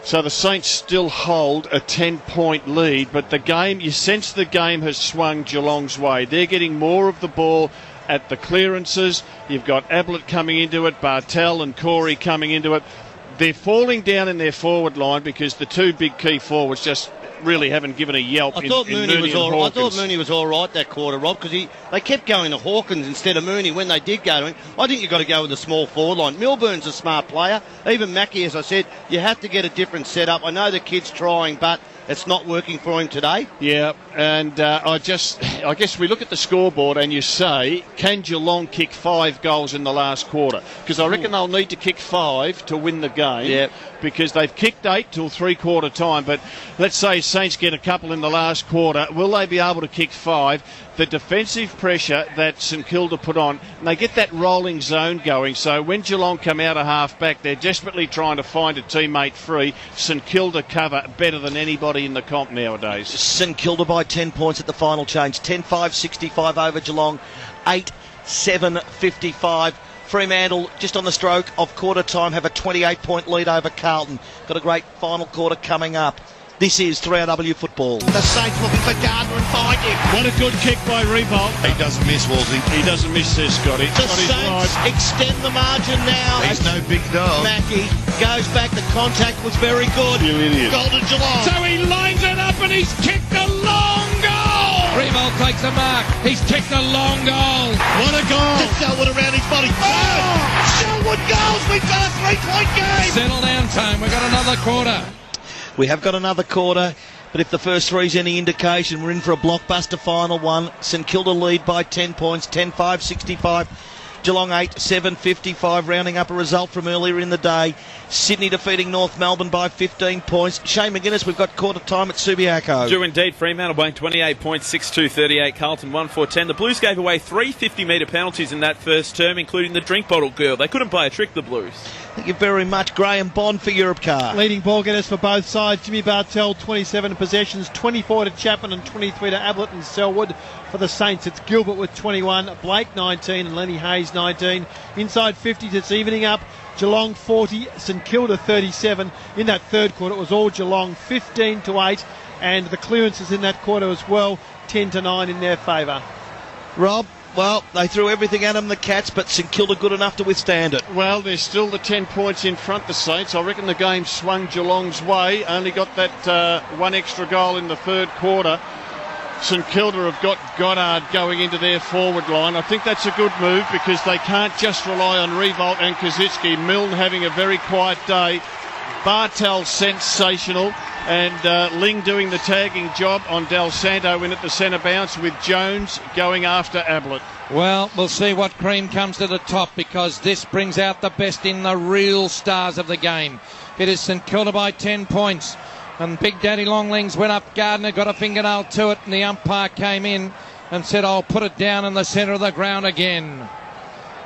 So the Saints still hold a 10-point lead, but the game, you sense the game has swung Geelong's way. They're getting more of the ball at the clearances. You've got Ablett coming into it, Bartel and Corey coming into it. They're falling down in their forward line because the 2 big key forwards just really haven't given a yelp. I thought Mooney was all right that quarter, Rob, because they kept going to Hawkins instead of Mooney when they did go to him. I think you've got to go with the small forward line. Milburn's a smart player. Even Mackie, as I said, you have to get a different setup. I know the kid's trying, but it's not working for him today. Yeah, and I guess we look at the scoreboard and you say, can Geelong kick 5 goals in the last quarter? Because I reckon they'll need to kick 5 to win the game. Yep. Because they've kicked 8 till three-quarter time. But let's say Saints get a couple in the last quarter. Will they be able to kick 5? The defensive pressure that St Kilda put on, and they get that rolling zone going. So when Geelong come out of half-back, they're desperately trying to find a teammate free. St Kilda cover better than anybody in the comp nowadays. St Kilda by 10 points at the final change. 10-5-65 over Geelong. 8-7-55. Fremantle, just on the stroke of quarter time, have a 28-point lead over Carlton. Got a great final quarter coming up. This is 3RW football. The Saints looking for Gardner and find him. What a good kick by Revolt. He doesn't miss, Wolsey. He doesn't miss, says Scotty. The Saints extend the margin now. He's no big dog. Mackie goes back. The contact was very good. You idiot. Goal to Geelong. So he lines it up and he's kicked a long goal. Revolt takes a mark. He's kicked a long goal. What a goal. Selwood around his body. Oh! Selwood goals. We've got a 3-point game. Settle down, Tone. We've got another quarter. We have got another quarter, but if the first three's any indication, we're in for a blockbuster final one. St Kilda lead by 10 points, 10-5-65. Geelong 8-7-55, rounding up a result from earlier in the day. Sydney defeating North Melbourne by 15 points. Shane McGuinness, we've got quarter time at Subiaco. Do indeed. Fremantle won 28 points, 6-2-38. Carlton 1-4-10. The Blues gave away 3 50-metre penalties in that first term, including the drink bottle girl. They couldn't play a trick, the Blues. Thank you very much, Graham Bond for Europe Car. Leading ball getters for both sides. Jimmy Bartel, 27 possessions, 24 to Chapman and 23 to Ablett and Selwood. For the Saints, it's Gilbert with 21, Blake 19 and Lenny Hayes 19. Inside 50s, it's evening up. Geelong 40, St Kilda 37. In that third quarter, it was all Geelong, 15-8, and the clearances in that quarter as well, 10-9 in their favour. Rob, well, they threw everything at them, the Cats, but St Kilda good enough to withstand it. Well, there's still the 10 points in front, the Saints. I reckon the game swung Geelong's way. Only got that one extra goal in the third quarter. St Kilda have got Goddard going into their forward line. I think that's a good move because they can't just rely on Revolt and Kaczynski. Milne having a very quiet day. Bartel sensational. And Ling doing the tagging job on Del Santo in at the centre bounce with Jones going after Ablett. Well, we'll see what cream comes to the top because this brings out the best in the real stars of the game. It is St Kilda by 10 points. And Big Daddy Longlings went up. Gardner got a fingernail to it and the umpire came in and said, I'll put it down in the centre of the ground again.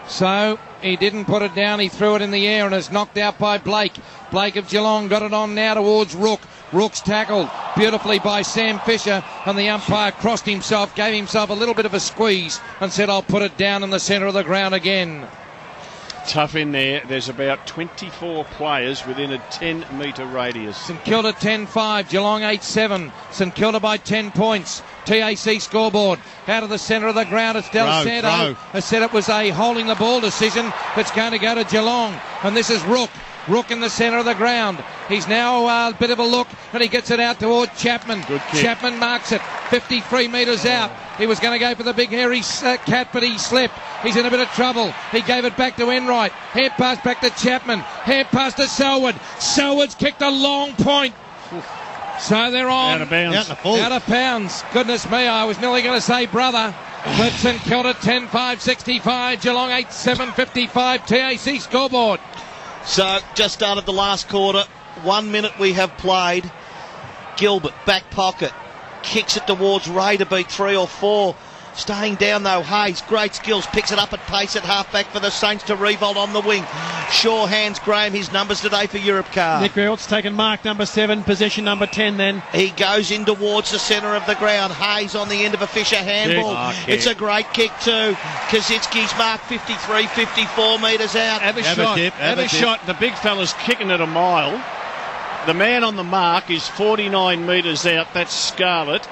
So he didn't put it down. He threw it in the air and is knocked out by Blake. Blake of Geelong got it on now towards Rook. Rook's tackled. beautifully by Sam Fisher, and the umpire crossed himself, gave himself a little bit of a squeeze and said, I'll put it down in the centre of the ground again. Tough in there. There's about 24 players within a 10-metre radius. St Kilda 10-5, Geelong 8-7. St Kilda by 10 points. TAC scoreboard. Out of the centre of the ground, it's Del Santo. Has said it was a holding the ball decision that's going to go to Geelong. And this is Rook. Rook in the centre of the ground. He's now a bit of a look, and he gets it out toward Chapman. Good kick. Chapman marks it 53 metres out. He was going to go for the big hairy cat, but he slipped. He's in a bit of trouble. He gave it back to Enright. Hand pass back to Chapman. Hand pass to Selwood. Selwood's kicked a long point. So they're on. Out of bounds. Out of bounds. Goodness me, I was nearly going to say brother. But St Kilda 10-5, 65. Geelong 8-7, 55. TAC scoreboard. So, just started the last quarter. 1 minute we have played. Gilbert, back pocket. Kicks it towards Ray to beat 3 or 4. Staying down though, Hayes, great skills, picks it up at pace at half-back for the Saints to Revolt on the wing. Shaw hands Graham his numbers today for Europe car. Nick Realt's taken mark number 7, possession number 10 then. He goes in towards the centre of the ground. Hayes on the end of a Fisher handball. It's a great kick too. Kaczynski's mark 53, 54 metres out. Have a shot. The big fella's kicking it a mile. The man on the mark is 49 metres out. That's Scarlett.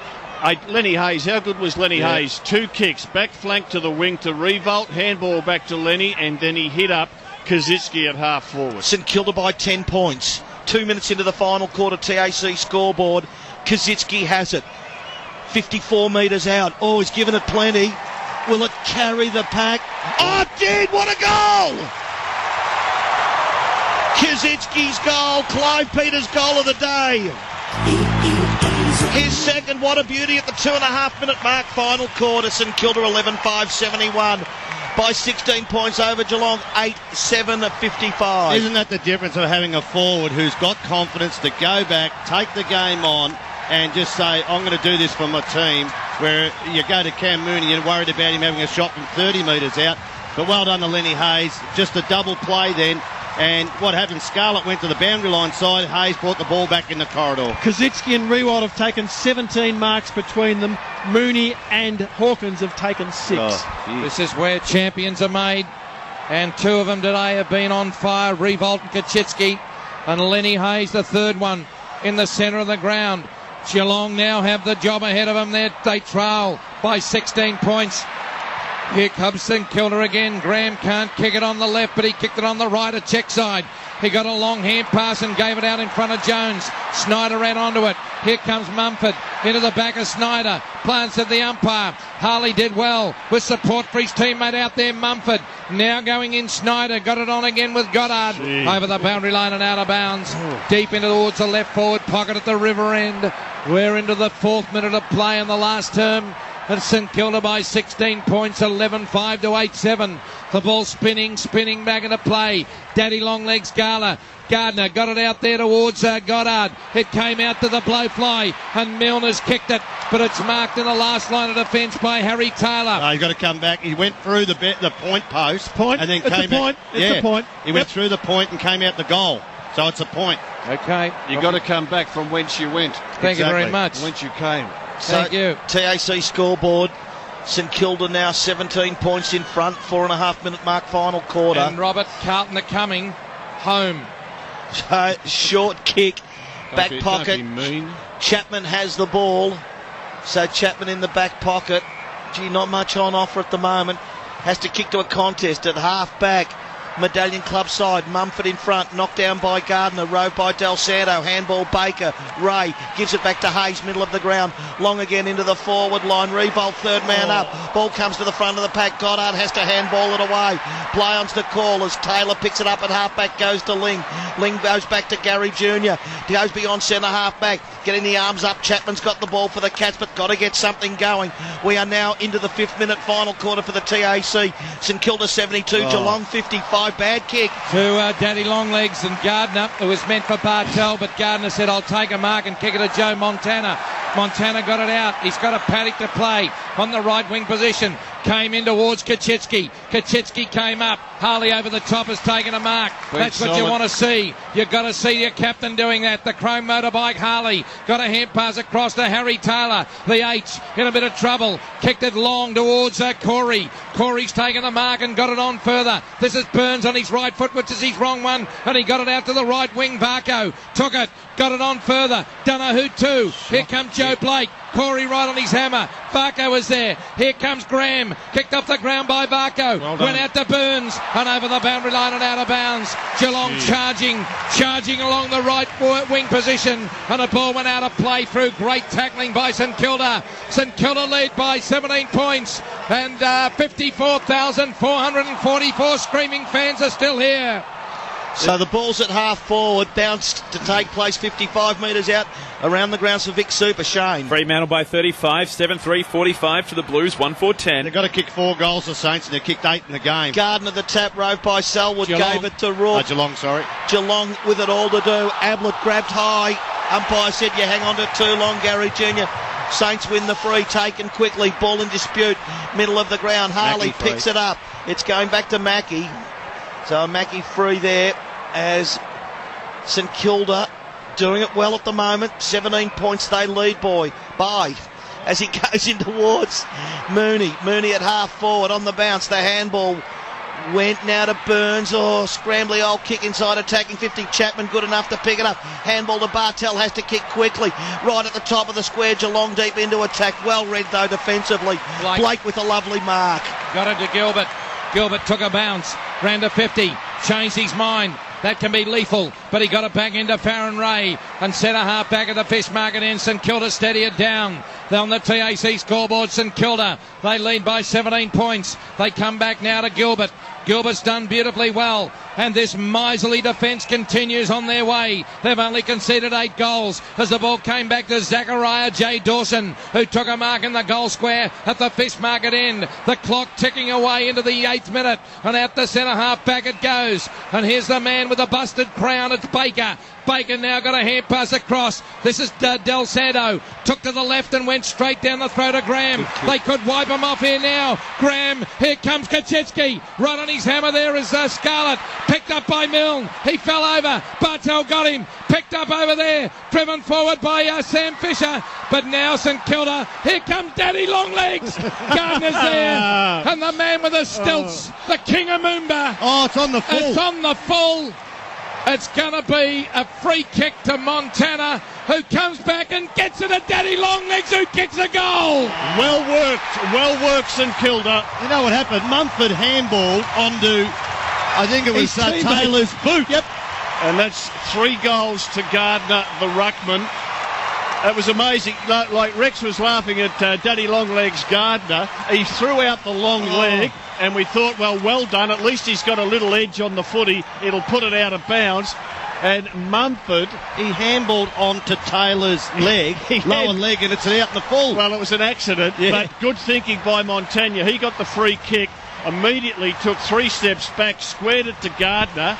Lenny Hayes, how good was Lenny Hayes? 2 kicks, back flank to the wing to Revolt, handball back to Lenny, and then he hit up Kaczynski at half forward. St Kilda by 10 points. 2 minutes into the final quarter, TAC scoreboard. Kaczynski has it. 54 metres out. Oh, he's given it plenty. Will it carry the pack? Oh, it did! What a goal! Kaczynski's goal, Clive Peters' goal of the day. His second, what a beauty at the 2.5 minute mark, final quarter. St Kilda 11-5, 71 by 16 points over Geelong, 8-7, 55. Isn't that the difference of having a forward who's got confidence to go back, take the game on, and just say, I'm going to do this for my team, where you go to Cam Mooney, you're worried about him having a shot from 30 metres out. But well done to Lenny Hayes. Just a double play then. And what happened, Scarlett went to the boundary line side, Hayes brought the ball back in the corridor. Kaczynski and Rewald have taken 17 marks between them. Mooney and Hawkins have taken 6. This is where champions are made, and 2 of them today have been on fire, Revolt and Kaczynski, and Lenny Hayes, the third one, in the centre of the ground. Geelong now have the job ahead of them. They trail by 16 points. Here comes St Kilda again. Graham can't kick it on the left, but he kicked it on the right at check side. He got a long hand pass and gave it out in front of Jones. Snyder ran onto it. Here comes Mumford into the back of Snyder. Plants at the umpire. Harley did well with support for his teammate out there, Mumford. Now going in Snyder. Got it on again with Goddard. Over the boundary line and out of bounds. Deep into towards the left forward pocket at the river end. We're into the 4th minute of play in the last term. And St Kilda by 16 points, 11-5 to 8-7. The ball spinning back into play. Daddy Longlegs Gardner got it out there towards Goddard. It came out to the blowfly, and Milner's kicked it, but it's marked in the last line of defence by Harry Taylor. He's got to come back. He went through the point post. Point? And then it's came a point. out. It's a point. He went through the point and came out the goal. So it's a point. Okay. You got to come back from whence you went. Thank you very much. Whence you came. Thank you. TAC scoreboard. St Kilda now 17 points in front, 4.5 minute mark, final quarter. And Robert Carlton are coming home. Short kick, back pocket. Don't be mean. Chapman has the ball. So Chapman in the back pocket. Gee, not much on offer at the moment. Has to kick to a contest at half back. Medallion Club side, Mumford in front, knocked down by Gardner, rowed by Del Santo, handball Baker, Ray gives it back to Hayes, middle of the ground, long again into the forward line, Revolt third man up, ball comes to the front of the pack, Goddard has to handball it away, Blyon's the call as Taylor picks it up at half back, goes to Ling goes back to Gary Jr, goes beyond centre half back, getting the arms up, Chapman's got the ball for the Cats, but got to get something going. We are now into the 5th minute final quarter for the TAC. St Kilda 72, Geelong 55. Bad kick to Daddy Longlegs and Gardner. It was meant for Bartel, but Gardner said, I'll take a mark and kick it to Joe Montana. Montana got it out. He's got a paddock to play on the right wing position. came in towards Kaczynski. Kaczynski came up. Harley over the top has taken a mark. That's what you want to see. You've got to see your captain doing that. The chrome motorbike Harley got a hand pass across to Harry Taylor. The H in a bit of trouble. Kicked it long towards Corey. Corey's taken the mark and got it on further. This is Burns on his right foot, which is his wrong one, and he got it out to the right wing. Barco took it, got it on further. Don't know who to. Here comes Joe Blake. Corey right on his hammer. Varco was there. Here comes Graham. Kicked off the ground by Varco. Went out to Burns and over the boundary line and out of bounds. Geelong charging along the right wing position, and the ball went out of play through great tackling by St Kilda. St Kilda lead by 17 points, and 54,444 screaming fans are still here. So the ball's at half forward, bounced to take place 55 metres out around the grounds for Vic Super. Shane. Fremantle by 35, 7-3-45 to the Blues, 1-4-10. They've got to kick 4 goals, the Saints, and they've kicked 8 in the game. Gardner the tap, rove by Selwood, gave it to Rourke. Geelong, sorry. Geelong with it all to do. Ablett grabbed high. Umpire said you hang on to it too long, Gary Jr. Saints win the free, taken quickly. Ball in dispute, middle of the ground. Harley picks it up. It's going back to Mackie. So Mackie free there as St Kilda doing it well at the moment. 17 points they lead by as he goes in towards Mooney. Mooney at half forward on the bounce. The handball went now to Burns. Oh, scrambly old kick inside attacking 50. Chapman good enough to pick it up. Handball to Bartel, has to kick quickly. Right at the top of the square. Geelong deep into attack. Well read though defensively. Blake with a lovely mark. Got it to Gilbert. Gilbert took a bounce. Ran to 50. Changed his mind. That can be lethal, but he got it back into Farron Ray and centre half back at the fish market end. St Kilda steady it down. They're on the TAC scoreboard. St Kilda, they lead by 17 points. They come back now to Gilbert. Gilbert's done beautifully well, and this miserly defence continues on their way. They've only conceded 8 goals as the ball came back to Zachariah J. Dawson, who took a mark in the goal square at the fish market end. The clock ticking away into the 8th minute, and out the centre half back it goes. And here's the man with the busted crown. It's Baker. Baker now got a hand pass across. This is Del Santo. Took to the left and went straight down the throat of Graham. They could wipe him off here now. Graham, here comes Kaczynski. Right on his hammer there is Scarlett. Picked up by Milne. He fell over. Bartel got him. Picked up over there. Driven forward by Sam Fisher. But now St Kilda. Here comes Daddy Longlegs. Gardner's there. And the man with the stilts. The King of Moomba. Oh, it's on the full. It's on the full. It's going to be a free kick to Montana, who comes back and gets it at Daddy Longlegs, who kicks a goal. Well worked, St Kilda. You know what happened? Mumford handballed onto, I think it was Taylor's boot. Yep. And that's 3 goals to Gardner, the ruckman. That was amazing. Like Rex was laughing at Daddy Longlegs Gardner. He threw out the long leg, and we thought, well done. At least he's got a little edge on the footy. It'll put it out of bounds. And Mumford, he handballed onto Taylor's leg, lower leg, and it's out in the full. Well, it was an accident, but good thinking by Montana. He got the free kick, immediately took 3 steps back, squared it to Gardner,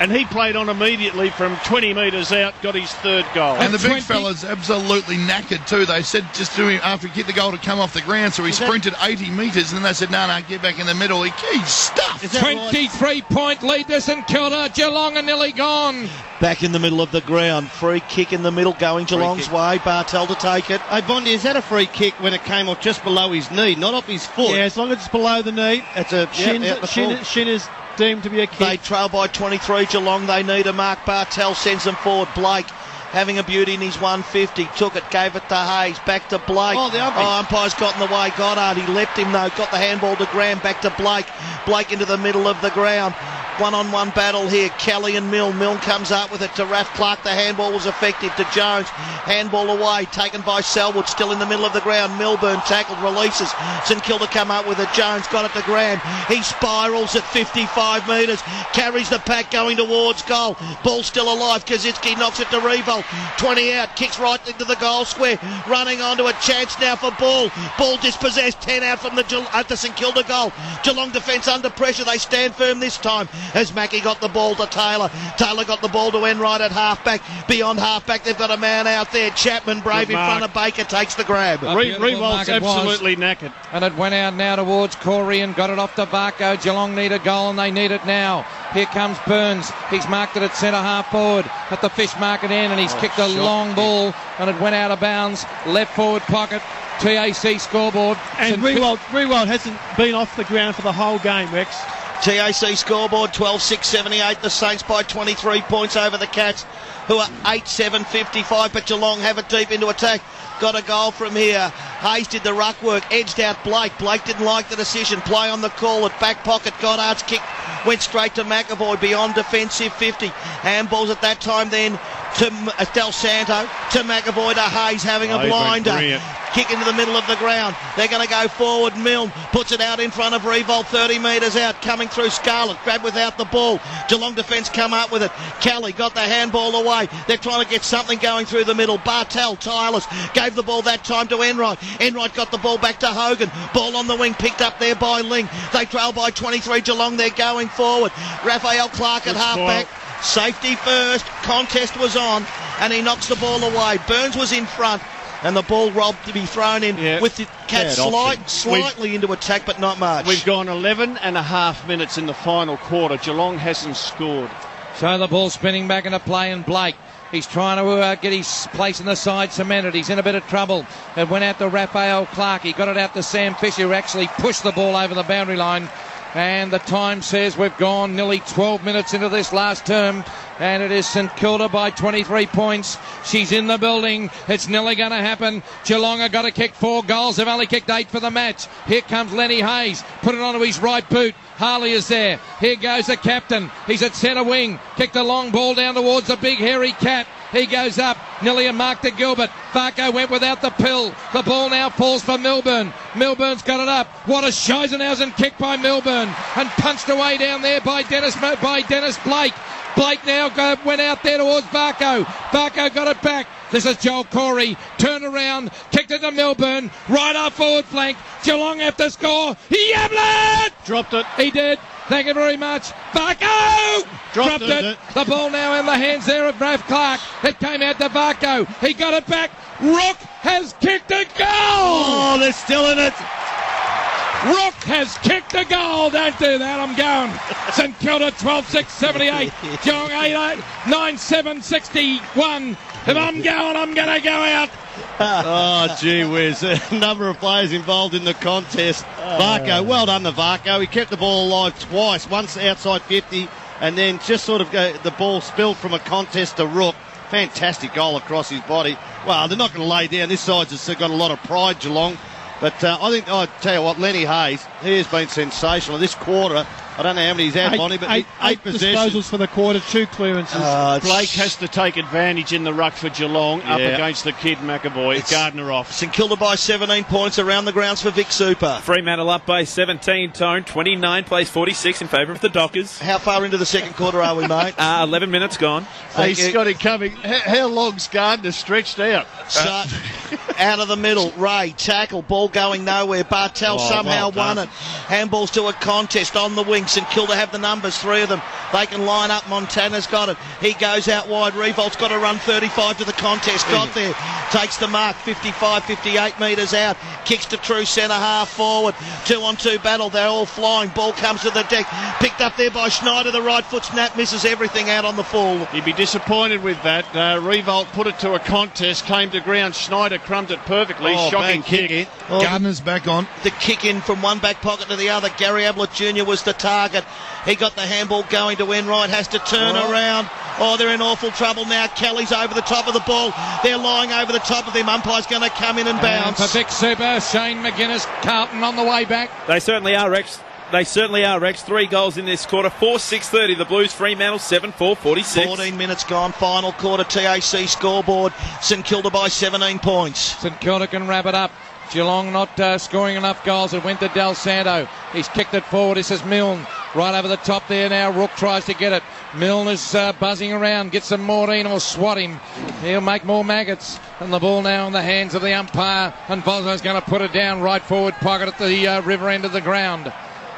and he played on immediately from 20 metres out, got his 3rd goal. And the big fella's absolutely knackered too. They said just to him after he kicked the goal to come off the ground, so he sprinted 80 metres, and then they said, no, get back in the middle. He's stuffed. 23-point lead to St Kilda. Geelong are nearly gone. Back in the middle of the ground. Free kick in the middle going Geelong's way. Bartel to take it. Hey, Bondi, is that a free kick when it came off just below his knee, not off his foot? Yeah, as long as it's below the knee. It's a shin is deemed to be a kick. They trail by 23 Geelong. They need a mark. Bartel sends them forward. Blake having a beauty in his 150. Took it, gave it to Hayes. Back to Blake. Oh, the umpire's got in the way. Goddard, he left him though. Got the handball to Graham. Back to Blake. Blake into the middle of the ground. One-on-one battle here. Kelly and Milne. Milne comes up with it to Raph Clark. The handball was effective to Jones. Handball away. Taken by Selwood. Still in the middle of the ground. Milburn tackled. Releases. St Kilda come up with it. Jones got it to Graham. He spirals at 55 metres. Carries the pack going towards goal. Ball still alive. Kaczynski knocks it to Revolt. 20 out. Kicks right into the goal square. Running onto a chance now for Ball. Ball dispossessed. 10 out from the St Kilda goal. Geelong defence under pressure. They stand firm this time. as Mackie got the ball to Taylor. Taylor got the ball to Enright at halfback. Beyond halfback, they've got a man out there. Chapman, brave in front of Baker, takes the grab. Revolt's absolutely knackered. And it went out now towards Corey and got it off to Varco. Geelong need a goal and they need it now. Here comes Burns. He's marked it at centre half forward at the fish market end, and he's kicked a long ball and it went out of bounds. Left forward pocket. TAC scoreboard. And Rewald hasn't been off the ground for the whole game, Rex. TAC scoreboard 12-6-78. The Saints by 23 points over the Cats, who are 8-7-55, but Geelong have it deep into attack. Got a goal from here. Hayes did the ruck work, edged out Blake. Blake didn't like the decision. Play on the call at back pocket. Goddard's kick went straight to McAvoy beyond defensive 50. Handballs at that time then to Del Santo, to McAvoy, to Hayes having a blinder. Kick into the middle of the ground. They're going to go forward. Milne puts it out in front of Revolt, 30 metres out, coming through Scarlett. Grab without the ball. Geelong defence come up with it. Kelly got the handball away. They're trying to get something going through the middle. Bartel, tireless, gave the ball that time to Enright. Enright got the ball back to Hogan. Ball on the wing, picked up there by Ling. They trail by 23. Geelong, they're going forward. Raphael Clark at halfback. Safety first. Contest was on, and he knocks the ball away. Burns was in front, and the ball robbed to be thrown in with the Cats slightly into attack, but not much. We've gone 11 and a half minutes in the final quarter. Geelong hasn't scored. So the ball spinning back into play, and Blake, he's trying to get his place in the side cemented. He's in a bit of trouble. It went out to Raphael Clark. He got it out to Sam Fisher, who actually pushed the ball over the boundary line. And the time says we've gone nearly 12 minutes into this last term, and it is St Kilda by 23 points. She's in the building. It's nearly going to happen. Geelong have got to kick 4 goals. They've only kicked 8 for the match. Here comes Lenny Hayes. Put it onto his right boot. Harley is there. Here goes the captain. He's at centre wing. Kicked a long ball down towards the big hairy cat. He goes up. Nearly a mark to Gilbert. Varco went without the pill. The ball now falls for Milburn. Milburn's got it up. What a Scheisenhausen kick by Milburn. And punched away down there by Dennis Blake. Blake now went out there towards Varco. Varco got it back. This is Joel Corey. Turned around. Kicked it to Milburn. Right up forward flank. Geelong have to score. Yablet! Dropped it. He did. Thank you very much. Varco! Dropped it. The ball now in the hands there of Raph Clark. It came out to Varco. He got it back. Rook has kicked a goal! Oh, they're still in it. Rook has kicked a goal. Don't do that. I'm going. St Kilda 12-6-78. Geelong 9-7-61. If I'm going, I'm going to go out. Oh, gee whiz. A number of players involved in the contest. Varco, well done to Varco. He kept the ball alive twice. Once outside 50, and then just sort of the ball spilled from a contest to Rook. Fantastic goal across his body. Well, they're not going to lay down. This side's just got a lot of pride, Geelong. But I think, I'll tell you what, Lenny Hayes, he has been sensational. This quarter, I don't know how many he's had, Bonnie, but eight possessions. Disposals for the quarter, 2 clearances. Blake has to take advantage in the ruck for Geelong up against the kid McAvoy. It's Gardner off. St Kilda by 17 points around the grounds for Vic Super. Fremantle up by 17, Tone. 29 plays 46 in favour of the Dockers. How far into the second quarter are we, mate? 11 minutes gone. He's got it coming. How long's Gardner stretched out? So, out of the middle, Ray, tackle, ball going nowhere. Bartel somehow won it. Handballs to a contest on the wing. St Kilda have the numbers, 3 of them. They can line up. Montana's got it. He goes out wide. Revolt's got to run 35 to the contest. Got there. Takes the mark. 55, 58 metres out. Kicks to true centre half forward. 2-on-2 battle. They're all flying. Ball comes to the deck. Picked up there by Schneider. The right foot snap. Misses everything out on the full. He'd be disappointed with that. Revolt put it to a contest. Came to ground. Schneider crumbed it perfectly. Shocking kick. Gardner's back on. The kick in from one back pocket to the other. Gary Ablett Jr. was the target. He got the handball going to Enright. Has to turn around. Oh, they're in awful trouble now. Kelly's over the top of the ball. They're lying over the top of him. Umpire's going to come in and bounce. For Vic Super, Shane McGuinness, Carlton on the way back. They certainly are, Rex. 3 goals in this quarter. 4-6-30. The Blues. Fremantle 7-4-46. 14 minutes gone. Final quarter. TAC scoreboard. St Kilda by 17 points. St Kilda can wrap it up. Geelong not scoring enough goals. It went to Del Santo. He's kicked it forward. This is Milne. Right over the top there now. Rook tries to get it. Milne is buzzing around. Gets some Maureen or swat him. He'll make more maggots. And the ball now in the hands of the umpire. And Bosno's going to put it down right forward pocket at the river end of the ground.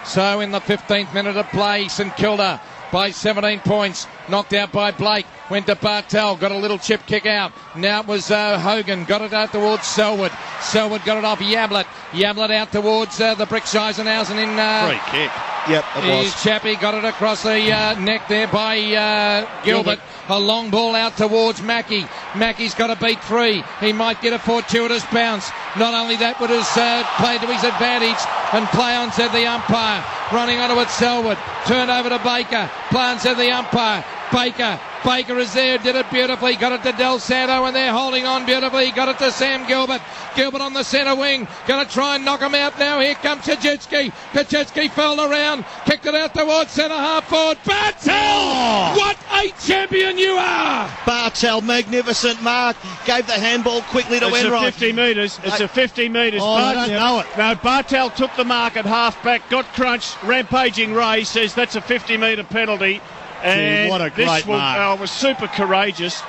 So in the 15th minute of play, St Kilda by 17 points. Knocked out by Blake. Went to Bartel. Got a little chip kick out. Now it was Hogan. Got it out towards Selwood. Selwood got it off Yablett. Yablett out towards the Bricks Eisenhausen in... Free kick. Yep, it was. Chappie got it across the neck there by Gilbert. A long ball out towards Mackey. Mackey's got to beat 3. He might get a fortuitous bounce. Not only that, but has played to his advantage. And play on, said the umpire. Running onto it, Selwood. Turned over to Baker. Play on, said the umpire. Baker is there, did it beautifully, got it to Del Santo, and they're holding on beautifully, got it to Sam Gilbert. Gilbert on the centre wing, going to try and knock him out now. Here comes Kajitsky. Kajitsky fell around, kicked it out towards centre half forward. Bartel! What a champion you are! Bartel, magnificent mark. Gave the handball quickly to Enright. It's a 50 metres. It's a 50 metres. Oh, I don't know it. No, Bartel took the mark at half-back, got crunched. Rampaging Ray says that's a 50-metre penalty. And what a great this mark. was super courageous.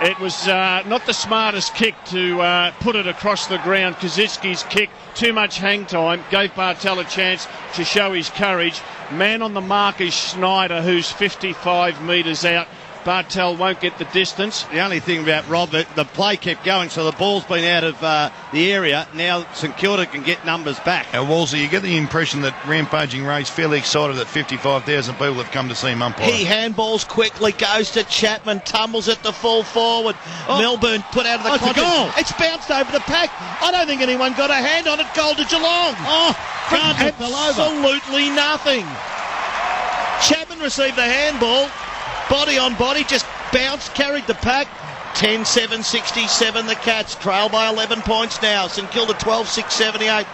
It was not the smartest kick to put it across the ground. Kazitsky's kick, too much hang time, gave Bartel a chance to show his courage. Man on the mark is Schneider, who's 55 metres out. Bartel won't get the distance. The only thing about Rob, the play kept going, so the ball's been out of the area. Now St Kilda can get numbers back. And Wolsey, you get the impression that Rampaging Ray's fairly excited that 55,000 people have come to see him umpire. He handballs quickly, goes to Chapman, tumbles it to full forward. Melbourne put out of the it's a goal. It's bounced over the pack. I don't think anyone got a hand on it. Goal to Geelong. Gardner fell over. Absolutely nothing. Chapman received the handball. Body on body, just bounced, carried the pack. 10-7-67 the Cats, trail by 11 points now. St Kilda 12-6-78.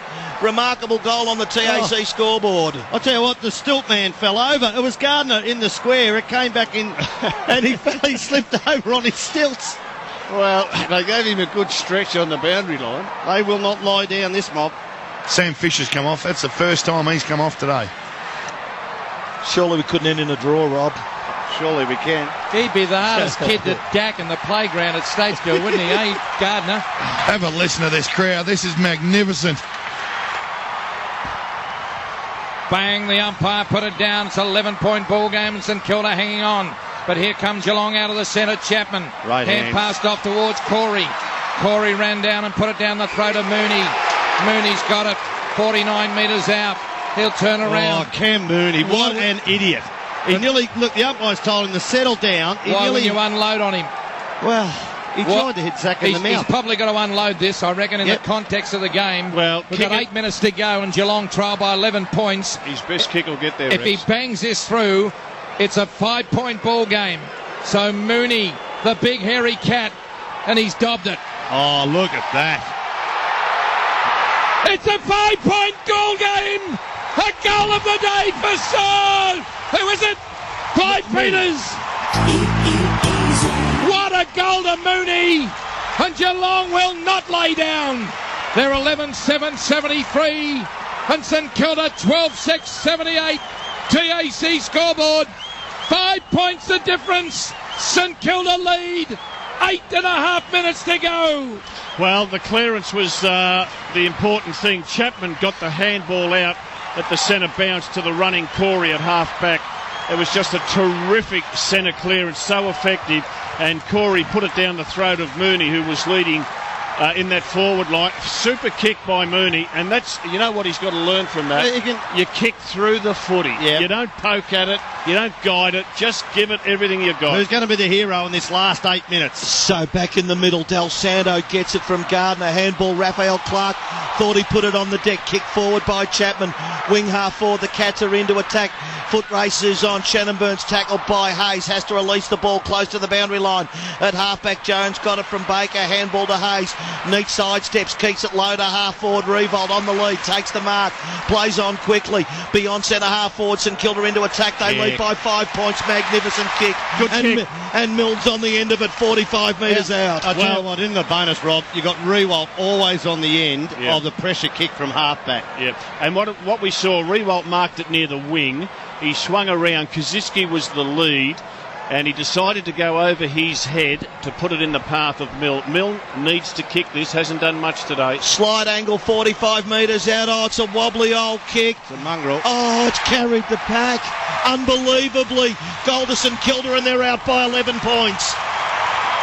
Remarkable goal on the TAC scoreboard. I'll tell you what, the stilt man fell over. It was Gardner in the square. It came back in and he slipped over on his stilts. Well, they gave him a good stretch on the boundary line. They will not lie down, this mob. Sam Fisher's come off. That's the first time he's come off today. Surely we couldn't end in a draw, Rob. Surely we can. He'd be the hardest kid to dack in the playground at Statesville, wouldn't he, eh, Gardner? Have a listen to this crowd. This is magnificent. Bang, the umpire put it down. It's an 11-point ball game and St Kilda hanging on. But here comes Geelong out of the centre. Chapman. Right hand. Passed off towards Corey. Corey ran down and put it down the throat of Mooney. Mooney's got it. 49 metres out. He'll turn around. Oh, Cam Mooney, what an idiot. He nearly, look, the umpires told him to settle down. Why would you unload on him? Well, he tried to hit Zach in the He's mouth. probably got to unload this, I reckon, in the context of the game. Well, we've got 8 minutes to go and Geelong trail by 11 points. His best kick will get there. If he bangs this through, it's a 5-point ball game. So Mooney, the big hairy cat, and he's dobbed it. Oh, look at that. It's a 5-point goal game. A goal of the day for Saul. Who is it? 5 metres. What a goal to Mooney. And Geelong will not lay down. They're 11-7-73. And St Kilda 12-6-78. TAC scoreboard. 5 points the difference. St Kilda lead. 8.5 minutes to go. Well, the clearance was the important thing. Chapman got the handball out at the centre bounce to the running Corey at half-back. It was just a terrific centre clearance, so effective. And Corey put it down the throat of Mooney, who was leading in that forward line. Super kick by Mooney, and that's, you know what he's got to learn from that? You kick through the footy. Yeah. You don't poke at it, you don't guide it, just give it everything you got. Who's going to be the hero in this last 8 minutes? So back in the middle, Del Santo gets it from Gardner. Handball, Raphael Clark thought he put it on the deck. Kick forward by Chapman. Wing half forward, the Cats are into attack. Foot races on. Shannon Burns tackled by Hayes. Has to release the ball close to the boundary line. At halfback, Jones got it from Baker. Handball to Hayes. Neat sidesteps. Keeps it low to half forward. Revolt on the lead. Takes the mark. Plays on quickly. Beyond centre half forward. St Kilda into attack. They lead by 5 points. Magnificent kick. Good kick. And Mills on the end of it. 45 metres out. I tell you what, in the bonus, Rob, you got Rewalt always on the end of the pressure kick from halfback. Yeah, and what we saw, Rewalt marked it near the wing. He swung around. Kazitsky was the lead. and he decided to go over his head to put it in the path of Milne. Milne needs to kick this, hasn't done much today. Slide angle 45 metres out. Oh, it's a wobbly old kick. It's a mongrel. Oh, it's carried the pack. Unbelievably. Goldison Kilda, and they're out by 11 points.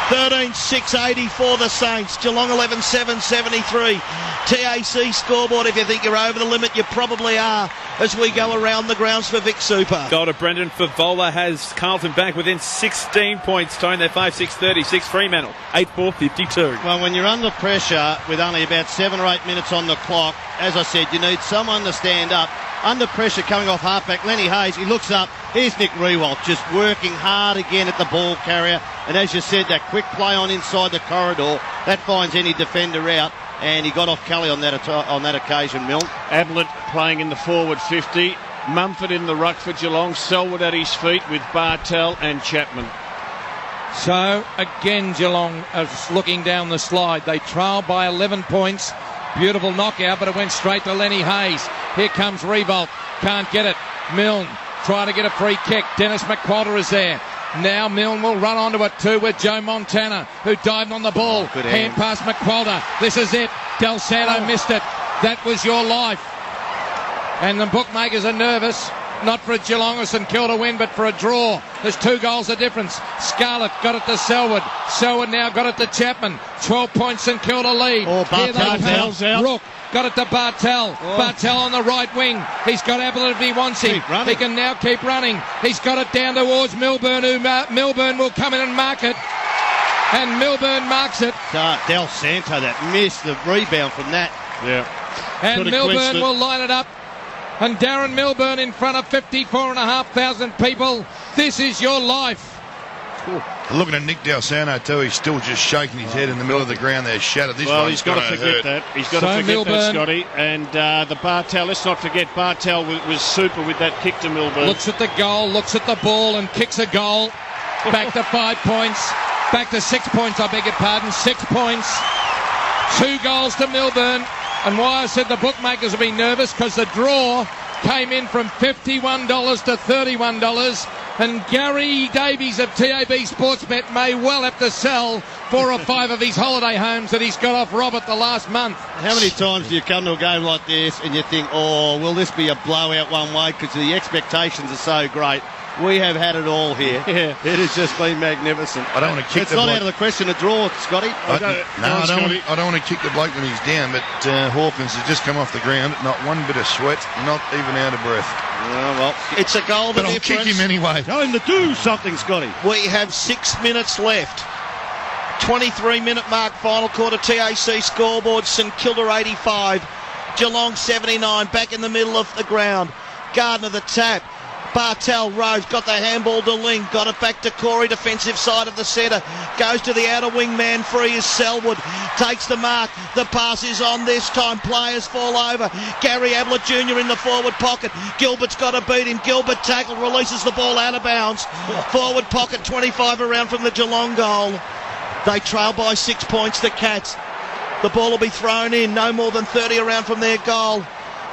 13-6-80 for the Saints. Geelong 11-7-73. TAC scoreboard. If you think you're over the limit, you probably are, as we go around the grounds for Vic Super. Goal to Brendan Favola has Carlton back within 16 points. Tone their 5-6-36. Fremantle 8-4-52. Well, when you're under pressure with only about 7 or 8 minutes on the clock, as I said, you need someone to stand up. Under pressure coming off halfback, Lenny Hayes, he looks up. Here's Nick Rewalt just working hard again at the ball carrier. And as you said, that quick play on inside the corridor, that finds any defender out. And he got off Kelly on that occasion, Milne. Ablett playing in the forward 50. Mumford in the ruck for Geelong. Selwood at his feet with Bartel and Chapman. So again, Geelong is looking down the slide. They trail by 11 points. Beautiful knockout, but it went straight to Lenny Hayes. Here comes Revolt. Can't get it. Milne trying to get a free kick. Dennis McQualter is there. Now Milne will run onto it too with Joe Montana, who dived on the ball. Good hand pass McQualter. This is it. Del Santo missed it. That was your life. And the bookmakers are nervous. Not for a Geelong or St Kilda win, but for a draw. There's 2 goals of difference. Scarlett got it to Selwood. Selwood now got it to Chapman. 12 points St Kilda lead. Oh, Bartel's out. Rook got it to Bartel. Oh. Bartel on the right wing. He's got Ablett if he wants him. He can now keep running. He's got it down towards Milburn, who Milburn will come in and mark it. And Milburn marks it. Del Santo, that missed the rebound from that. Yeah. And Could've Milburn clinched it. will line it up. And Darren Milburn in front of 54,500 people. This is your life. Looking at Nick Del Santo too, he's still just shaking his head in the middle of the ground there, shattered. This Well, one's he's got to gonna forget hurt. that. He's got So to forget Milburn- that, Scotty. And the Bartel, let's not forget, Bartel was super with that kick to Milburn. Looks at the goal, looks at the ball and kicks a goal. Back to 5 points. Back to 6 points, I beg your pardon. 6 points. 2 goals to Milburn. And why I said the bookmakers will be nervous, because the draw came in from $51 to $31. And Gary Davies of TAB Sportsbet may well have to sell 4 or 5 of his holiday homes that he's got off Robert the last month. How many times do you come to a game like this and you think, oh, will this be a blowout one way? Because the expectations are so great. We have had it all here. Yeah. It has just been magnificent. I don't want to kick It's the not bloke. out of the question to draw, Scotty. I don't want to kick the bloke when he's down, but Hawkins has just come off the ground, not one bit of sweat, not even out of breath. Oh, well, It's a goal But to I'll kick him anyway. tell him to do something, Scotty. We have 6 minutes left. 23-minute mark, final quarter. TAC scoreboard. St Kilda 85, Geelong 79. Back in the middle of the ground. Gardner the tap. Bartel, Rose, got the handball to Ling, got it back to Corey, defensive side of the centre, goes to the outer wing, man free is Selwood, takes the mark, the pass is on this time, players fall over, Gary Ablett Jr. in the forward pocket, Gilbert's got to beat him, Gilbert tackle, releases the ball out of bounds, forward pocket, 25 around from the Geelong goal. They trail by 6 points, the Cats. The ball will be thrown in, no more than 30 around from their goal.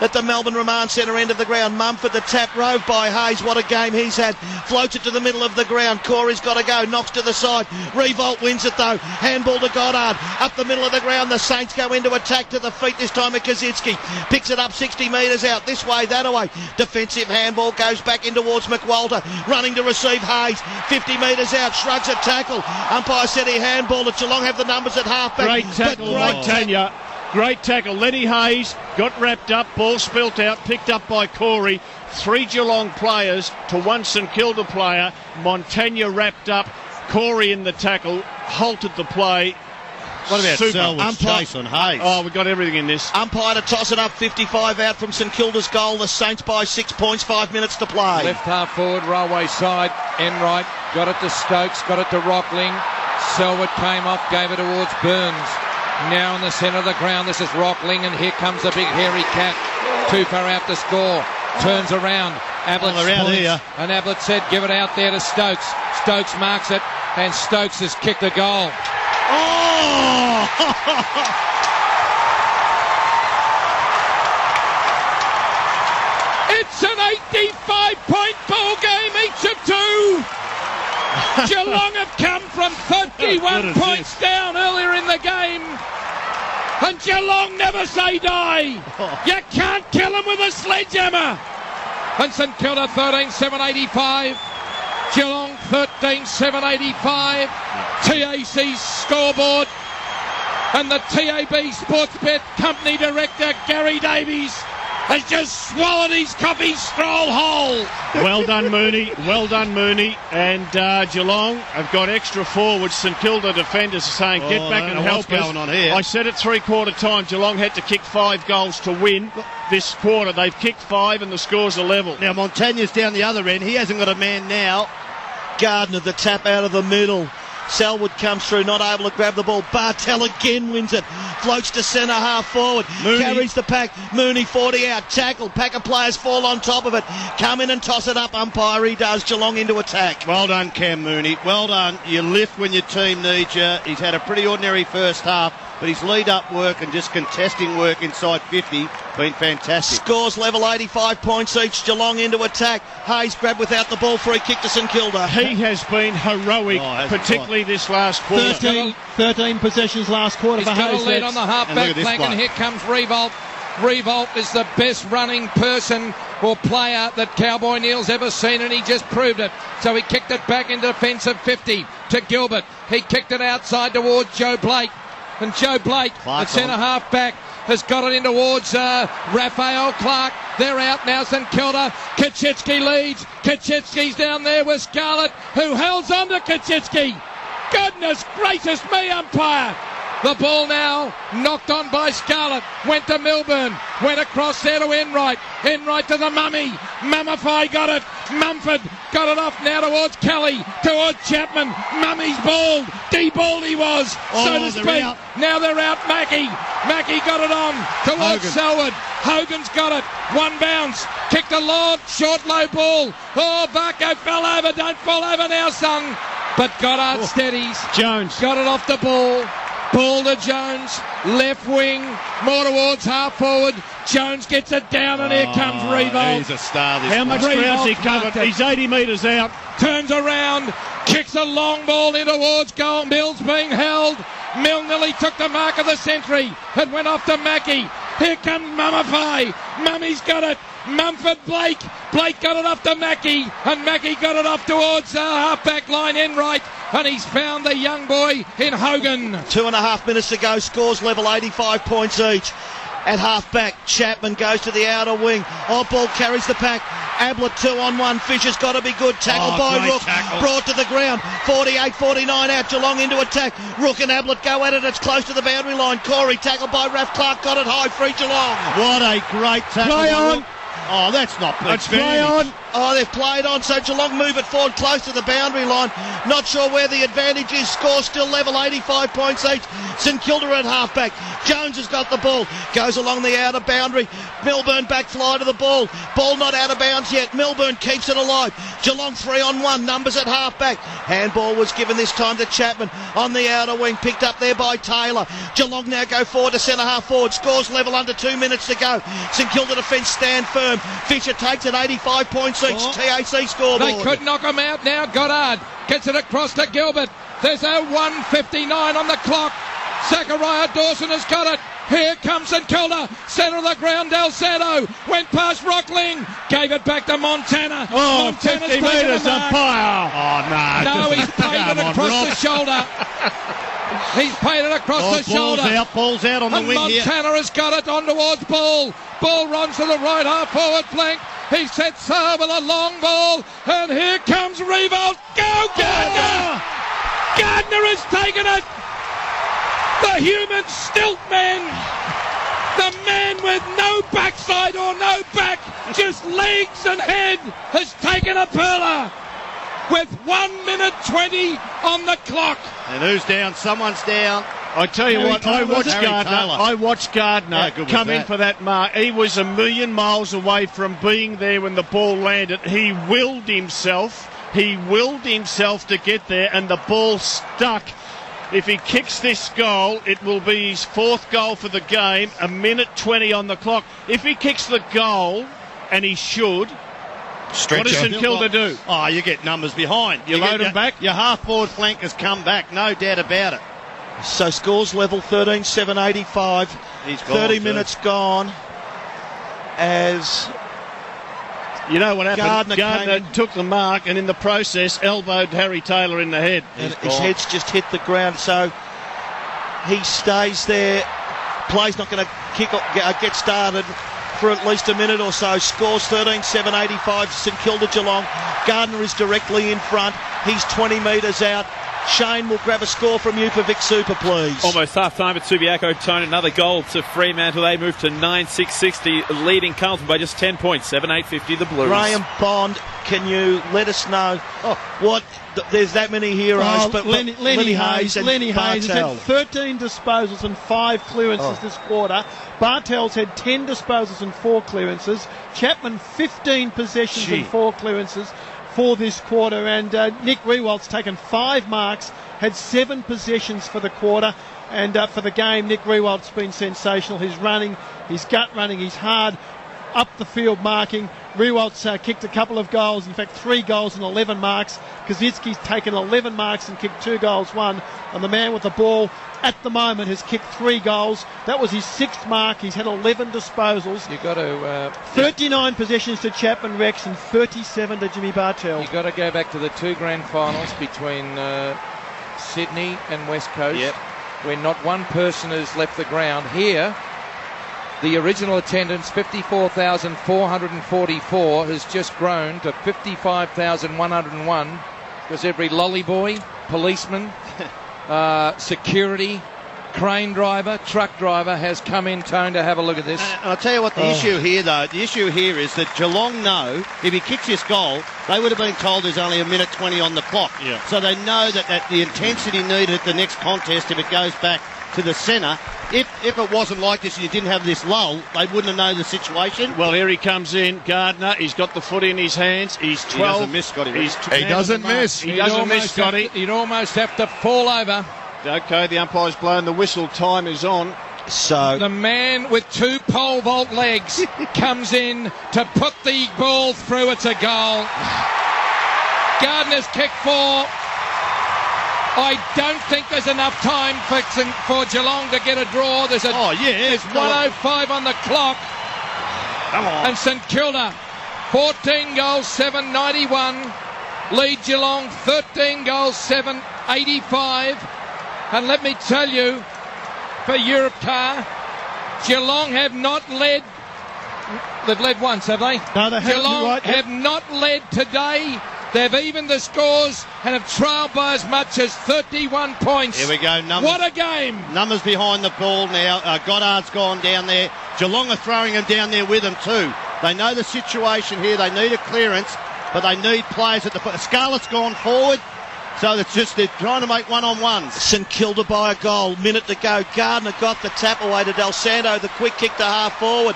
At the Melbourne Remand Centre end of the ground, Mumford the tap, rove by Hayes, what a game he's had, floats it to the middle of the ground, Corey's got to go, knocks to the side, Revolt wins it though, handball to Goddard, up the middle of the ground, the Saints go into attack to the feet this time of Kaczynski, picks it up 60 metres out, this way, that away, defensive handball goes back in towards McWalter, running to receive Hayes, 50 metres out, shrugs a tackle, umpire said he handballed it, Geelong have the numbers at halfback. Great tackle, Montana. Great tackle. Lenny Hayes got wrapped up, ball spilt out, picked up by Corey. 3 Geelong players to 1 St Kilda player. Montana wrapped up, Corey in the tackle, halted the play. What about Super. Selwood's chase on Hayes? Oh, we got everything in this. Umpire to toss it up, 55 out from St Kilda's goal, the Saints by 6 points, 5 minutes to play. Left half forward, railway side, Enright, got it to Stokes, got it to Rockling. Selwood came off, gave it towards Burns. Now in the centre of the ground, this is Rockling, and here comes the big hairy cat. Too far out to score. Turns around. Ablett around here. and Ablett said, give it out there to Stokes. Stokes marks it, and Stokes has kicked a goal. Oh! It's an 85-point ball game, each of 2. Geelong have come from 31 points down earlier in the game. And Geelong never say die. You can't kill them with a sledgehammer. And St Kilda 13-785. Geelong 13-785. TAC's scoreboard. And the TAB Sportsbet Company Director, Gary Davies, has just swallowed his coffee stroll whole. Well done, Mooney. Well done, Mooney. And Geelong have got extra forwards. St Kilda defenders are saying, get back and help us. Going on here. I said at three-quarter time, Geelong had to kick 5 goals to win this quarter. They've kicked 5 and the scores are level. Now, Montagna's down the other end. He hasn't got a man now. Gardner, the tap out of the middle. Selwood comes through, not able to grab the ball. Bartel again wins it. Floats to centre half forward. Mooney. Carries the pack. Mooney 40 out. Tackle. Pack of players fall on top of it. Come in and toss it up. Umpire, he does. Geelong into attack. Well done, Cam Mooney. Well done. You lift when your team needs you. He's had a pretty ordinary first half, but his lead-up work and just contesting work inside 50 been fantastic. Scores level, 85 points each. Geelong into attack. Hayes grabbed without the ball. Free kick to St Kilda. He has been heroic, particularly this last quarter. 13 possessions last quarter He's for got a Hayes. lead on the half-back flank, and here comes Revolt. Revolt is the best running person or player that Cowboy Neal's ever seen, and he just proved it. So he kicked it back into defensive 50 to Gilbert. He kicked it outside towards Joe Blake. And Joe Blake, the centre half back, has got it in towards Raphael Clark. They're out now, St Kilda. Kaczynski leads. Kaczynski's down there with Scarlett, who holds on to Kaczynski. Goodness gracious me, umpire. The ball now knocked on by Scarlett. Went to Milburn. Went across there to Enright. Enright to the Mummy. Mummify got it. Mumford got it off now towards Kelly. Towards Chapman. Mummy's balled. De-balled he was, so to speak. Out. Now they're out Mackey. Mackey got it on towards Selwood. Hogan's got it. One bounce. Kicked a long, short, low ball. Oh, Varco fell over. Don't fall over now, son. But Goddard steadies. Jones got it off the ball. Ball to Jones, left wing, more towards half forward. Jones gets it down, and here comes Revolt. He's a star this How much Revolt ground's he covered? marked it. He's 80 metres out. Turns around, kicks a long ball in towards goal. Mill's being held. Mill nearly took the mark of the century. It went off to Mackey. Here comes Mummify. Mummy's got it. Mumford Blake. Blake got it off to Mackey, and Mackey got it off towards half-back line Enright, and he's found the young boy in Hogan. 2.5 minutes to go. Scores level, 85 points each. At half-back, Chapman goes to the outer wing. Ball carries the pack. Ablett 2-on-1. Fisher's got to be good. Tackle by Rook. Tackle. Brought to the ground. 48-49 out. Geelong into attack. Rook and Ablett go at it. It's close to the boundary line. Corey tackled by Raph Clark. Got it high. Free Geelong. What a great tackle. Play by on. Rook. Oh, that's not Let's play on. Oh, they've played on, so Geelong move it forward close to the boundary line. Not sure where the advantage is. Score still level, 85 points each. St Kilda at halfback. Jones has got the ball. Goes along the outer boundary. Milburn back fly to the ball. Ball not out of bounds yet. Milburn keeps it alive. Geelong 3-on-1. Numbers at halfback. Handball was given this time to Chapman on the outer wing. Picked up there by Taylor. Geelong now go forward to centre half forward. Scores level under 2 minutes to go. St Kilda defence stand firm. Fisher takes it, 85 points each. TAC scoreboard. They could knock him out now. Goddard gets it across to Gilbert. There's a 1:59 on the clock. Zachariah Dawson has got it. Here comes St Kilda. Centre of the ground, Del Sado. Went past Rockling. Gave it back to Montana. Oh, Montana's 50 taken metres the mark. umpire. Oh, No, he's paid it across the shoulder. He's paid it across the shoulder. Ball's out on the And wing here. Montana has got it on towards Ball. Ball runs to the right half forward flank. He sets sail with a long ball. And here comes Revolt. Go, Gardner! Gardner has taken it. The human stilt man. The man with no backside or no back, just legs and head, has taken a pearler with 1 minute 20 on the clock. And who's down? Someone's down. I tell you what, I watched Harry Gardner. Taylor. I watched Gardner How good was come in that? for that mark. He was a million miles away from being there when the ball landed. He willed himself. He willed himself to get there, and the ball stuck. If he kicks this goal, it will be his 4th goal for the game. 1 minute 20 on the clock. If he kicks the goal, and he should, Stretcher. What does St Kilda do? Oh, you get numbers behind. You load them back? Your half-forward flank has come back, no doubt about it. So scores level 13-7-85. He's gone, 30 too. minutes gone. As You know what happened? Gardner took the mark and in the process elbowed Harry Taylor in the head. and his head's just hit the ground, so he stays there. Play's not going to get started for at least a minute or so. Scores 13-7-85 St Kilda Geelong. Gardner is directly in front. He's 20 metres out. Shane will grab a score from you for Vic Super, please. Almost half time at Subiaco Tone. Another goal to Fremantle. They move to 9-6-60, leading Carlton by just 10 points. 7-8-50 the Blues. Graham Bond, can you let us know what? There's that many heroes, but Lenny Hayes and has Bartel. had 13 disposals and 5 clearances this quarter. Bartel's had 10 disposals and 4 clearances. Chapman 15 possessions and 4 clearances for this quarter, and Nick Riewold's taken 5 marks, had 7 possessions for the quarter, and for the game Nick Riewold's been sensational. His running, his gut running, he's hard up the field marking. Riewold's kicked a couple of goals, in fact 3 goals and 11 marks. Kaczynski's taken 11 marks and kicked 2 goals, 1, and the man with the ball at the moment has kicked 3 goals. That was his 6th mark. He's had 11 disposals. You've got to 39 possessions to Chapman Rex and 37 to Jimmy Bartel. You've got to go back to the 2 grand finals between Sydney and West Coast, where not one person has left the ground. Here, the original attendance, 54,444, has just grown to 55,101, because every lolly boy, policeman, security, crane driver, truck driver has come in Tone to have a look at this. And I'll tell you what the issue here, though. The issue here is that Geelong know if he kicks this goal, they would have been told there's only 1:20 on the clock. Yeah. So they know that the intensity needed at the next contest, if it goes back to the centre, if it wasn't like this and you didn't have this lull, they wouldn't have known the situation. Well, here he comes in, Gardner. He's got the foot in his hands. He's 12. He doesn't miss, Scotty. He doesn't miss. He doesn't miss, Scotty. You'd almost have to fall over. Okay, the umpire's blown the whistle. Time is on. So The man with 2 pole vault legs comes in to put the ball through. It's a goal. Gardner's kick 4. I don't think there's enough time for Geelong to get a draw. There's 1:05 on the clock. Come on. And St Kilda, 14 goals, 791. Lead Geelong, 13 goals, 785. And let me tell you, for Europcar, Geelong have not led. They've led once, have they? No, they haven't. Geelong You're right. have not led today. They've evened the scores and have trailed by as much as 31 points. Here we go. Numbers. What a game! Numbers behind the ball now. Goddard's gone down there. Geelong are throwing him down there with them too. They know the situation here. They need a clearance, but they need players at the foot. Scarlett's gone forward, so it's just they're trying to make one-on-ones. St Kilda by a goal. Minute to go. Gardner got the tap away to Del Santo. The quick kick to half forward.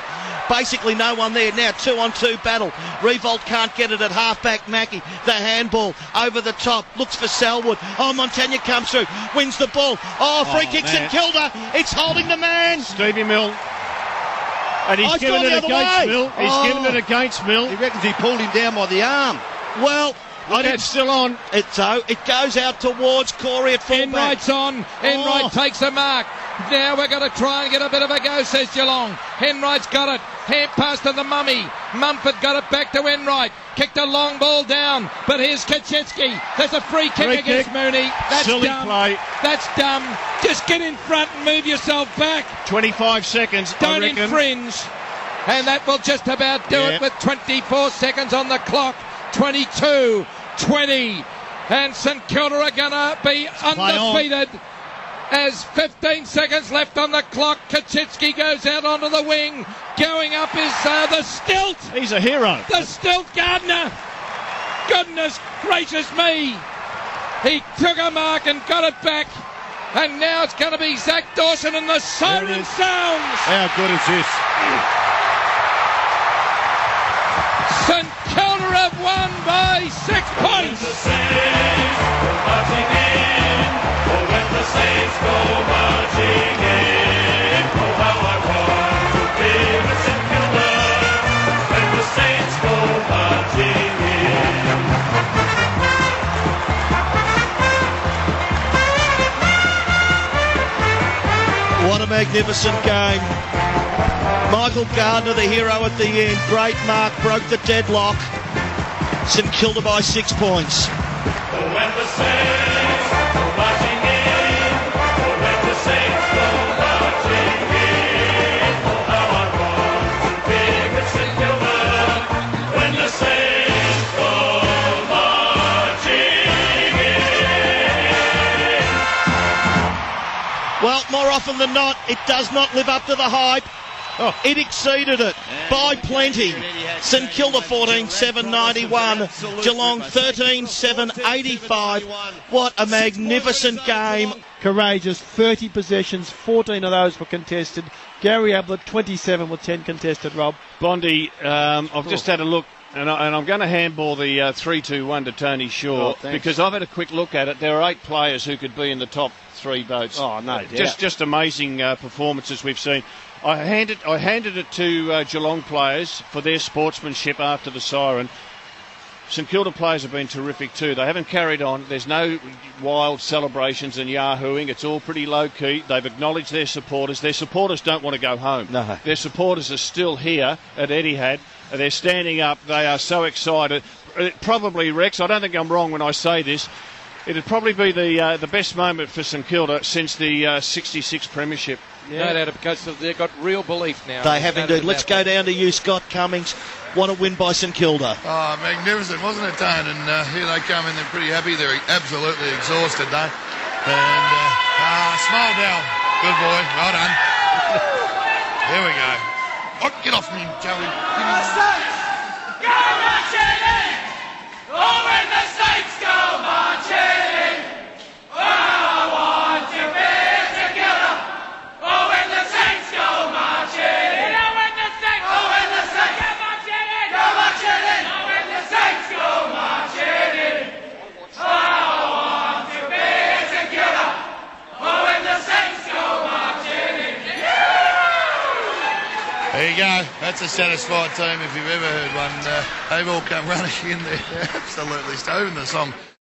Basically no one there. Now 2-on-2 battle. Revolt can't get it at half-back. Mackie, the handball over the top. Looks for Selwood. Oh, Montagna comes through. Wins the ball. Oh, free kick St Kilda. It's holding the man. Stevie Mill. And he's given gone it the other against way. Mill. He's given it against Mill. He reckons he pulled him down by the arm. Well, It's still on. it goes out towards Corey at fullback. Enright's on. Enright takes a mark. Now we're going to try and get a bit of a go, says Geelong. Enright's got it. Hand pass to the Mummy. Mumford got it back to Enright. Kicked a long ball down. But here's Kaczynski. There's a free kick against Mooney. That's Silly dumb. play. That's dumb. Just get in front and move yourself back. 25 seconds, I Don't reckon. infringe. And that will just about do it with 24 seconds on the clock. 22-20. And St Kilda are going to be undefeated. As 15 seconds left on the clock, Kaczynski goes out onto the wing. Going up is the stilt. He's a hero. The stilt Gardner. Goodness gracious me. He took a mark and got it back. And now it's going to be Zach Dawson and the siren sounds. How good is this? St Kilda have won by 6 points. Saints go marching in. Oh, how I want to be with St Kilda when the Saints go marching What a magnificent game. Michael Gardner, the hero at the end. Great mark, broke the deadlock. St Kilda by 6 points. Well, more often than not, it does not live up to the hype. It exceeded it by plenty. St Kilda 14-7-91, Geelong 13-7-85. What a magnificent game. Courageous, 30 possessions, 14 of those were contested. Gary Ablett, 27 with 10 contested, Rob. Bondi, I've just had a look, and I'm going to handball the 3-2-1 to Tony Shaw, because I've had a quick look at it. There are 8 players who could be in the top 3 votes. Oh, no doubt. Just amazing performances we've seen. I handed it to Geelong players for their sportsmanship after the siren. St Kilda players have been terrific too. They haven't carried on. There's no wild celebrations and yahooing. It's all pretty low key. They've acknowledged their supporters. Their supporters don't want to go home. No. Their supporters are still here at Etihad. They're standing up. They are so excited. Probably, Rex, I don't think I'm wrong when I say this, it'd probably be the best moment for St Kilda since the 66 premiership. Yeah. No doubt, because they've got real belief now. They have indeed. Let's go down to you, Scott Cummings. What a win by St Kilda. Oh, magnificent, wasn't it, Tone? And here they come in, they're pretty happy. They're absolutely exhausted, though. And smile down. Good boy, well done. There we go. Oh, get off me, Joey. Go marching in! Oh, when the Saints go marching in! Oh, I want to be together! Oh, when the Saints go marching in! Oh, when the Saints go marching in! Go marching in! Oh, when the Saints go marching in! Oh, I want to be together! Oh, when the Saints go marching in! There you go. That's a satisfied team if you've ever heard one. They've all come running in there. Absolutely stolen the song.